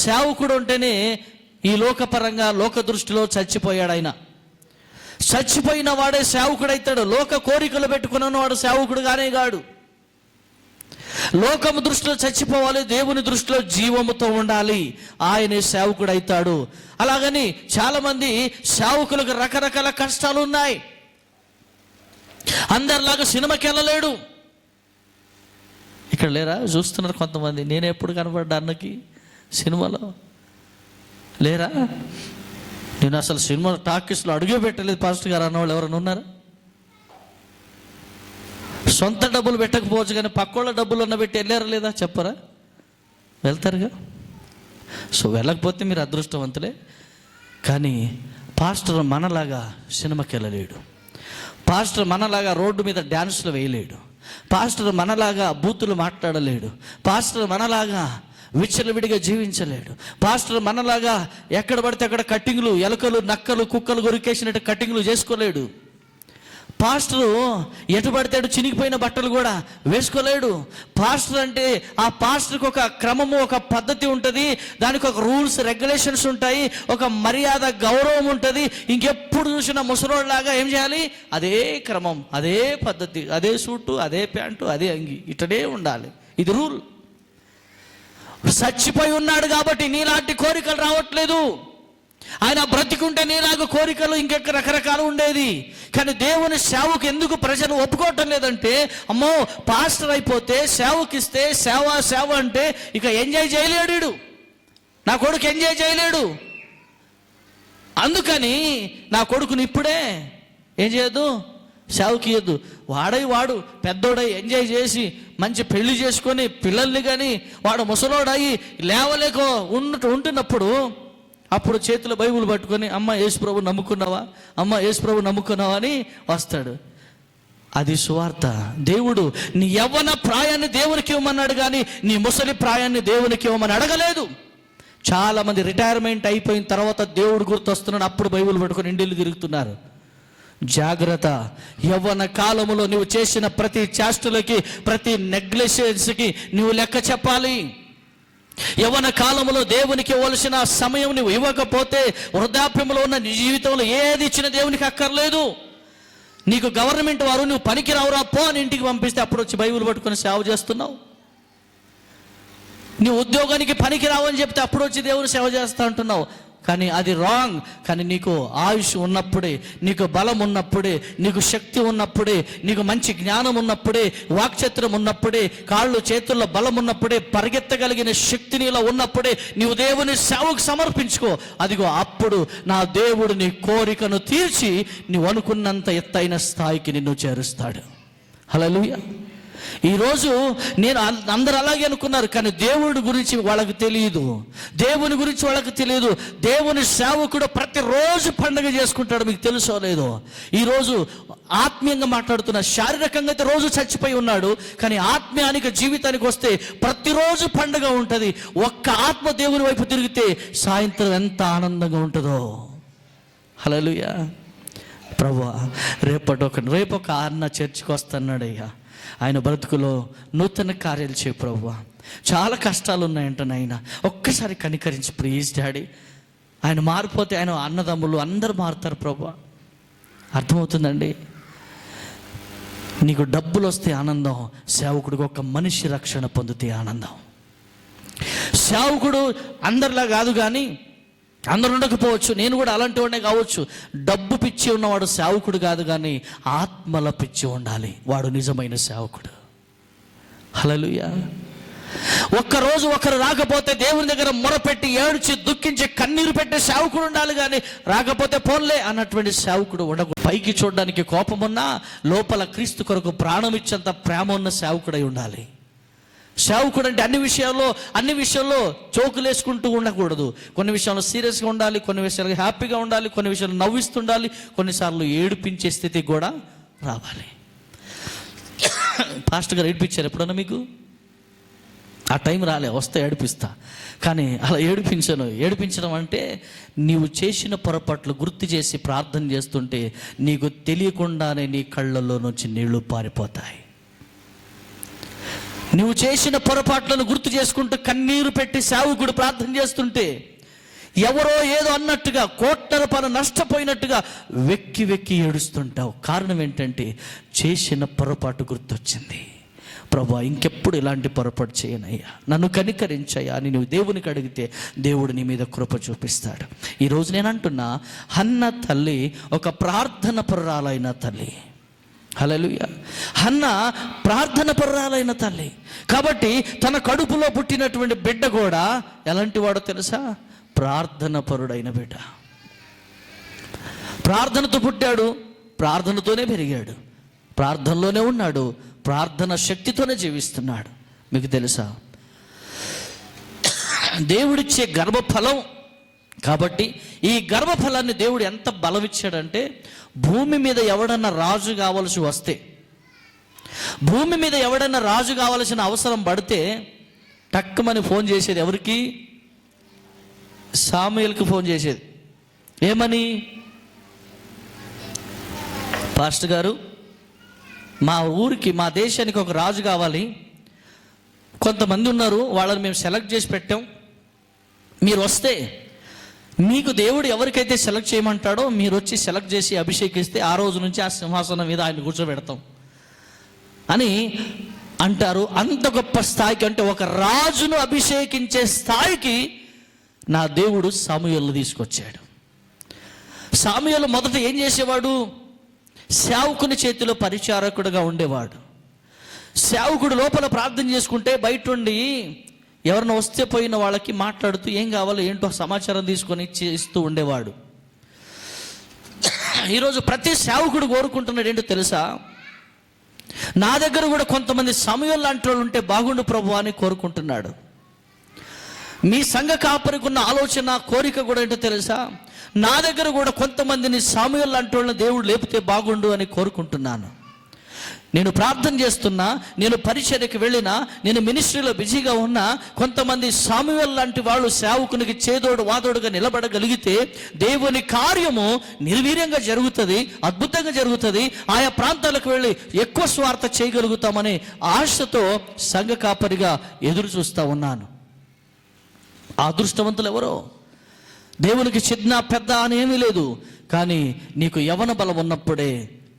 సేవకుడు అంటేనే ఈ లోకపరంగా లోక దృష్టిలో చచ్చిపోయాడు. ఆయన చచ్చిపోయిన వాడే సేవకుడు అవుతాడు. లోక కోరికలు పెట్టుకున్న వాడు సేవకుడు కానే కాడు. లోకము దృష్టిలో చచ్చిపోవాలి, దేవుని దృష్టిలో జీవముతో ఉండాలి, ఆయనే సేవకుడు అవుతాడు. అలాగని చాలామంది సేవకులకు రకరకాల కష్టాలు ఉన్నాయి. అందరిలాగా సినిమాకి వెళ్ళలేడు. ఇక్కడ లేరా, చూస్తున్నారు కొంతమంది. నేను ఎప్పుడు కనబడ్డా అన్నకి సినిమాలో లేరా? నేను అసలు సినిమా టాకీస్లో అడుగే పెట్టలేదు పాస్టర్ గారు అన్నవాళ్ళు ఎవరైనా ఉన్నారా? సొంత డబ్బులు పెట్టకపోవచ్చు కానీ పక్కోళ్ళ డబ్బులు ఉన్న పెట్టి వెళ్ళారా లేదా చెప్పరా? వెళ్తారుగా. సో వెళ్ళకపోతే మీరు అదృష్టవంతులే. కానీ పాస్టర్ మనలాగా సినిమాకి వెళ్ళలేడు. పాస్టర్ మనలాగా రోడ్డు మీద డ్యాన్స్లు వేయలేడు. పాస్టర్ మనలాగా బూతులు మాట్లాడలేడు. పాస్టర్ మనలాగా విచ్చలవిడిగా జీవించలేడు. పాస్టర్ మనలాగా ఎక్కడ పడితే అక్కడ కట్టింగ్లు, ఎలుకలు, నక్కలు, కుక్కలు కొరికేసినట్టు కట్టింగ్లు చేసుకోలేడు. పాస్టరు ఎటు పడితే చినిగిపోయిన బట్టలు కూడా వేసుకోలేడు. పాస్టర్ అంటే ఆ పాస్టర్కి ఒక క్రమము, ఒక పద్ధతి ఉంటుంది, దానికి ఒక రూల్స్ రెగ్యులేషన్స్ ఉంటాయి, ఒక మర్యాద గౌరవం ఉంటుంది. ఇంకెప్పుడు చూసినా ముసలోళ్ళలాగా ఏం చేయాలి? అదే క్రమం, అదే పద్ధతి, అదే సూటు, అదే ప్యాంటు, అదే అంగి, ఇటనే ఉండాలి. ఇది రూల్. చచ్చిపోయి ఉన్నాడు కాబట్టి నీలాంటి కోరికలు రావట్లేదు. ఆయన బ్రతికుంటే నీలాగా కోరికలు ఇంకెక్క రకరకాలు ఉండేది. కానీ దేవుని సేవకు ఎందుకు ప్రజలు ఒప్పుకోవటం లేదంటే, అమ్మో పాస్టర్ అయిపోతే సేవకిస్తే సేవ అంటే ఇక ఎంజాయ్ చేయలేడు, నా కొడుకు ఎంజాయ్ చేయలేడు. అందుకని నా కొడుకుని ఇప్పుడే ఏం చేయొద్దు, సేవకి ఇవ్వద్దు. వాడు పెద్దోడై ఎంజాయ్ చేసి మంచి పెళ్లి చేసుకొని పిల్లల్ని కానీ వాడు ముసలోడయి లేవలేక ఉంటున్నప్పుడు అప్పుడు చేతిలో బైబిల్ పట్టుకొని అమ్మ యేసుప్రభు నమ్ముకున్నావా, అమ్మ యేసుప్రభు నమ్ముకున్నావా అని వస్తాడు. అది సువార్త. దేవుడు నీ యవ్వన ప్రాయాన్ని దేవునికి ఇవ్వమన్నాడు కానీ నీ ముసలి ప్రాయాన్ని దేవునికి ఇవ్వమని అడగలేదు. చాలామంది రిటైర్మెంట్ అయిపోయిన తర్వాత దేవుడు గుర్తొస్తున్నాడు, అప్పుడు బైబిల్ పట్టుకొని ఇండిలు తిరుగుతున్నారు. జాగ్రత్త. యవ్వన కాలములో నువ్వు చేసిన ప్రతి చేష్టలకి, ప్రతి నెగ్లిజెన్స్కి నువ్వు లెక్క చెప్పాలి. యవ్వన కాలంలో దేవునికి ఇవ్వాల్సిన సమయం నువ్వు ఇవ్వకపోతే వృద్ధాప్యంలో ఉన్న నీ జీవితంలో ఏది ఇచ్చిన దేవునికి అక్కర్లేదు. నీకు గవర్నమెంట్ వారు నువ్వు పనికి రావురా పో అని ఇంటికి పంపిస్తే అప్పుడు వచ్చి బైబిల్ పట్టుకొని సేవ చేస్తున్నావు. నీ ఉద్యోగానికి పనికి రావని చెప్తే అప్పుడు వచ్చి దేవుని సేవ చేస్తా అంటున్నావు. కానీ అది రాంగ్. కానీ నీకు ఆయుష్ ఉన్నప్పుడే, నీకు బలం ఉన్నప్పుడే, నీకు శక్తి ఉన్నప్పుడే, నీకు మంచి జ్ఞానం ఉన్నప్పుడే, వాక్చత్రం ఉన్నప్పుడే, కాళ్ళు చేతుల్లో బలం ఉన్నప్పుడే, పరిగెత్తగలిగిన శక్తి నీలో ఉన్నప్పుడే నీవు దేవుని సేవకు సమర్పించుకో. అదిగో అప్పుడు నా దేవుడు నీ కోరికను తీర్చి నీవు అనుకున్నంత ఎత్తైన స్థాయికి నిన్ను చేరుస్తాడు. హల్లెలూయా. ఈరోజు నేను అందరూ అలాగే అనుకున్నారు, కానీ దేవుడి గురించి వాళ్ళకి తెలియదు, దేవుని గురించి వాళ్ళకి తెలియదు. దేవుని సేవకుడు ప్రతిరోజు పండుగ చేసుకుంటాడు, మీకు తెలుసో లేదో. ఈరోజు ఆత్మీయంగా మాట్లాడుతున్న, శారీరకంగా అయితే రోజు చచ్చిపోయి ఉన్నాడు, కానీ ఆత్మీయానికి జీవితానికి వస్తే ప్రతిరోజు పండుగ ఉంటుంది. ఒక్క ఆత్మ దేవుని వైపు తిరిగితే సాయంత్రం ఎంత ఆనందంగా ఉంటుందో. హల్లెలూయా. ప్రభువా రేపొక అన్న చర్చికి వస్తున్నాడు అయ్యా, ఆయన బ్రతుకులో నూతన కార్యాలు చేయ ప్రభువా. చాలా కష్టాలు ఉన్నాయంట నాయన, ఒక్కసారి కనికరించి ప్లీజ్ డాడీ. ఆయన మారిపోతే ఆయన అన్నదమ్ములు అందరూ మారుతారు ప్రభువా. అర్థమవుతుందండి? నీకు డబ్బులు వస్తే ఆనందం, సేవకుడికి ఒక మనిషి రక్షణ పొందితే ఆనందం. సేవకుడు అందరిలా కాదు, కానీ అందరు ఉండకపోవచ్చు, నేను కూడా అలాంటి వాడినే కావచ్చు. డబ్బు పిచ్చి ఉన్నవాడు సేవకుడు కాదు, కానీ ఆత్మల పిచ్చి ఉండాలి, వాడు నిజమైన సేవకుడు. హల్లెలూయా. ఒక్కరోజు ఒకరు రాకపోతే దేవుని దగ్గర మొరపెట్టి ఏడ్చి దుఃఖించి కన్నీరు పెట్టే సేవకుడు ఉండాలి, కానీ రాకపోతే పోన్లే అన్నటువంటి సేవకుడు ఉండకూడదు. పైకి చూడడానికి కోపమున్నా లోపల క్రీస్తు కొరకు ప్రాణం ఇచ్చేంత ప్రేమ ఉన్న సేవకుడై ఉండాలి. సేవకుడు అంటే అన్ని విషయాల్లో జోకులు వేసుకుంటూ ఉండకూడదు. కొన్ని విషయాల్లో సీరియస్గా ఉండాలి, కొన్ని విషయాలు హ్యాపీగా ఉండాలి, కొన్ని విషయాలు నవ్విస్తుండాలి, కొన్నిసార్లు ఏడిపించే స్థితికి కూడా రావాలి. పాస్టర్ గారు ఏడిపించారు ఎప్పుడన్నా మీకు? ఆ టైం రాలే, వస్తే ఏడిపిస్తా, కానీ అలా ఏడిపించడం అంటే నీవు చేసిన పొరపాట్లు గుర్తు చేసి ప్రార్థన చేస్తుంటే నీకు తెలియకుండానే నీ కళ్ళల్లో నుంచి నీళ్లు పారిపోతాయి. నువ్వు చేసిన పొరపాట్లను గుర్తు చేసుకుంటూ కన్నీరు పెట్టి సేవకుడు ప్రార్థన చేస్తుంటే ఎవరో ఏదో అన్నట్టుగా కోట్ల రూపాయలు నష్టపోయినట్టుగా వెక్కి వెక్కి ఏడుస్తుంటావు. కారణం ఏంటంటే చేసిన పొరపాటు గుర్తొచ్చింది. ప్రభా, ఇంకెప్పుడు ఇలాంటి పొరపాటు చేయనయ్యా, నన్ను కనికరించయ్యా అని నువ్వు దేవునికి అడిగితే దేవుడు నీ మీద కృప చూపిస్తాడు. ఈరోజు నేను అంటున్నా, హన్న తల్లి ఒక ప్రార్థన పరురాలైన తల్లి. హల్లెలూయా. హన్న ప్రార్థన పరురాలైన తల్లి కాబట్టి తన కడుపులో పుట్టినటువంటి బిడ్డ కూడా ఎలాంటి వాడో తెలుసా? ప్రార్థన పరుడైన బిడ్డ. ప్రార్థనతో పుట్టాడు, ప్రార్థనతోనే పెరిగాడు, ప్రార్థనలోనే ఉన్నాడు, ప్రార్థన శక్తితోనే జీవిస్తున్నాడు. మీకు తెలుసా, దేవుడిచ్చే గర్భఫలం కాబట్టి ఈ గర్భఫలాన్ని దేవుడు ఎంత బలమిచ్చాడంటే, భూమి మీద ఎవడన్నా రాజు కావలసి వస్తే, భూమి మీద ఎవడన్నా రాజు కావలసిన అవసరం పడితే టక్కుమని ఫోన్ చేసేది ఎవరికి? సాముయేలుకి ఫోన్ చేసేది. ఏమని? పాస్టర్ గారు, మా ఊరికి, మా దేశానికి ఒక రాజు కావాలి, కొంతమంది ఉన్నారు, వాళ్ళని మేము సెలెక్ట్ చేసి పెట్టాం, మీరు వస్తే మీకు దేవుడు ఎవరికైతే సెలెక్ట్ చేయమంటాడో మీరు వచ్చి సెలెక్ట్ చేసి అభిషేకిస్తే ఆ రోజు నుంచి ఆ సింహాసనం మీద ఆయన కూర్చోబెడతాం అని అంటారు. అంత గొప్ప స్థాయికి, అంటే ఒక రాజును అభిషేకించే స్థాయికి నా దేవుడు సమూయేలును తీసుకొచ్చాడు. సమూయేలు మొదట ఏం చేసేవాడు? సేవకుని చేతిలో పరిచారకుడుగా ఉండేవాడు. సేవకుడు లోపల ప్రార్థన చేసుకుంటే బయట ఉండి ఎవరిని వస్తే పోయిన వాళ్ళకి మాట్లాడుతూ ఏం కావాలో ఏంటో సమాచారం తీసుకొని ఇస్తూ ఉండేవాడు. ఈరోజు ప్రతి సేవకుడు కోరుకుంటున్నాడు ఏంటో తెలుసా? నా దగ్గర కూడా కొంతమంది సమూయేలు లాంటి వాళ్ళు ఉంటే బాగుండు ప్రభు అని కోరుకుంటున్నాడు. మీ సంఘ కాపరికి ఉన్న ఆలోచన, కోరిక కూడా ఏంటో తెలుసా? నా దగ్గర కూడా కొంతమందిని సమూయేలు లాంటి వాళ్ళని దేవుడు లేపితే బాగుండు అని కోరుకుంటున్నాను. నేను ప్రార్థన చేస్తున్నా, నేను పరిచర్యకి వెళ్ళినా, నేను మినిస్ట్రీలో బిజీగా ఉన్నా, కొంతమంది సమూయేలు లాంటి వాళ్ళు సేవకునికి చేదోడు వాదోడుగా నిలబడగలిగితే దేవుని కార్యము నిర్వీర్యంగా జరుగుతుంది, అద్భుతంగా జరుగుతుంది. ఆయా ప్రాంతాలకు వెళ్ళి ఎక్కువ స్వార్థ చేయగలుగుతామనే ఆశతో సంఘ కాపరిగా ఎదురు చూస్తూ ఉన్నాను. ఆ అదృష్టవంతులు ఎవరో? దేవునికి చిన్న పెద్ద అని ఏమీ లేదు, కానీ నీకు యవన బలం ఉన్నప్పుడే,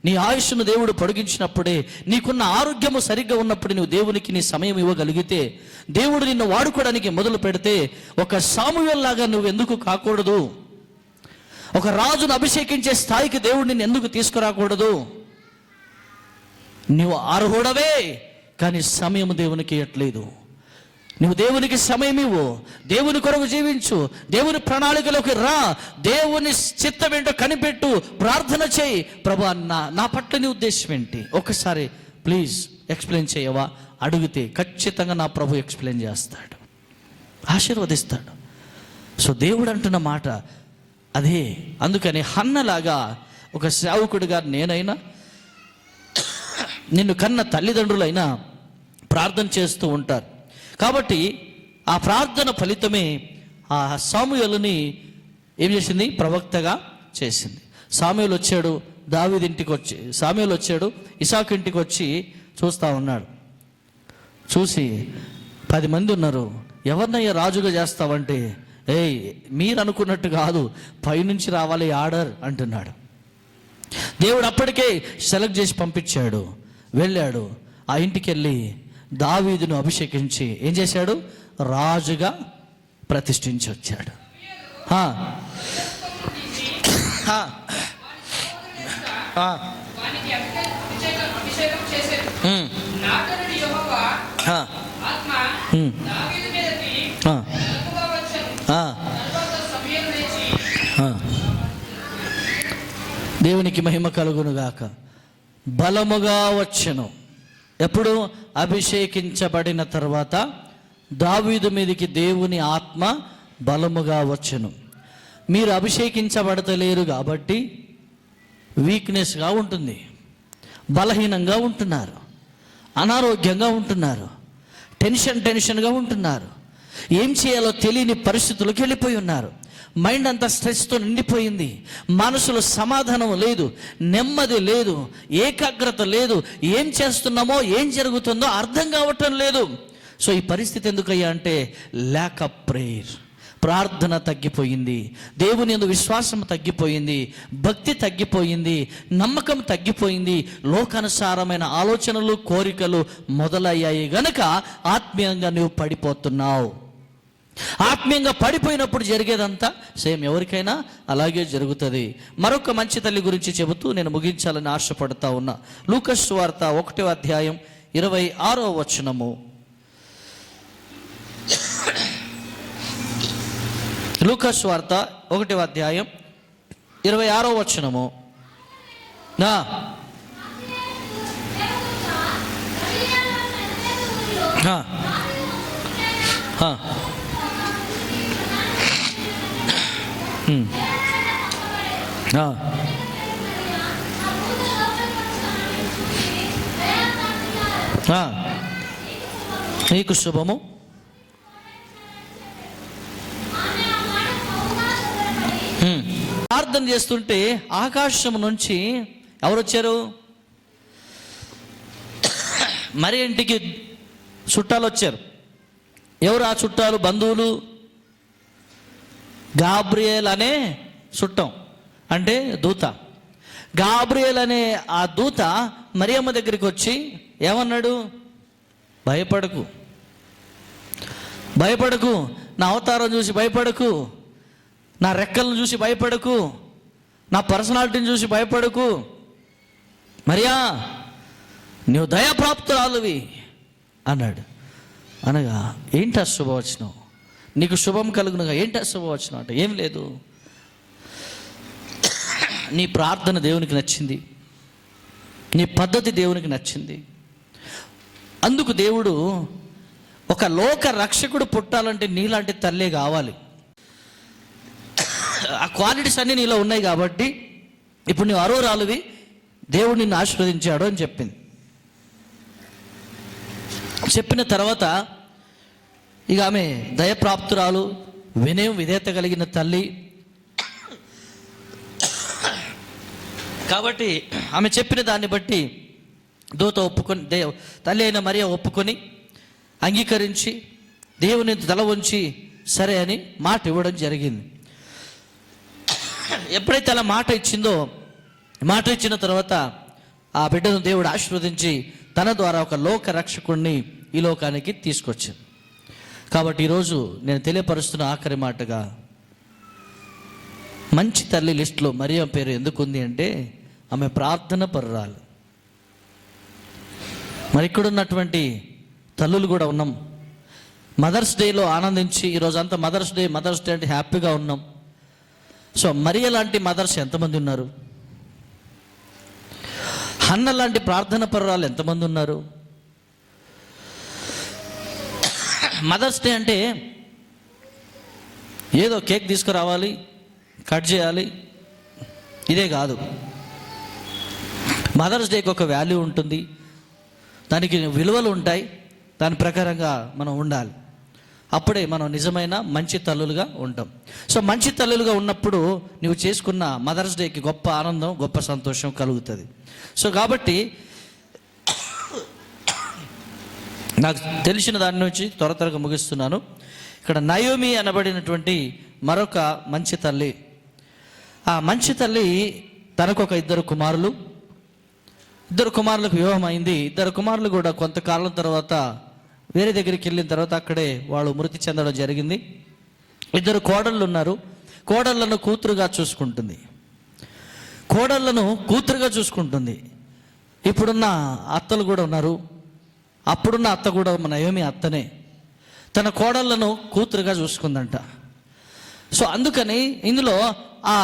నీ ఆయుష్ను దేవుడు పొడిగించినప్పుడే, నీకున్న ఆరోగ్యము సరిగ్గా ఉన్నప్పుడు నువ్వు దేవునికి నీ సమయం ఇవ్వగలిగితే, దేవుడు నిన్ను వాడుకోవడానికి మొదలు పెడితే, ఒక సమూయేలు లాగా నువ్వు ఎందుకు కాకూడదు? ఒక రాజును అభిషేకించే స్థాయికి దేవుడు నిన్ను ఎందుకు తీసుకురాకూడదు? నువ్వు అర్హుడవే, కానీ సమయం దేవునికి ఇవ్వట్లేదు. నువ్వు దేవునికి సమయం ఇవ్వు, దేవుని కొరకు జీవించు, దేవుని ప్రణాళికలోకి రా, దేవుని చిత్తం ఏంటో కనిపెట్టు, ప్రార్థన చేయి. ప్రభా, నా పట్ల నీ ఉద్దేశం ఏంటి? ఒకసారి ప్లీజ్ ఎక్స్ప్లెయిన్ చేయవా? అడిగితే ఖచ్చితంగా నా ప్రభు ఎక్స్ప్లెయిన్ చేస్తాడు, ఆశీర్వదిస్తాడు. సో దేవుడు అంటున్న మాట అదే. అందుకని హన్నలాగా ఒక సేవకుడిగా నేనైనా, నిన్ను కన్న తల్లిదండ్రులైనా ప్రార్థన చేస్తూ ఉంటారు. కాబట్టి ఆ ప్రార్థన ఫలితమే ఆ సమూయేలుని ఏం చేసింది? ప్రవక్తగా చేసింది. సమూయేలు వచ్చాడు, దావీదు ఇంటికి వచ్చి, సమూయేలు వచ్చాడు, ఇస్సాకు ఇంటికి వచ్చి చూస్తూ ఉన్నాడు. చూసి 10 మంది ఉన్నారు, ఎవరినయ్యా రాజుగా చేస్తావంటే, ఏయ్ మీరు అనుకున్నట్టు కాదు, పైనుంచి రావాలి ఆర్డర్ అంటున్నాడు. దేవుడు అప్పటికే సెలెక్ట్ చేసి పంపించాడు. వెళ్ళాడు, ఆ ఇంటికి వెళ్ళి దావీదును అభిషేకించి ఏం చేశాడు? రాజుగా ప్రతిష్ఠించి వచ్చాడు. దేవునికి మహిమ కలుగును గాక. బలముగా వచ్చెను. ఎప్పుడు? అభిషేకించబడిన తర్వాత దావీదు మీదకి దేవుని ఆత్మ బలముగా వచ్చెను. మీరు అభిషేకించబడతలేరు కాబట్టి వీక్నెస్గా ఉంటుంది, బలహీనంగా ఉంటున్నారు, అనారోగ్యంగా ఉంటున్నారు, టెన్షన్గా ఉంటున్నారు, ఏం చేయాలో తెలియని పరిస్థితులకు వెళ్ళిపోయి ఉన్నారు. మైండ్ అంతా స్ట్రెస్తో నిండిపోయింది, మనసులో సమాధానం లేదు, నెమ్మది లేదు, ఏకాగ్రత లేదు, ఏం చేస్తున్నామో ఏం జరుగుతుందో అర్థం కావటం లేదు. సో ఈ పరిస్థితి ఎందుకయ్యా అంటే ల్యాక్ ఆఫ్ ప్రేయర్. ప్రార్థన తగ్గిపోయింది, దేవుని యందు విశ్వాసం తగ్గిపోయింది, భక్తి తగ్గిపోయింది, నమ్మకం తగ్గిపోయింది, లోకానుసారమైన ఆలోచనలు కోరికలు మొదలయ్యాయి గనక ఆత్మీయంగా నువ్వు పడిపోతున్నావు. ఆత్మీయంగా పడిపోయినప్పుడు జరిగేదంతా సేమ్ ఎవరికైనా అలాగే జరుగుతుంది. మరొక మంచి తల్లి గురించి చెబుతూ నేను ముగించాలని ఆశపడతా ఉన్నా. లూకా సువార్త 1వ అధ్యాయం 26వ వచనము. లూకా సువార్త 1వ అధ్యాయం 26వ వచనము. నీకు శుభము. ప్రార్థన చేస్తుంటే ఆకాశం నుంచి ఎవరు వచ్చారు? మరి ఇంటికి చుట్టాలు వచ్చారు. ఎవరు ఆ చుట్టాలు? బంధువులు. గాబ్రియేల్ అనే చుట్టం అంటే దూత. గాబ్రియేల్ అనే ఆ దూత మరియమ్మ దగ్గరికి వచ్చి ఏమన్నాడు? భయపడకు, భయపడకు, నా అవతారం చూసి భయపడకు, నా రెక్కలను చూసి భయపడకు, నా పర్సనాలిటీని చూసి భయపడకు, మరియా నువ్వు దయాప్రాప్తురాలువి అన్నాడు. అనగా ఏంటి ఆ శుభవచనం? నీకు శుభం కలుగునుగా. ఏంటి ఆ శుభవచనం అంటే ఏం లేదు, నీ ప్రార్థన దేవునికి నచ్చింది, నీ పద్ధతి దేవునికి నచ్చింది. అందుకు దేవుడు ఒక లోక రక్షకుడు పుట్టాలంటే నీలాంటి తల్లే కావాలి. ఆ క్వాలిటీస్ అన్నీ నీలో ఉన్నాయి కాబట్టి ఇప్పుడు నువ్వు అరోరాలువి, దేవుడు నిన్ను ఆశీర్వదించాడు అని చెప్పింది. చెప్పిన తర్వాత ఇక ఆమె దయప్రాప్తురాలు, వినయం విధేయత కలిగిన తల్లి కాబట్టి ఆమె చెప్పిన దాన్ని బట్టి దూత ఒప్పుకొని, తల్లి అయిన మరియ ఒప్పుకొని అంగీకరించి దేవుని తల వంచి సరే అని మాట ఇవ్వడం జరిగింది. ఎప్పుడైతే అలా మాట ఇచ్చిందో, మాట ఇచ్చిన తర్వాత ఆ బిడ్డను దేవుడు ఆశీర్వదించి తన ద్వారా ఒక లోక రక్షకుడిని ఈ లోకానికి తీసుకొచ్చింది. కాబట్టి ఈరోజు నేను తెలియపరుస్తున్న ఆఖరి మాటగా, మంచి తల్లి లిస్టులో మరియమ్మ పేరు ఎందుకు ఉంది అంటే ఆమె ప్రార్థన పరురాలు. మరి ఇక్కడ ఉన్నటువంటి తల్లులు కూడా ఉన్నాం. మదర్స్ డేలో ఆనందించి ఈరోజు అంతా మదర్స్ డే అంటే హ్యాపీగా ఉన్నాం. సో మరియ లాంటి మదర్స్ ఎంతమంది ఉన్నారు? హన్న లాంటి ప్రార్థన పరురాలు ఎంతమంది ఉన్నారు? మదర్స్ డే అంటే ఏదో కేక్ తీసుకురావాలి, కట్ చేయాలి, ఇదే కాదు. మదర్స్ డేకి ఒక వాల్యూ ఉంటుంది, దానికి విలువలు ఉంటాయి, దాని ప్రకారంగా మనం ఉండాలి. అప్పుడే మనం నిజమైన మంచి తల్లులుగా ఉంటాం. సో మంచి తల్లులుగా ఉన్నప్పుడు నువ్వు చేసుకున్న మదర్స్ డేకి గొప్ప ఆనందం, గొప్ప సంతోషం కలుగుతుంది. సో కాబట్టి నాకు తెలిసిన దాని నుంచి త్వరగా ముగిస్తున్నాను. ఇక్కడ నయోమి అనబడినటువంటి మరొక మంచి తల్లి. ఆ మంచి తల్లి తనకు ఒక ఇద్దరు కుమారులకు వివాహం అయింది. ఇద్దరు కుమారులు కూడా కొంతకాలం తర్వాత వేరే దగ్గరికి వెళ్ళిన తర్వాత అక్కడే వాళ్ళు మృతి చెందడం జరిగింది. ఇద్దరు కోడళ్ళు ఉన్నారు. కోడళ్ళను కూతురుగా చూసుకుంటుంది. ఇప్పుడున్న అత్తలు కూడా ఉన్నారు. అప్పుడున్న అత్త కూడా నయోమి అత్తనే. తన కోడళ్ళను కూతురుగా చూసుకుందంట. సో అందుకని ఇందులో ఆ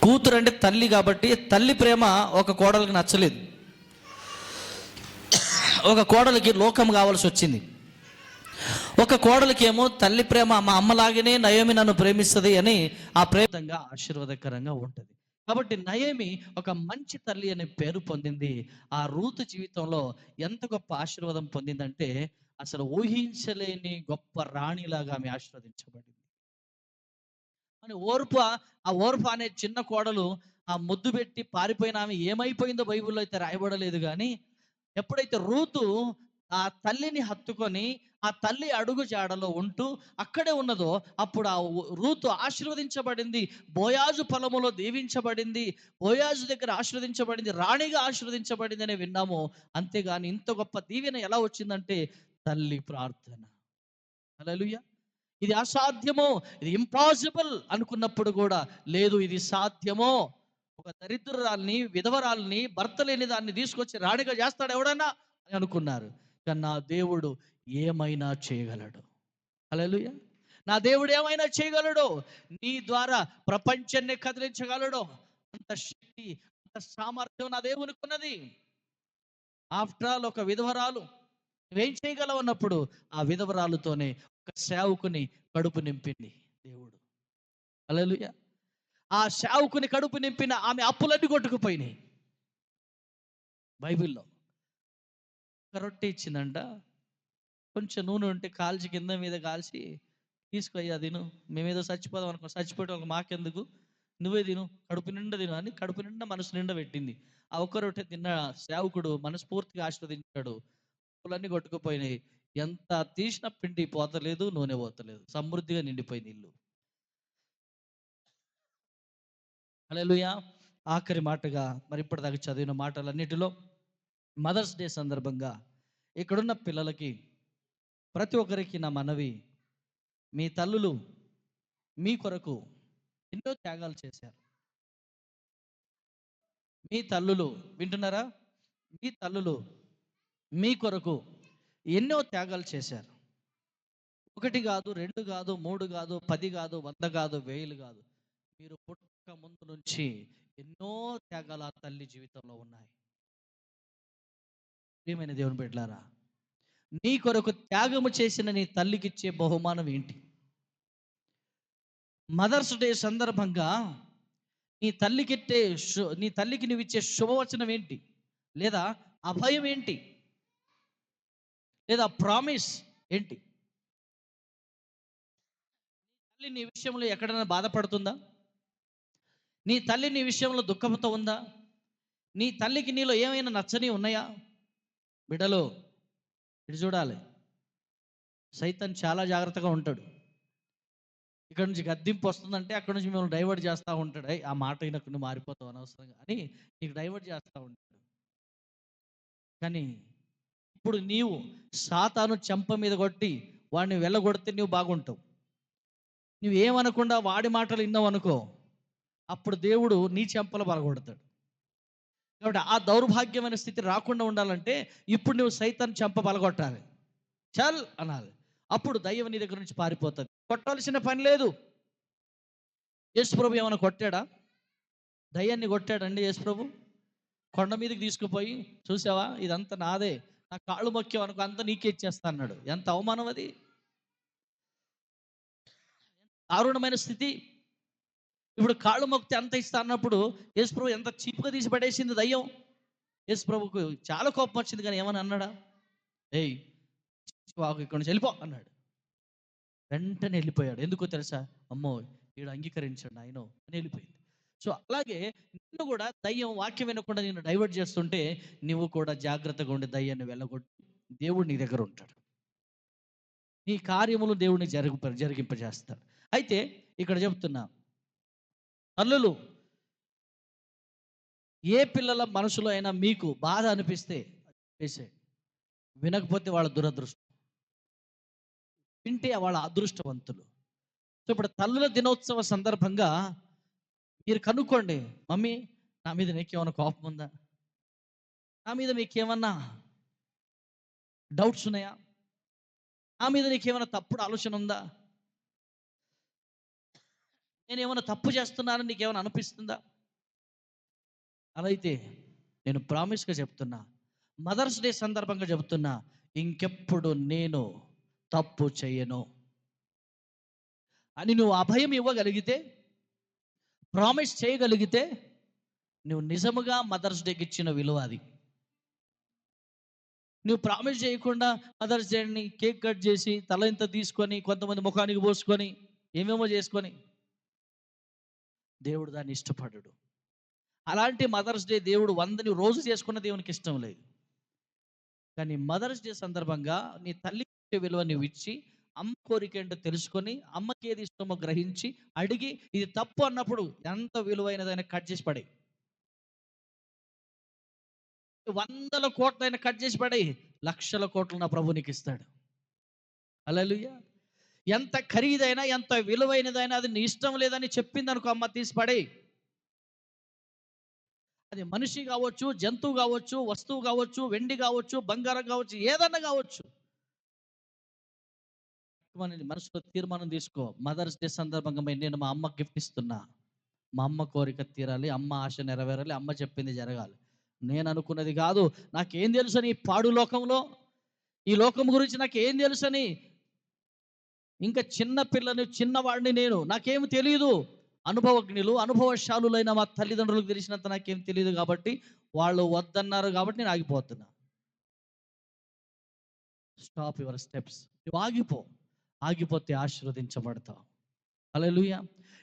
కూతురు అంటే తల్లి కాబట్టి తల్లి ప్రేమ ఒక కోడలకు నచ్చలేదు. ఒక కోడలికి లోకం కావాల్సి వచ్చింది. ఒక కోడలికి ఏమో తల్లి ప్రేమ మా అమ్మలాగానే నయోమి నన్ను ప్రేమిస్తుంది అని ఆ ప్రేమంగా ఆశీర్వాదకరంగా ఉంటుంది. కాబట్టి నయోమి ఒక మంచి తల్లి అనే పేరు పొందింది. ఆ రూతు జీవితంలో ఎంత గొప్ప ఆశీర్వాదం పొందిందంటే అసలు ఊహించలేని గొప్ప రాణిలాగా ఆమె ఆశీర్వదించబడింది. అని ఆ ఓర్ప అనే చిన్న కోడలు ఆ ముద్దు పెట్టి పారిపోయిన ఆమె ఏమైపోయిందో బైబిల్లో అయితే రాయబడలేదు. కానీ ఎప్పుడైతే రూతు ఆ తల్లిని హత్తుకొని ఆ తల్లి అడుగు జాడలో ఉంటూ అక్కడే ఉన్నదో అప్పుడు రూతు ఆశీర్వదించబడింది. బోయాజు పొలములో దీవించబడింది. బోయాజు దగ్గర ఆశీర్వదించబడింది. రాణిగా ఆశీర్వదించబడింది అని విన్నాము. అంతేగాని ఇంత గొప్ప దీవెన ఎలా వచ్చిందంటే తల్లి ప్రార్థన. హల్లెలూయా. ఇది అసాధ్యమో, ఇది ఇంపాసిబుల్ అనుకున్నప్పుడు కూడా లేదు, ఇది సాధ్యమో. ఒక దరిద్రురాల్ని, విధవరాల్ని, భర్త లేని దాన్ని తీసుకొచ్చి రాణిగా చేస్తాడు ఎవడన్నా అని అనుకున్నారు. కానీ నా దేవుడు ఏమైనా చేయగలడు. హల్లెలూయా. నా దేవుడు ఏమైనా చేయగలడు. నీ ద్వారా ప్రపంచాన్ని కదిలించగలడు. అంత శక్తి, అంత సామర్థ్యం నా దేవునికి ఉన్నది. ఆఫ్టర్ ఆల్ ఒక విధవరాలు నువ్వేం చేయగలవు అన్నప్పుడు ఆ విధవరాలుతోనే ఒక సేవకుని కడుపు నింపింది దేవుడు. హల్లెలూయా. ఆ సేవకుని కడుపు నింపిన ఆమె అప్పులన్నీ కొట్టుకుపోయినాయి. బైబిల్లో ఒక రొట్టె ఇచ్చిందంట. కొంచెం నూనె ఉంటే కాల్చి కింద మీద కాల్చి తీసుకొయ్యా తిను, మేమేదో చచ్చిపోదాం అనుకో, చచ్చిపోయే వాళ్ళకి మాకెందుకు, నువ్వే తిను, కడుపు నిండా తిను అని కడుపు నిండా మనసు నిండా పెట్టింది. ఆ ఒక్క రొట్టె తిన్న సేవకుడు మనస్ఫూర్తిగా ఆశీర్వదించాడు. అప్పులన్నీ కొట్టుకుపోయినాయి. ఎంత తీసిన పిండి పోతలేదు, నూనె పోతలేదు, సమృద్ధిగా నిండిపోయింది ఇల్లు. హల్లెలూయా. ఆఖరి మాటగా మరి ఇప్పటిదాకా చదివిన మాటలన్నిటిలో మదర్స్ డే సందర్భంగా ఇక్కడున్న పిల్లలకి ప్రతి ఒక్కరికి నా మనవి, మీ తల్లులు మీ కొరకు ఎన్నో త్యాగాలు చేశారు. మీ తల్లులు వింటున్నారా? మీ తల్లులు మీ కొరకు ఎన్నో త్యాగాలు చేశారు. 1 కాదు, 2 కాదు, 3 కాదు, 10 కాదు, 100 కాదు, 1000 కాదు. మీరు పుట్టక ముందు నుంచి ఎన్నో త్యాగాలు ఆ తల్లి జీవితంలో ఉన్నాయి. ప్రియమైన దేవుని బిడ్డలారా, నీ కొరకు త్యాగము చేసిన నీ తల్లికి ఇచ్చే బహుమానం ఏంటి? మదర్స్ డే సందర్భంగా నీ తల్లికి నువ్వు ఇచ్చే శుభవచనం ఏంటి? లేదా అభయం ఏంటి? లేదా ప్రామిస్ ఏంటి? తల్లి నీ విషయంలో ఎక్కడైనా బాధపడుతుందా? నీ తల్లి నీ విషయంలో దుఃఖంతో ఉందా? నీ తల్లికి నీలో ఏమైనా నచ్చని ఉన్నాయా? బిడ్డలో ఇటు చూడాలి. సైతాన్ చాలా జాగ్రత్తగా ఉంటాడు. ఇక్కడ నుంచి గద్దింపు వస్తుందంటే అక్కడ నుంచి మిమ్మల్ని డైవర్ట్ చేస్తూ ఉంటాడు. ఆ మాట అయినప్పుడు నువ్వు మారిపోతావు అనవసరంగా అని నీకు డైవర్ట్ చేస్తూ ఉంటాడు. కానీ ఇప్పుడు నీవు సాతాను చెంప మీద కొట్టి వాడిని వెళ్ళగొడితే నువ్వు బాగుంటావు. నువ్వు ఏమనకుండా వాడి మాటలు విన్నావు అనుకో, అప్పుడు దేవుడు నీ చెంపలు పలగొడతాడు. కాబట్టి ఆ దౌర్భాగ్యమైన స్థితి రాకుండా ఉండాలంటే ఇప్పుడు నువ్వు సైతాన్ చెంప పలగొట్టాలి. చల్ అనాలి. అప్పుడు దయ్యం నీ దగ్గర నుంచి పారిపోతుంది. కొట్టాల్సిన పని లేదు. యేసుప్రభు ఏమైనా కొట్టాడా? దయ్యాన్ని కొట్టాడండి యేసుప్రభు? కొండ మీదకి తీసుకుపోయి చూసావా ఇదంతా నాదే, నా కాళ్ళు మొక్కేవు అనుకో అంతా నీకే ఇచ్చేస్తా అన్నాడు. ఎంత అవమానం అది! దారుణమైన స్థితి. ఇప్పుడు కాళ్ళు మొక్కితే అంత ఇస్తా అన్నప్పుడు యేసుప్రభు ఎంత చీప్గా తీసి పడేసింది దయ్యం. యేసుప్రభుకు చాలా కోపం వచ్చింది. కానీ ఏమని అన్నాడా? ఏయ్ వాకు ఇక్కడి నుంచి వెళ్ళిపో అన్నాడు. వెంటనే వెళ్ళిపోయాడు. ఎందుకో తెలుసా? అమ్మో వీడు అంగీకరించాడు ఆయన అని వెళ్ళిపోయింది. సో అలాగే నిన్ను కూడా దయ్యం వాక్యం వినకుండా నేను డైవర్ట్ చేస్తుంటే నువ్వు కూడా జాగ్రత్తగా ఉండి దయ్యాన్ని వెళ్ళగొట్టి దేవుడు నీ దగ్గర ఉంటాడు. నీ కార్యములు దేవుడిని జరిగింపజేస్తాడు. అయితే ఇక్కడ చెప్తున్నా, తల్లులు ఏ పిల్లల మనసులో అయినా మీకు బాధ అనిపిస్తే వేసే, వినకపోతే వాళ్ళ దురదృష్టం, వింటే వాళ్ళ అదృష్టవంతులు. సో ఇప్పుడు తల్లుల దినోత్సవ సందర్భంగా మీరు కనుక్కోండి, మమ్మీ నా మీద నీకేమైనా కోపం ఉందా? నా మీద మీకేమన్నా డౌట్స్ ఉన్నాయా? నా మీద నీకేమైనా తప్పుడు ఆలోచన ఉందా? నేనేమైనా తప్పు చేస్తున్నానని నీకేమైనా అనిపిస్తుందా? అలా అయితే నేను ప్రామిస్గా చెప్తున్నా, మదర్స్ డే సందర్భంగా చెబుతున్నా, ఇంకెప్పుడు నేను తప్పు చేయను అని నువ్వు అభయం ఇవ్వగలిగితే, ప్రామిస్ చేయగలిగితే, నువ్వు నిజముగా మదర్స్ డేకి ఇచ్చిన విలువ అది. నువ్వు ప్రామిస్ చేయకుండా మదర్స్ డేని కేక్ కట్ చేసి తల ఇంత తీసుకొని కొంతమంది ముఖానికి పోసుకొని ఏమేమో చేసుకొని, దేవుడు దాన్ని ఇష్టపడడు. అలాంటి మదర్స్ డే దేవుడు 100ని రోజు చేసుకున్న దేవునికి ఇష్టం లేదు. కానీ మదర్స్ డే సందర్భంగా నీ తల్లికి ఇచ్చే విలువ నువ్వు ఇచ్చి, అమ్మ కోరిక ఏంటో తెలుసుకొని, అమ్మకి ఏది ఇష్టమో గ్రహించి అడిగి ఇది తప్పు అన్నప్పుడు ఎంత విలువైనదైనా కట్ చేసి పడే, 100,000,00,000 కట్ చేసి పడే, 1,00,000,00,000 నా ప్రభు నీకు ఇస్తాడు. హల్లెలూయా. ఎంత ఖరీదైనా ఎంత విలువైనదైనా అది నీ ఇష్టం లేదని చెప్పింది అనుకో, అమ్మ తీసి పడే. అది మనిషి కావచ్చు, జంతువు కావచ్చు, వస్తువు కావచ్చు, వెండి కావచ్చు, బంగారం కావచ్చు, ఏదన్నా కావచ్చు. మన మనసులో తీర్మానం తీసుకో, మదర్స్ డే సందర్భంగా నేను మా అమ్మకి గిఫ్ట్ ఇస్తున్నా. మా అమ్మ కోరిక తీరాలి, అమ్మ ఆశ నెరవేరాలి, అమ్మ చెప్పింది జరగాలి. నేను అనుకున్నది కాదు. నాకేం తెలుసని ఈ పాడు లోకంలో, ఈ లోకం గురించి నాకేం తెలుసని, ఇంకా చిన్న పిల్లని చిన్నవాడిని నేను, నాకేం తెలియదు. అనుభవజ్ఞులు అనుభవశాలులైన మా తల్లిదండ్రులకు తెలిసినంత నాకేం తెలియదు కాబట్టి వాళ్ళు వద్దన్నారు కాబట్టి నేను ఆగిపోతున్నా. Stop your steps. నువ్వు ఆగిపో. ఆగిపోతే ఆశీర్వదించబడతావు. హల్లెలూయా.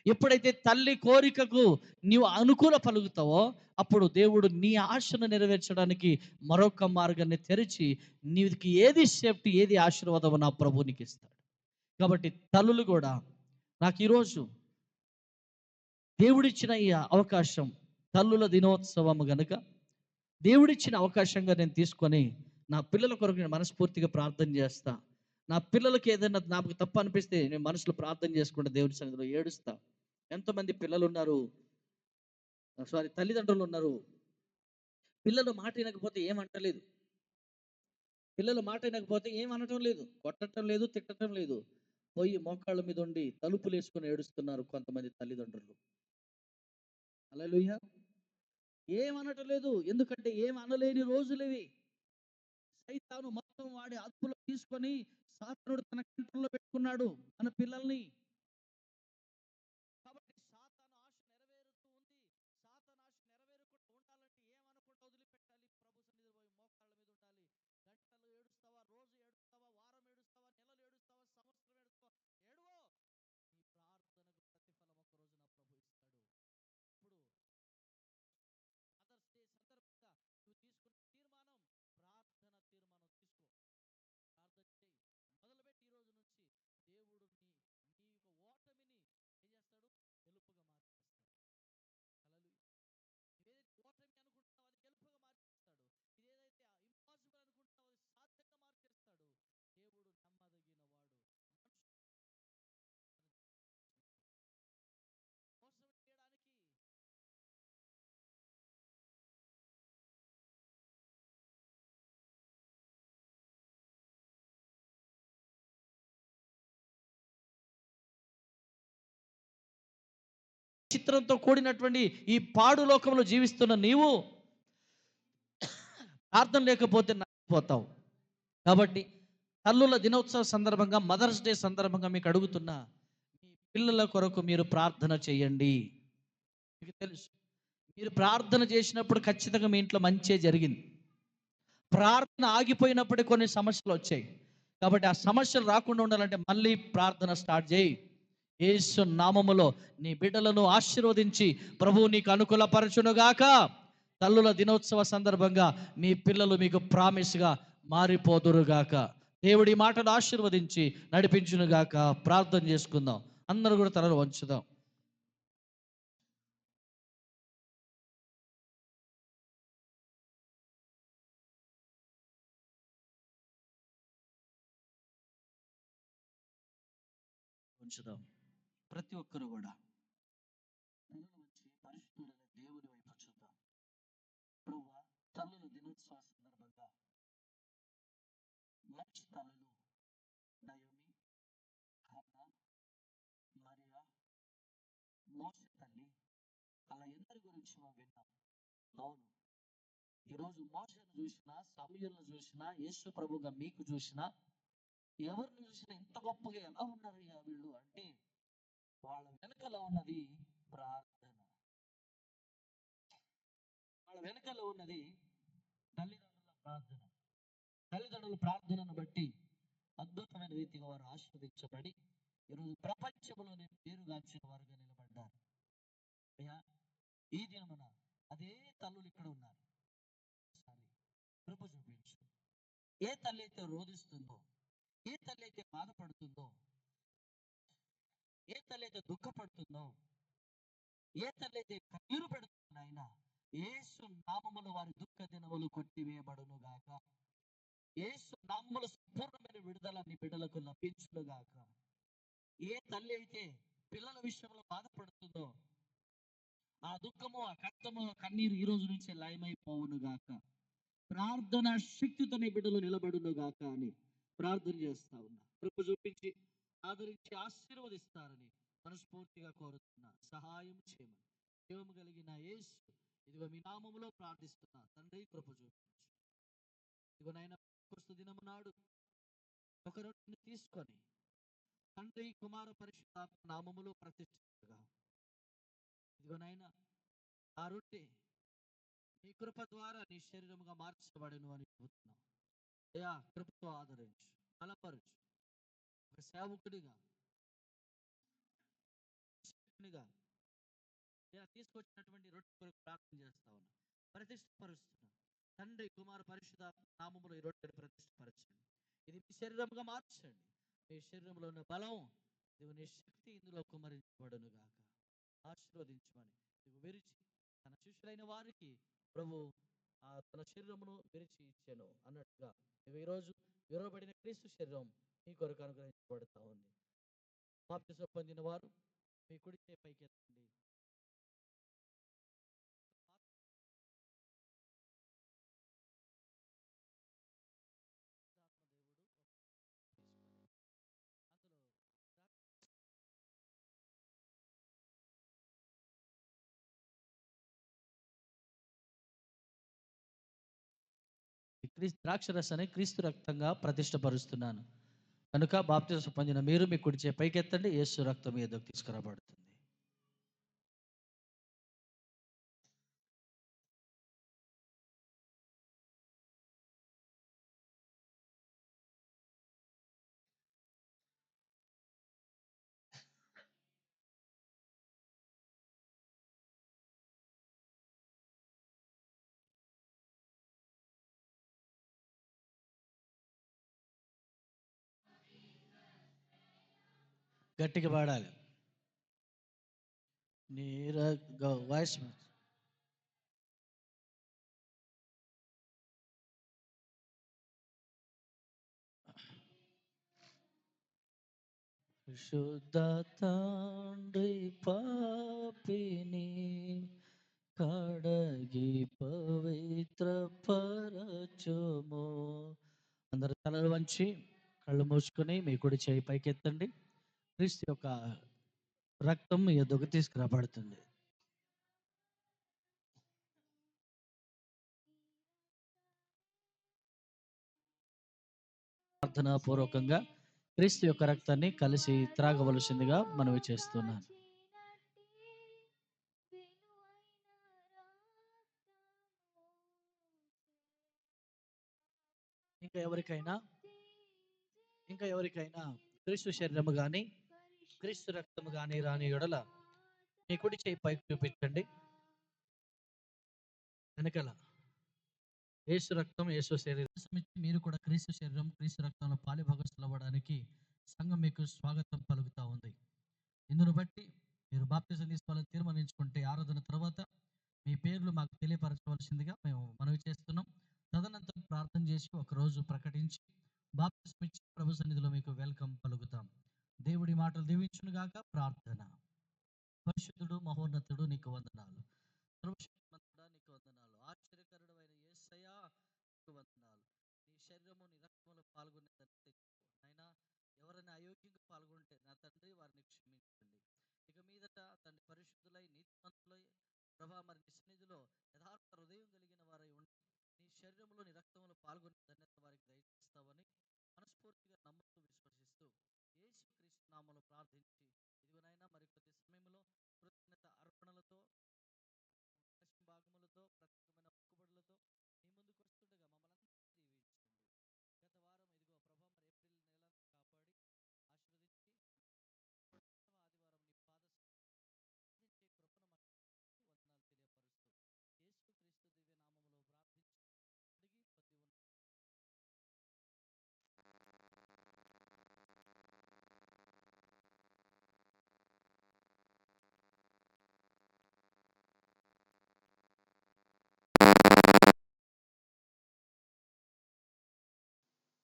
ఎప్పుడైతే తల్లి కోరికకు నీవు అనుకూల పలుకుతావో, అప్పుడు దేవుడు నీ ఆశను నెరవేర్చడానికి మరొక మార్గాన్ని తెరిచి, నీకు ఏది సేఫ్టీ, ఏది ఆశీర్వాదమో నా ప్రభు నీకు ఇస్తాడు. కాబట్టి తల్లులు కూడా, నాకు ఈరోజు దేవుడిచ్చిన ఈ అవకాశం, తల్లుల దినోత్సవం గనుక దేవుడిచ్చిన అవకాశంగా నేను తీసుకొని నా పిల్లల కొరకు నేను మనస్ఫూర్తిగా ప్రార్థన చేస్తా. నా పిల్లలకి ఏదైనా నాకు తప్పు అనిపిస్తే నేను మనసులో ప్రార్థన చేసుకుంటా, దేవుడి సన్నిధిలో ఏడుస్తా. ఎంతోమంది పిల్లలు ఉన్నారు, తల్లిదండ్రులు ఉన్నారు, పిల్లలు మాట వినకపోతే ఏమంటలేదు, పిల్లలు మాట వినకపోతే ఏమనటం లేదు, కొట్టడం లేదు, తిట్టడం లేదు, పోయి మోకాళ్ళ మీద ఉండి తలుపులు వేసుకొని ఏడుస్తున్నారు కొంతమంది తల్లిదండ్రులు. హల్లెలూయా. ఏమనటం లేదు, ఎందుకంటే ఏం అనలేని రోజులు ఇవి. సైతాను మొత్తం వాడి అదుపులో తీసుకొని సాతానుడు తన కంట్రోల్లో పెట్టుకున్నాడు మన పిల్లల్ని. కాబట్టి సాతాను ఆశ నెరవేరుతూ ఉంది. సాతాను ఆశ నెరవేరకుండా ఉండాలంటే ఏమనకుండా వదిలిపెట్టాలి, ప్రభు సన్నిధిలో పోయి మోకాళ్ళ మీద ఉండాలి. గంటలు ఏడుస్తావా, రోజు ఏడుస్తావా, వారం ఏడుస్తావా, నెలలు ఏడుస్తావా, సంవత్సరం ఏడుస్తావా, ఏడువో. నీ ప్రార్థనకు ప్రతిఫలం ఒక రోజు నా ప్రభు ఇస్తాడు. ఇప్పుడు మదర్స్ డే సందర్భంగా నువ్వు తీసుకున్న తీర్మానం, ప్రార్థన తీర్మానం తీసుకో. ప్రార్థన చేయి, మొదలుపెట్టి ఈ రోజు నుంచి దేవుడు నీ యొక్క ఓటమిని ఏం చేస్తాడు, గెలుపుగా మార్చేస్తాడు. హల్లెలూయా. నువ్వేదైతే ఓటమి అనుకుంటున్నావో అది గెలుపుగా మార్చేస్తాడు. ఇదేదైతే ఇంపాసిబుల్ అనుకుంటున్నావో అది సాధ్యంగా మార్చేస్తాడు. దేవుడు నమ్మదగిన వాడు. మోసం చేయడానికి చిత్రంతో కూడినటువంటి ఈ పాడు లోకంలో జీవిస్తున్న నీవు ప్రార్థన లేకపోతే నష్టపోతావు. కాబట్టి తల్లుల దినోత్సవ సందర్భంగా, మదర్స్ డే సందర్భంగా మీకు అడుగుతున్నా, మీ పిల్లల కొరకు మీరు ప్రార్థన చేయండి. మీకు తెలుసు, మీరు ప్రార్థన చేసినప్పుడు ఖచ్చితంగా మీ ఇంట్లో మంచే జరిగింది. ప్రార్థన ఆగిపోయినప్పుడే కొన్ని సమస్యలు వచ్చాయి. కాబట్టి ఆ సమస్యలు రాకుండా ఉండాలంటే మళ్ళీ ప్రార్థన స్టార్ట్ చేయి. యేసు నామములో నీ బిడ్డలను ఆశీర్వదించి ప్రభువు నీకు అనుకూలపరచునుగాక. తల్లుల దినోత్సవ సందర్భంగా మీ పిల్లలు మీకు ప్రామిస్గా మారిపోదురుగాక. దేవుడి మాటలు ఆశీర్వదించి నడిపించునుగాక. ప్రార్థన చేసుకుందాం. అందరూ కూడా తలలు వంచుదాం. ఉంచుదాం. ప్రతి ఒక్కరు కూడా తలలు వంచి పరిశుద్ధుడైన దేవుని వైపు చూద్దాం. ప్రభువా, తల్లుల దినోత్సవ సందర్భంగా మంచి తల్లులు నయోమి, హన్నా, మరియా, మోసే తల్లి, అలా ఎందరి గురించి మనం విన్నాం. అవును, ఈరోజు మోసేను చూసిన, సమూయేలును చూసినా, యేసు ప్రభుగా మీకు చూసినా, ఎవరిని చూసినా ఎంత గొప్పగా ఎలా ఉన్నారయ్యా వీళ్ళు అంటే వాళ్ళ వెనకాల ఉన్నది ప్రార్థన. వాళ్ళ వెనకాల ఉన్నది తల్లిదండ్రుల ప్రార్థన. తల్లిదండ్రుల ప్రార్థనను బట్టి అద్భుతమైన రీతిగా వారు ఆశీర్వదించబడి ఈరోజు ప్రపంచంలోనే పేరుగాంచిన వారుగా నిలబడ్డారు. అయ్యా, ఈ దినమున అదే తల్లులు ఇక్కడ ఉన్నారు. ఒకసారి కృప చూపించు. ఏ తల్లి అయితే రోధిస్తుందో, ఏ తల్లి అయితే బాధపడుతుందో, ఏ తల్లి అయితే దుఃఖపడుతుందో, ఏ తల్లి అయితే కన్నీరు పెడుతుందో ఆయన యేసు నామములో వారి దుఃఖ దినములు కొట్టివేయబడును గాక. యేసు నామములో సంపూర్ణమైన విడుదల నీ బిడ్డలకు లభించును గాక. ఏ తల్లి అయితే పిల్లల విషయంలో బాధపడుతుందో ఆ దుఃఖము, ఆ కష్టము, ఆ కన్నీరు ఈ రోజు నుంచి లయమైపోవును గాక. ప్రార్థన శక్తితో నీ బిడ్డలు నిలబడును గాక అని ప్రార్థన చేస్తా ఉన్నా. కృప చూపించి ఆదరించి ఆశీర్వదిస్తారని మనస్ఫూర్తిగా కోరుతున్నా. సహాయం చేయమని జీవము కలిగిన యేసు ఇదిగో మీ నామములో ప్రార్థిస్తున్నా తండ్రి. కృప చూపించు. ఇదిగో నాయన క్రీస్తు దినము నాడు ఒక రొట్టెను తీసుకొని తండ్రి కుమార పరిశుద్ధాత్మ నామములో ప్రతిష్ఠించగా ఇదిగో నాయన ఆ రొట్టె నీ కృప ద్వారా నీ శరీరముగా మార్చబడను అని చెబుతున్నావు. అయ్యా, కృపతో ఆదరించు, బలపరచు. ఒక సేవకుడిగా తీసుకొచ్చినటువంటి రొట్టె కొరకు ప్రార్థన చేస్తా ఉన్నా. ప్రతిష్ఠపరుస్తున్నా తండ్రి కుమార పరిశుద్ధాత్మ నామములో ఈ రొట్టెను ప్రతిష్ఠపరచండి. ఇది మీ శరీరముగా మార్చండి. మీ శరీరంలో ఉన్న బలం, నీ శక్తి ఇందులో కుమరించబడును గాక. ఆశీర్వదించమని విరిచి తన శిష్యులైన వారికి ప్రభు తన శరీరమును విరిచి ఇచ్చాను అన్నట్టుగా ఈరోజు విరవబడిన క్రీస్తు శరీరం మీ కొరకు అనుగ్రహించబడతా ఉంది. బాప్తిసం పొందిన వారు మీ కుడి చేయి పైకెత్తండి. ద్రాక్షరసాన్ని క్రీస్తు రక్తంగా ప్రతిష్టపరుస్తున్నాను కనుక బాప్తిసం పొందిన మీరు మీ కుడి చేయి పైకెత్తండి. యేసు రక్తం మీదకు తీసుకురాబడుతుంది. గట్టిగా పాడాలి. వాయిస్ శుద్ధ తండ్రి పాపిని కడగి పవిత్ర పరచుము. అందరు తలలు వంచి కళ్ళు మూసుకొని మీ కుడి చేయి పైకెత్తండి. క్రీస్తు యొక్క రక్తం మీ ఎద్దుకు తీసుకురాబడుతుంది. ప్రార్థనా పూర్వకంగా క్రీస్తు యొక్క రక్తాన్ని కలిసి త్రాగవలసిందిగా మనవి చేస్తున్నాను. ఇంకా ఎవరికైనా క్రీస్తు శరీరము కానీ క్రీస్తు రక్తము కానీ రాని యెడల మీ కుడి చేయి పైకి చూపించండి. వెనకాల యేసు రక్తం, యేసు శరీరం. మీరు కూడా క్రీస్తు శరీరం, క్రీస్తు రక్తంలో పాలిభాగస్తులవ్వడానికి సంఘం మీకు స్వాగతం పలుకుతా ఉంది. ఇందును బట్టి మీరు బాప్తిజం తీసుకోవాలని తీర్మానించుకుంటే ఆరాధన తర్వాత మీ పేర్లు మాకు తెలియపరచవలసిందిగా మేము మనవి చేస్తున్నాం. తదనంతరం ప్రార్థన చేసి ఒకరోజు ప్రకటించి బాప్తిజం ఇచ్చి ప్రభు సన్నిధిలో మీకు వెల్కమ్ పలుకుతాం. దేవుడి మాటలు దీవించును గాక. ప్రార్థన. పరిశుద్ధుడు, మహోన్నతుడు, నీకు వందనాలు. సర్వశక్తిమంతుడా, నీకు వందనాలు. ఆశ్చర్యకరుడైన యేసయ్యా, నీకు వందనాలు. నీ శరీరము, నీ రక్తములో పాల్గొనేదంటే అయినా ఎవరైనా అయోగ్యంగా పాల్గొంటే నా తండ్రి వారిని క్షమించండి. ఇక మీదట తండ్రి పరిశుద్ధులై నీతిమంతులై ప్రభా మరి నీ సన్నిధిలో యథార్థ హృదయం కలిగిన వారై ఉండి నీ శరీరంలో నీ రక్తంలో పాల్గొనే పాల్గొని ధన్యత వారికి దయచేస్తావని మనస్ఫూర్తిగా నమ్ముతూ విశ్వసిస్తూ యేసుక్రీస్తు నామములో ప్రార్థించి ఇదిగోనైనా మరికొద్ది సమయంలో కృతజ్ఞత అర్పణలతో భాగములతో ప్రత్యేకమైన మొక్కుబడులతో మీ ముందుకు వస్తుండగా మమ్మల్ని దీవించండి. గత వారం ఇదిగో ప్రభా మరి ఏప్రిల్ నెలను కాపాడి ఆశీర్వదించి ఆదివారం నీ పాద అందించే కృపను మాకు వందనాలు తెలియపరుస్తూ యేసుక్రీస్తు దివ్య నామములో ప్రార్థించి అడిగి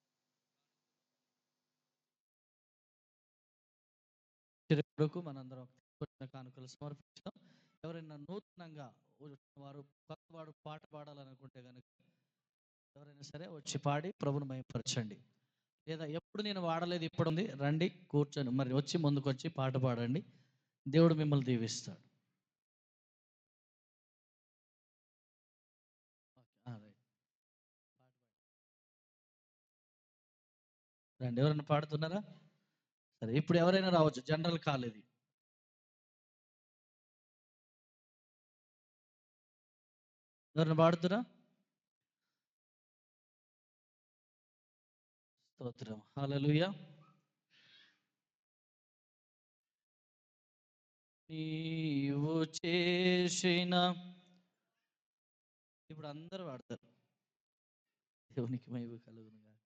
పొంది ఉన్న కొరకు మనందరం వచ్చిన కానుకలు సమర్పించడం. ఎవరైనా నూతనంగా వారు కొత్తవాడు పాట పాడాలనుకుంటే కనుక ఎవరైనా సరే వచ్చి పాడి ప్రభుని మహిమపరచండి. లేదా ఎప్పుడు నేను వాడలేదు ఇప్పుడు ఉంది రండి కూర్చొని మరి వచ్చి ముందుకు వచ్చి పాట పాడండి. దేవుడు మిమ్మల్ని దీవిస్తాడు. రైట్. రండి. ఎవరైనా పాడుతున్నారా? సరే ఇప్పుడు ఎవరైనా రావచ్చు, జనరల్ కాలేదు. ఎవరైనా పాడుతురా? స్తోత్రం. హల్లెలూయా. నీవు చేసిన ఇప్పుడు అందరూ పాడతారు. దేవునికి మహిమ కలుగును గాక.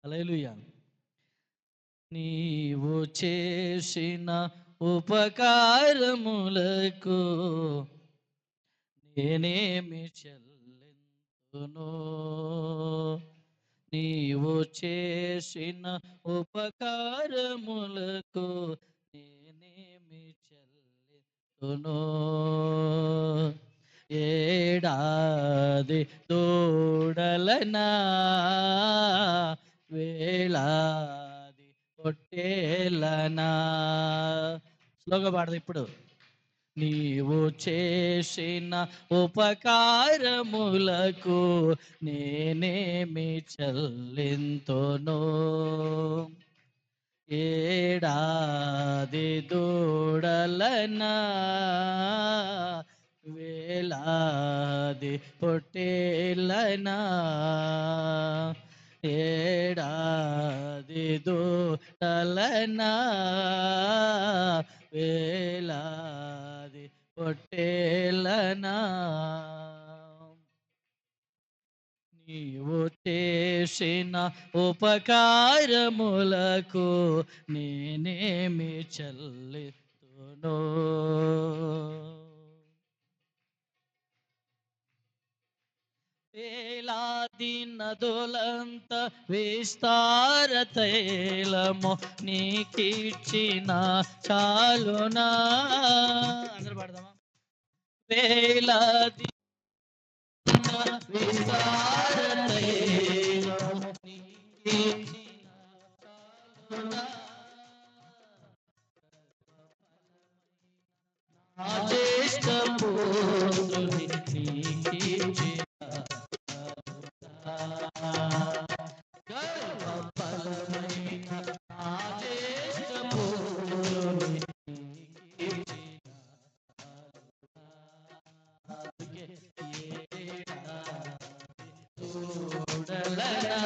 హల్లెలూయా. నీవు చేసిన ఉపకారములకు నేనేమి చెల్లింతును? నీవు చేసిన ఉపకారములకు నేనేమి చెల్లింతును? ఏడాది తోడలనా వేలాది పొట్టేలనా. స్లోగా పాడదు ఇప్పుడు. నీవు చేసిన ఉపకారములకు నేనేమి చెల్లింతును? ఏడాది దూడలనా వేలాది పొట్టేలనా. ఏడాది దూడలనా వేలాది పొట్టేలనా. నీవు చేసిన ఉపకారములకు నేనేమి చెల్లితును? వేలాది నదులంత విస్తార తైలము నీకిచ్చిన చాలునా. అందరూ పాడదామా? వేలాది విస్తార తైలము నీకిచ్చిన చాలునా. నా జ్యేష్ఠ పుత్రుని నీకిచ్చిన గర్వఫలమైన నా జ్యేష్ఠ పుత్రుని నీకిచ్చిన చూడలనా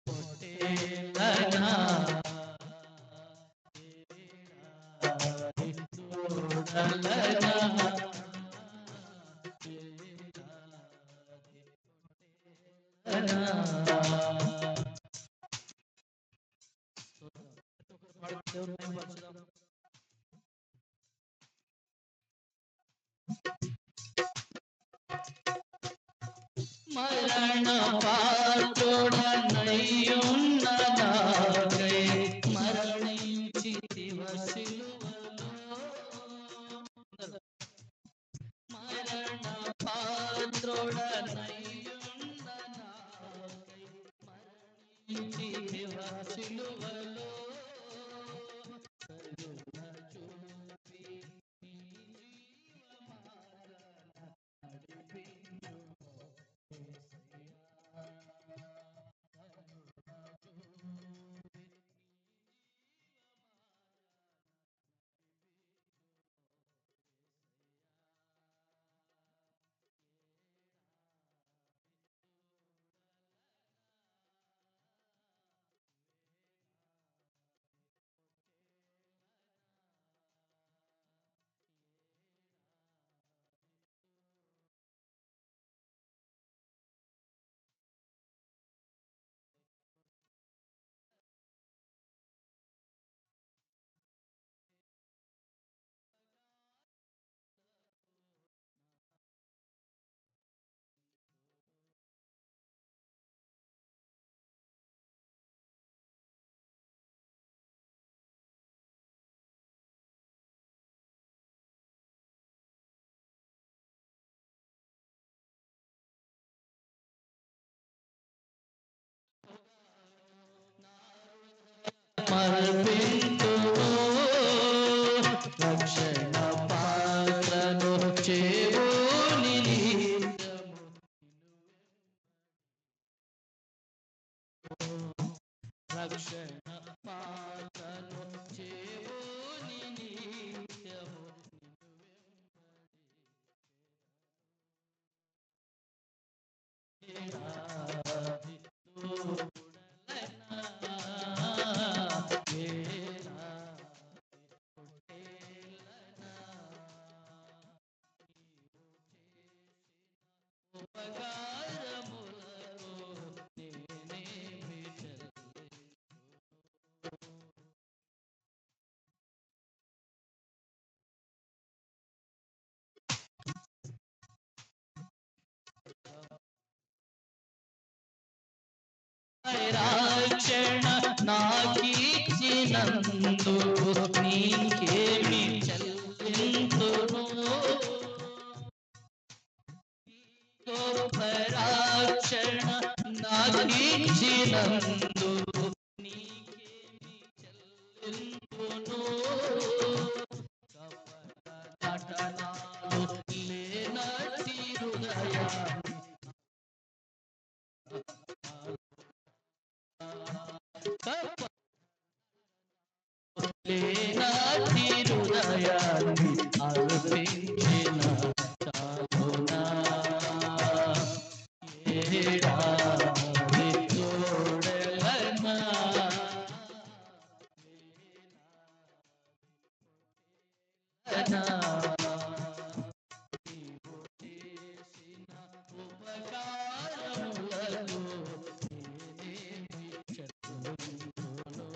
పొట్టేలనా. చూడలనా మరణ పాత్రుడనయ్యున్న నాకై మరణించితివ సిలువలో. మరణ పాత్రుడనయ్యున్న నాకై మరణించితివ సిలువలో. కరుణ చూపి నీ జీవమార్గాన నడిపించితివి. అర్పింతును రక్షణ పాత్రను చేవుని రక్షణ పాత్రను చేవుని నిత్యము రక్షణ నాకిచ్చినందు నీకేమి చెల్లింతును గొప్ప రక్షణ నాకిచ్చినందు నీకేమి చెల్లింతును నటనాలు లేనట్టి హృదయాన్ని లేనట్టి హృదయాన్ని అర్పించిన చాలునా ఏడాది తోడెలనా నీవు చేసిన ఉపకారములకు నేనేమి చెల్లింతును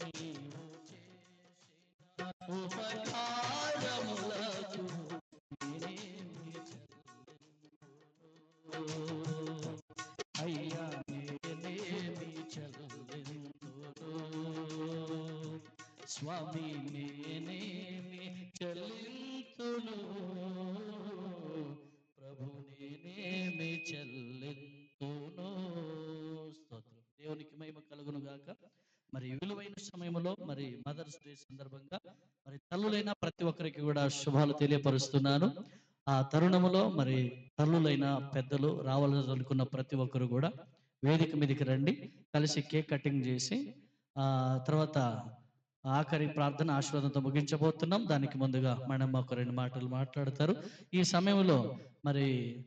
నీవు చేసిన ఉపకారములకు నేనేమి చెల్లింతును అయ్యా నేనేమి చెల్లింతును స్వామి నేనేమి చెల్లింతును ప్రభు నేనేమి చెల్లింతును స్తోత్రం దేవునికి మహిమ కలుగును గాక మరి విలువైన సమయంలో మరి మదర్స్ డే సందర్భంగా మరి తల్లులైన ప్రతి ఒక్కరికి కూడా శుభాలు తెలియపరుస్తున్నాను ఆ తరుణములో మరి తల్లులైన పెద్దలు రావాలనుకున్న ప్రతి ఒక్కరు కూడా వేదిక మీదకి రండి కలిసి కేక్ కటింగ్ చేసి తర్వాత ఆఖరి ప్రార్థన ఆశీర్వాదంతో ముగించబోతున్నాం దానికి ముందుగా మేడం ఒక రెండు మాటలు మాట్లాడతారు ఈ సమయంలో మరి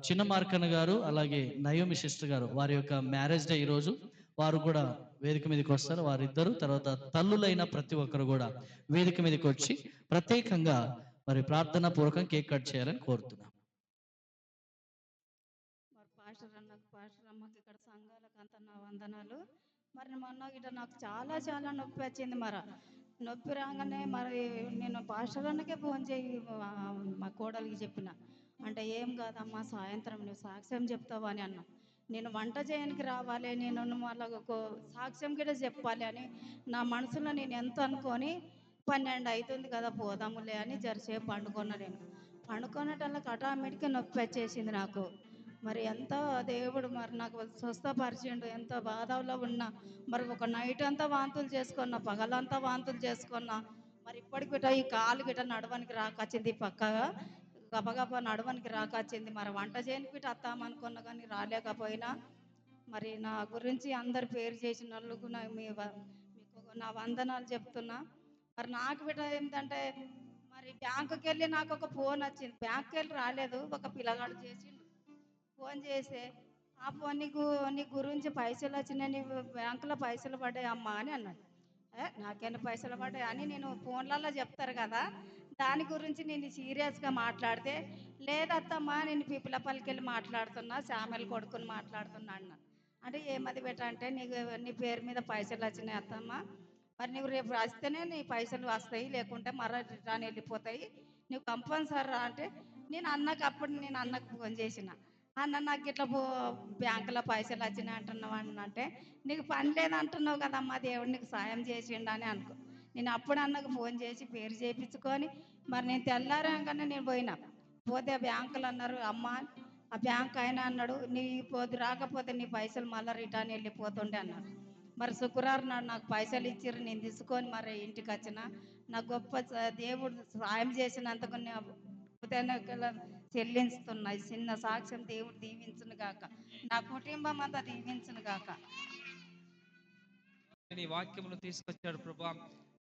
చిన్న మార్కన్న గారు అలాగే నయోమి సిస్టర్ గారు వారి యొక్క మ్యారేజ్ డే ఈరోజు వారు కూడా వేదిక మీదకి వస్తారు వారిద్దరు తర్వాత తల్లులైన ప్రతి ఒక్కరు కూడా వేదిక మీదకి వచ్చి ప్రత్యేకంగా మరి ప్రార్థనా పూర్వకం కేక్ కట్ చేయాలని కోరుతున్నాం మరి పాస్టర్ అమ్మకి ఇక్కడ సంఘాలకు అంత నా వందనాలు మరి మొన్న గిట్ట నాకు చాలా చాలా నొప్పి వచ్చింది మరి నొప్పి రాగానే మరి నేను పాస్టర్ అన్నకే ఫోన్ చేయి మా కోడలికి చెప్పిన అంటే ఏం కాదమ్మా సాయంత్రం నువ్వు సాక్ష్యం చెప్తావా అని అన్నా నేను వంట చేయడానికి రావాలి నేను మళ్ళీ సాక్ష్యం కూడా చెప్పాలి అని నా మనసులో నేను ఎంత అనుకొని 12 అవుతుంది కదా పోదాములే అని జరసేపు పండుకున్నా నేను పండుకున్నట్టు ఆటోమేటిక్గా నొప్పి వచ్చేసింది నాకు మరి ఎంత దేవుడు మరి నాకు స్వస్థపరిచిండు ఎంత బాధలో ఉన్నా మరి ఒక నైట్ అంతా వాంతులు చేసుకున్నా పగలంతా వాంతులు చేసుకున్నా మరి ఇప్పటికి గిట్ట ఈ కాలు గిట్ట నడవనికి రాకొచ్చింది పక్కగా గబగబా నడవనికి రాకొచ్చింది మరి వంట చేయడానికి గిట్ట వస్తామనుకున్నా కానీ రాలేకపోయినా మరి నా గురించి అందరు పేరు చేసిన వాళ్ళకు మీకు నా వందనాలు చెప్తున్నా మరి నాకు బిడ్డ ఏంటంటే మరి బ్యాంకుకి వెళ్ళి నాకు ఒక ఫోన్ వచ్చింది బ్యాంకుకి వెళ్ళి రాలేదు ఒక పిల్లగాడు చేసిండు ఫోన్ చేస్తే ఆ ఫోన్ నీ గురించి పైసలు వచ్చినాయి నీ బ్యాంకులో పైసలు పడ్డాయి అమ్మా అని అన్నాడు నాకేనా పైసలు పడ్డాయి అని నేను ఫోన్లలో చెప్తారు కదా దాని గురించి నేను సీరియస్గా మాట్లాడితే లేదత్తమ్మా నేను పిపిలపల్లికి వెళ్ళి మాట్లాడుతున్నా శామెల్ కొడుకుని మాట్లాడుతున్నా అన్న అంటే ఏమది పెట్టంటే నీ పేరు మీద పైసలు వచ్చినాయి అత్తమ్మ మరి నువ్వు రేపు వస్తేనే నీ పైసలు వస్తాయి లేకుంటే మరో రిటర్న్ వెళ్ళిపోతాయి నువ్వు కంపల్సరీ రా అంటే నేను అన్నకు ఫోన్ చేసిన అన్న నాకు ఇట్లా బ్యాంకులో పైసలు వచ్చినాయి అంటున్నావు అంటే నీకు పని లేదంటున్నావు కదమ్మా దేవుడు నీకు సాయం చేసిండు అని అనుకో నేను అప్పుడు అన్నకు ఫోన్ చేసి పేరు చేయించుకొని మరి నేను తెల్లారంగానే నేను పోతే బ్యాంకులు అన్నారు అమ్మ ఆ బ్యాంక్ ఆయన అన్నాడు నీ రాకపోతే నీ పైసలు మళ్ళీ రిటర్న్ వెళ్ళిపోతుండే అన్నారు మరి శుక్రవారం నాడు నాకు పైసలు ఇచ్చారు, నేను తీసుకొని మరి ఇంటికి వచ్చిన. నా గొప్ప దేవుడు సాయం చేసినందుకు కృతజ్ఞతలు చెల్లిస్తున్నాయి. చిన్న సాక్ష్యం దేవుడు దీవించును గాక, నా కుటుంబం అంతా దీవించును గాక. నీ వాక్యములు తీసుకొచ్చాడు ప్రభా.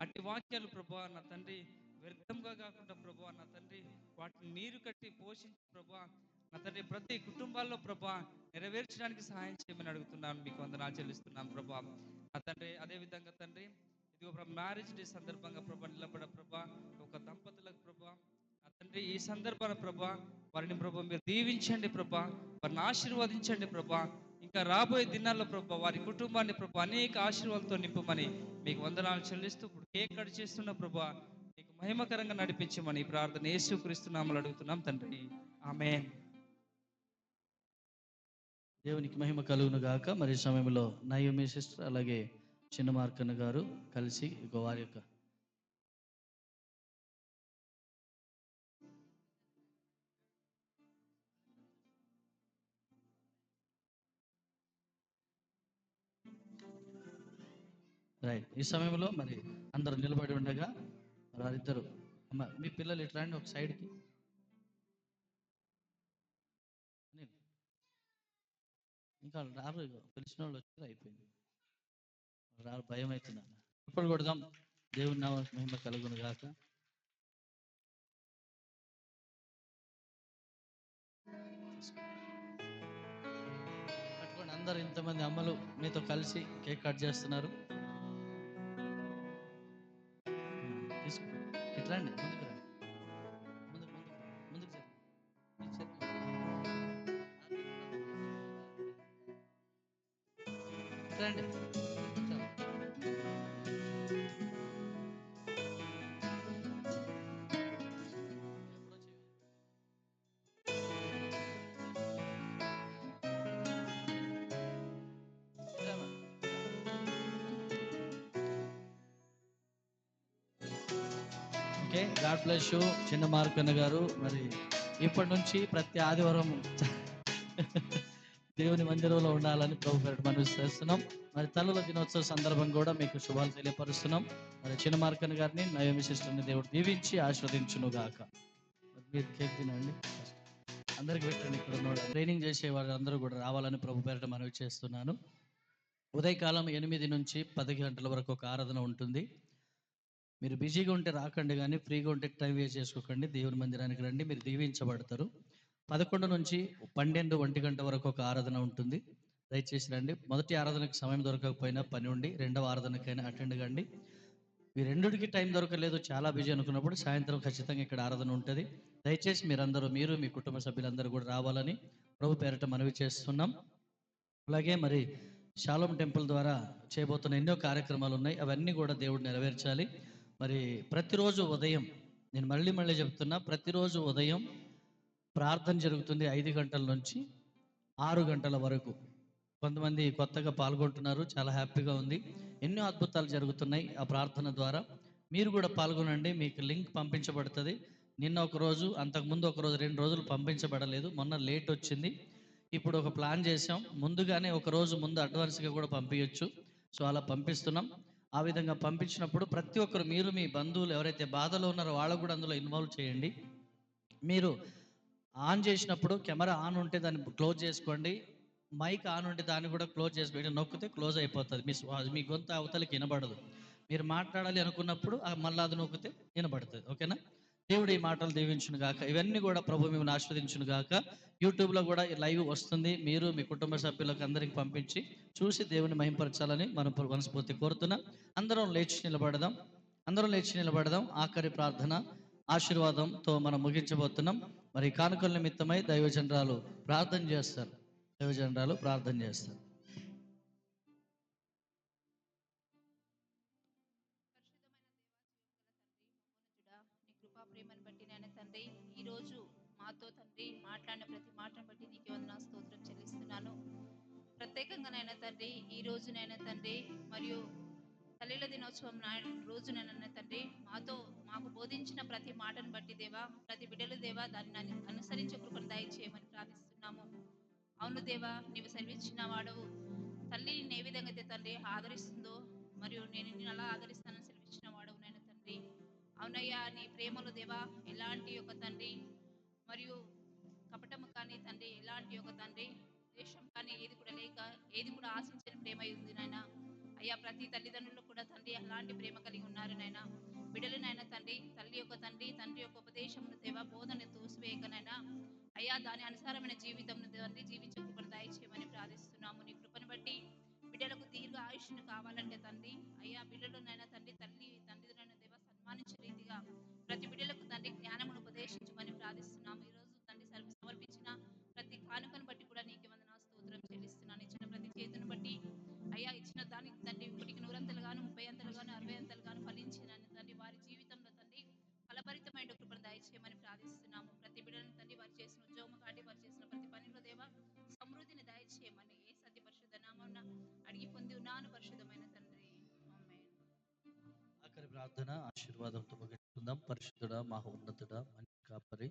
అట్టి వాక్యాలు ప్రభా నా తండ్రి వ్యర్థంగా కాకుండా ప్రభా నా తండ్రి వాటిని నీరు కట్టి పోషించి ప్రభా నా తండ్రి ప్రతి కుటుంబాల్లో ప్రభా నెరవేర్చడానికి సహాయం చేయమని అడుగుతున్నాను. మీకు వందనాలు చెల్లిస్తున్నాను ప్రభా నా తండ్రి. అదే విధంగా తండ్రి ఇదిగో ప్రభా మ్యారేజ్ డే సందర్భంగా ప్రభా నిలబడ ప్రభా ఒక దంపతులకు ప్రభా నా తండ్రి ఈ సందర్భాన ప్రభా వారిని ప్రభా మీరు దీవించండి ప్రభా, వారిని ఆశీర్వదించండి ప్రభా. ఇంకా రాబోయే దినాల్లో ప్రభా వారి కుటుంబాన్ని ప్రభా అనేక ఆశీర్వాదాలతో నింపమని మీకు వందనాలు చెల్లిస్తూ ఇప్పుడు కేక్ కట్ చేస్తున్న ప్రభా మీకు మహిమకరంగా నడిపించమని ప్రార్థన యేసుక్రీస్తు నామములో అడుగుతున్నాం తండ్రి, ఆమేన్. దేవునికి మహిమ కలుగును గాక. మరి ఈ సమయంలో నయోమి సిస్టర్ అలాగే చిన్న మార్కన్న గారు కలిసి వారి యొక్క రైట్. ఈ సమయంలో మరి అందరూ నిలబడి ఉండగా వారిద్దరు, అమ్మ మీ పిల్లలు ఇట్లా రండి ఒక సైడ్కి. ఇంకా రారు, ఇగో పిలిచిన వాళ్ళు వచ్చి అయిపోయింది, రారు, భయం అవుతున్నాను. ఇప్పుడు కొడదాం. దేవుని నామమునకు మహిమ కలుగును గాక. పట్టుకోండి అందరు, ఇంతమంది అమ్మలు మీతో కలిసి కేక్ కట్ చేస్తున్నారు. తీసుకో, ఇట్లా రండి, ముందుకు రండి, ముందుకు ముందుకు ముందుకు ఇట్లా రండి. ఓకే, గాడ్ బ్లెస్ యూ చిన్న మార్కన్న గారు. మరి ఇప్పటి నుంచి ప్రతి ఆదివారం దేవుని మందిరంలో ఉండాలని ప్రభు పేరిట మనవి చేస్తున్నాం. మరి తల్లుల దినోత్సవ సందర్భం కూడా మీకు శుభాలు తెలియపరుస్తున్నాం. మరి చిన్న మార్కన్న గారిని నయోమి సిస్టర్ని దేవుడు దీవించి ఆశీర్వదించును గాక. మీరు కేక్ తినండి, అందరికి పెట్టండి. ఇక్కడ ఉన్న ట్రైనింగ్ చేసే వాళ్ళందరూ కూడా రావాలని ప్రభు పేరిట మనవి చేస్తున్నాను. ఉదయకాలం 8 నుంచి 10 గంటల వరకు ఒక ఆరాధన ఉంటుంది. మీరు బిజీగా ఉంటే రాకండి, కానీ ఫ్రీగా ఉంటే టైం వేస్ట్ చేసుకోకండి. దేవుని మందిరానికి రండి, మీరు దీవించబడతారు. 11 నుంచి 12, 1 గంట వరకు ఒక ఆరాధన ఉంటుంది. దయచేసి రండి. మొదటి ఆరాధనకు సమయం దొరకకపోయినా పని ఉండి రెండవ ఆరాధనకైనా అటెండ్ కండి. ఈ రెండుకి టైం దొరకలేదు, చాలా బిజీ అనుకున్నప్పుడు సాయంత్రం ఖచ్చితంగా ఇక్కడ ఆరాధన ఉంటుంది. దయచేసి మీరందరూ, మీరు మీ కుటుంబ సభ్యులందరూ కూడా రావాలని ప్రభు పేరిట మనవి చేస్తున్నాం. అలాగే మరి షాలోమ్ టెంపుల్ ద్వారా చేయబోతున్న ఎన్నో కార్యక్రమాలు ఉన్నాయి, అవన్నీ కూడా దేవుడు నెరవేర్చాలి. మరి ప్రతిరోజు ఉదయం, నేను మళ్ళీ చెప్తున్నా, ప్రతిరోజు ఉదయం ప్రార్థన జరుగుతుంది 5 గంటల నుంచి 6 గంటల వరకు. కొంతమంది కొత్తగా పాల్గొంటున్నారు, చాలా హ్యాపీగా ఉంది. ఎన్నో అద్భుతాలు జరుగుతున్నాయి ఆ ప్రార్థన ద్వారా. మీరు కూడా పాల్గొనండి, మీకు లింక్ పంపించబడుతుంది. నిన్న ఒక రోజు, అంతకుముందు ఒక రోజు, 2 రోజులు పంపించబడలేదు, మొన్న లేట్ వచ్చింది. ఇప్పుడు ఒక ప్లాన్ చేసాం, ముందుగానే ఒక రోజు ముందు అడ్వాన్స్గా కూడా పంపించచ్చు. సో అలా పంపిస్తున్నాం. ఆ విధంగా పంపించినప్పుడు ప్రతి ఒక్కరు, మీరు మీ బంధువులు ఎవరైతే బాధలో ఉన్నారో వాళ్ళకు కూడా అందులో ఇన్వాల్వ్ చేయండి. మీరు ఆన్ చేసినప్పుడు కెమెరా ఆన్ ఉంటే దాన్ని క్లోజ్ చేసుకోండి, మైక్ ఆన్ ఉంటే దాన్ని కూడా క్లోజ్ చేసుకోండి. నొక్కితే క్లోజ్ అయిపోతుంది, మీ గొంతు అవతలికి వినబడదు. మీరు మాట్లాడాలి అనుకున్నప్పుడు మళ్ళీ అది నొక్కితే వినబడుతుంది. ఓకేనా? దేవుడు ఈ మాటలు దీవించును గాక. ఇవన్నీ కూడా ప్రభు మిమ్మల్ని ఆస్వాదించును గాక. యూట్యూబ్లో కూడా లైవ్ వస్తుంది, మీరు మీ కుటుంబ సభ్యులకు అందరికి పంపించి చూసి దేవుని మహింపరచాలని మనం మనస్ఫూర్తి కోరుతున్నాం. అందరం లేచి నిలబడదాం. ఆఖరి ప్రార్థన ఆశీర్వాదంతో మనం ముగించబోతున్నాం. మరి కానుకల నిమిత్తమై దైవజనరాలు ప్రార్థన చేస్తారు. నీ కృపా ప్రేమను బట్టి నాయన తండ్రి, ఈరోజు మాతో తండ్రి మాట్లాడిన ప్రతి మాటను బట్టి నీకు వందనాలు, స్తోత్రం చెల్లిస్తున్నాను. ప్రత్యేకంగా నాయన తండ్రి, ఈ రోజు నాయన తండ్రి మరియు తల్లిల దినోత్సవం రోజునైనా తండ్రి మాకు బోధించిన ప్రతి మాటను బట్టి దేవా, ప్రతి బిడ్డలు దేవా, దాన్ని అనుసరించే కృపను దయచేయమని ప్రార్థిస్తున్నాము. అవును దేవా, నీవు సెలవిచ్చిన వాడవు తల్లి నిన్ను ఏ విధంగా అయితే తండ్రి ఆదరిస్తుందో, మరియు నేను నిన్ను అలా ఆదరిస్తానని సెలవిచ్చిన వాడవు నాయన తండ్రి. అవునయ్యా, నీ ప్రేమలో దేవా ఎలాంటి ఒక తండ్రి మరియు కపటము కానీ తండ్రి, ఎలాంటి ఒక తండ్రి ద్వేషం కానీ ఏది కూడా లేక, ఏది కూడా ఆశించని ప్రేమ ఉంది నాయన. అయ్యా, ప్రతి తల్లిదండ్రులు కూడా తండ్రి అలాంటి ప్రేమ కలిగి ఉన్నారు నాయన. బిడ్డలు నాయన తండ్రి, తల్లి యొక్క తండ్రి యొక్క ఉపదేశమును దేవా బోధన తోసివేయకనైనా అయ్యా దాని అనుసారమైన జీవితం తండ్రి జీవించే కృపను దయచేయమని ప్రార్థిస్తున్నాము. నీ కృపను బట్టి బిడ్డలకు దీర్ఘ ఆయుష్ను కావాలంటే తండ్రి, అయ్యా బిడ్డలు నాయన తండ్రి తండ్రినైనా దేవా సన్మానించే రీతిగా ప్రతి బిడ్డలకు తండ్రి జ్ఞానమును ఉపదేశించమని ప్రార్థిస్తున్నాము. ఈ రోజు తండ్రి సమర్పించిన ప్రతి కానుకను బట్టి కూడా నీకు వందనాలు స్తోత్రం చెల్లిస్తున్నాను. ఇచ్చిన ప్రతి చేతును బట్టి అయ్యా, ఇచ్చిన దానికి తండ్రి 1కి 100 అంతలుగాను, 30 అంతలుగాను, 60 అంతలుగాను ఫలించిన తండ్రి వారి జీవితంలో తండ్రి ఫలభరితమైన కృపను దయచేయమని ప్రార్థిస్తున్నాము. ప్రతి బిడ్డను తండ్రి వారు చేసిన ఉద్యోగం కాటి, వారు చేసిన ప్రతి పనిలో దేవా సమృద్ధిని దయచేయమని ఏ సత్య పరిశుద్ధ నామమున అడిగి పొంది ఉన్నాను పరిశుద్ధమైన తండ్రి, ఆమేన్. ఆఖరి ప్రార్థన ఆశీర్వాదంతో ముగించుకుందాం. పరిశుద్ధుడా, మహోన్నతుడా, మంచి కాపరి,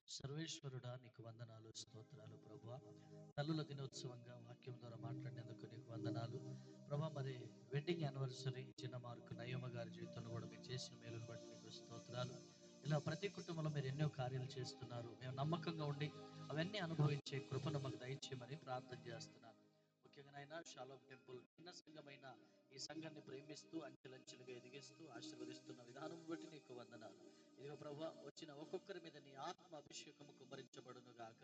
సర్వేశ్వరుడా, నీకు వందనాలు, స్తోత్రాలు ప్రభువా. తల్లుల దినోత్సవంగా వాక్యం ద్వారా మాట్లాడినందుకు నీకు వందనాలు ప్రభా. మరి వెడ్డింగ్ యానివర్సరీ చిన్న మార్కు నయోమ గారి జీవితంలో కూడా మీరు చేసిన మేలును బట్టి నీకు స్తోత్రాలు. ఇలా ప్రతి కుటుంబంలో మీరు ఎన్నో కార్యాలు చేస్తున్నారు. మేము నమ్మకంగా ఉండి అవన్నీ అనుభవించే కృపను మాకు దయచేయమని ప్రార్థన చేస్తున్నాను. ముఖ్యంగా షాలోమ్ టెంపుల్ చిన్న సంఘమైన ఈ సంఘాన్ని ప్రేమిస్తూ అంచెలంచెలుగా ఎదిగిస్తూ ఆశీర్వదిస్తున్న విధానం బట్టి నీకు వందనాలు. ఇదిగో ప్రభువా, వచ్చిన ఒక్కొక్కరి మీద నీ ఆత్మ అభిషేకము కుమ్మరించబడును గాక.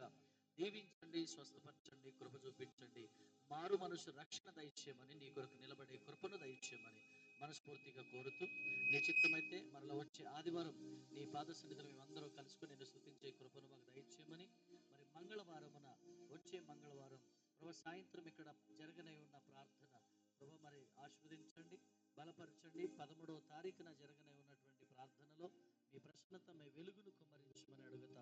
దీవించండి, స్వస్థపరచండి, కృప చూపించండి, మారు మనసు రక్షణ దయచేయమని, నీ కొరకు నిలబడే కృపను దయచేయమని మనస్ఫూర్తిగా కోరుతూ, నీ చిత్తమైతే మరలా వచ్చే ఆదివారం నీ పాద సన్నిధిలో మేమందరూ కలుసుకుని నేను స్తుతించే కృపను మాకు దయచేయమని, మరి మంగళవారమున వచ్చే మంగళవారం ప్రభు సాయంత్రం ఇక్కడ జరగనే ఉన్న ప్రార్థన ప్రభు మరి ఆశీర్వదించండి, బలపరచండి. 13వ తారీఖున జరగనే ఉన్నటువంటి ప్రార్థనలో మీ ప్రసన్నత, మీ వెలుగును కుమ్మరించమని అడుగుతా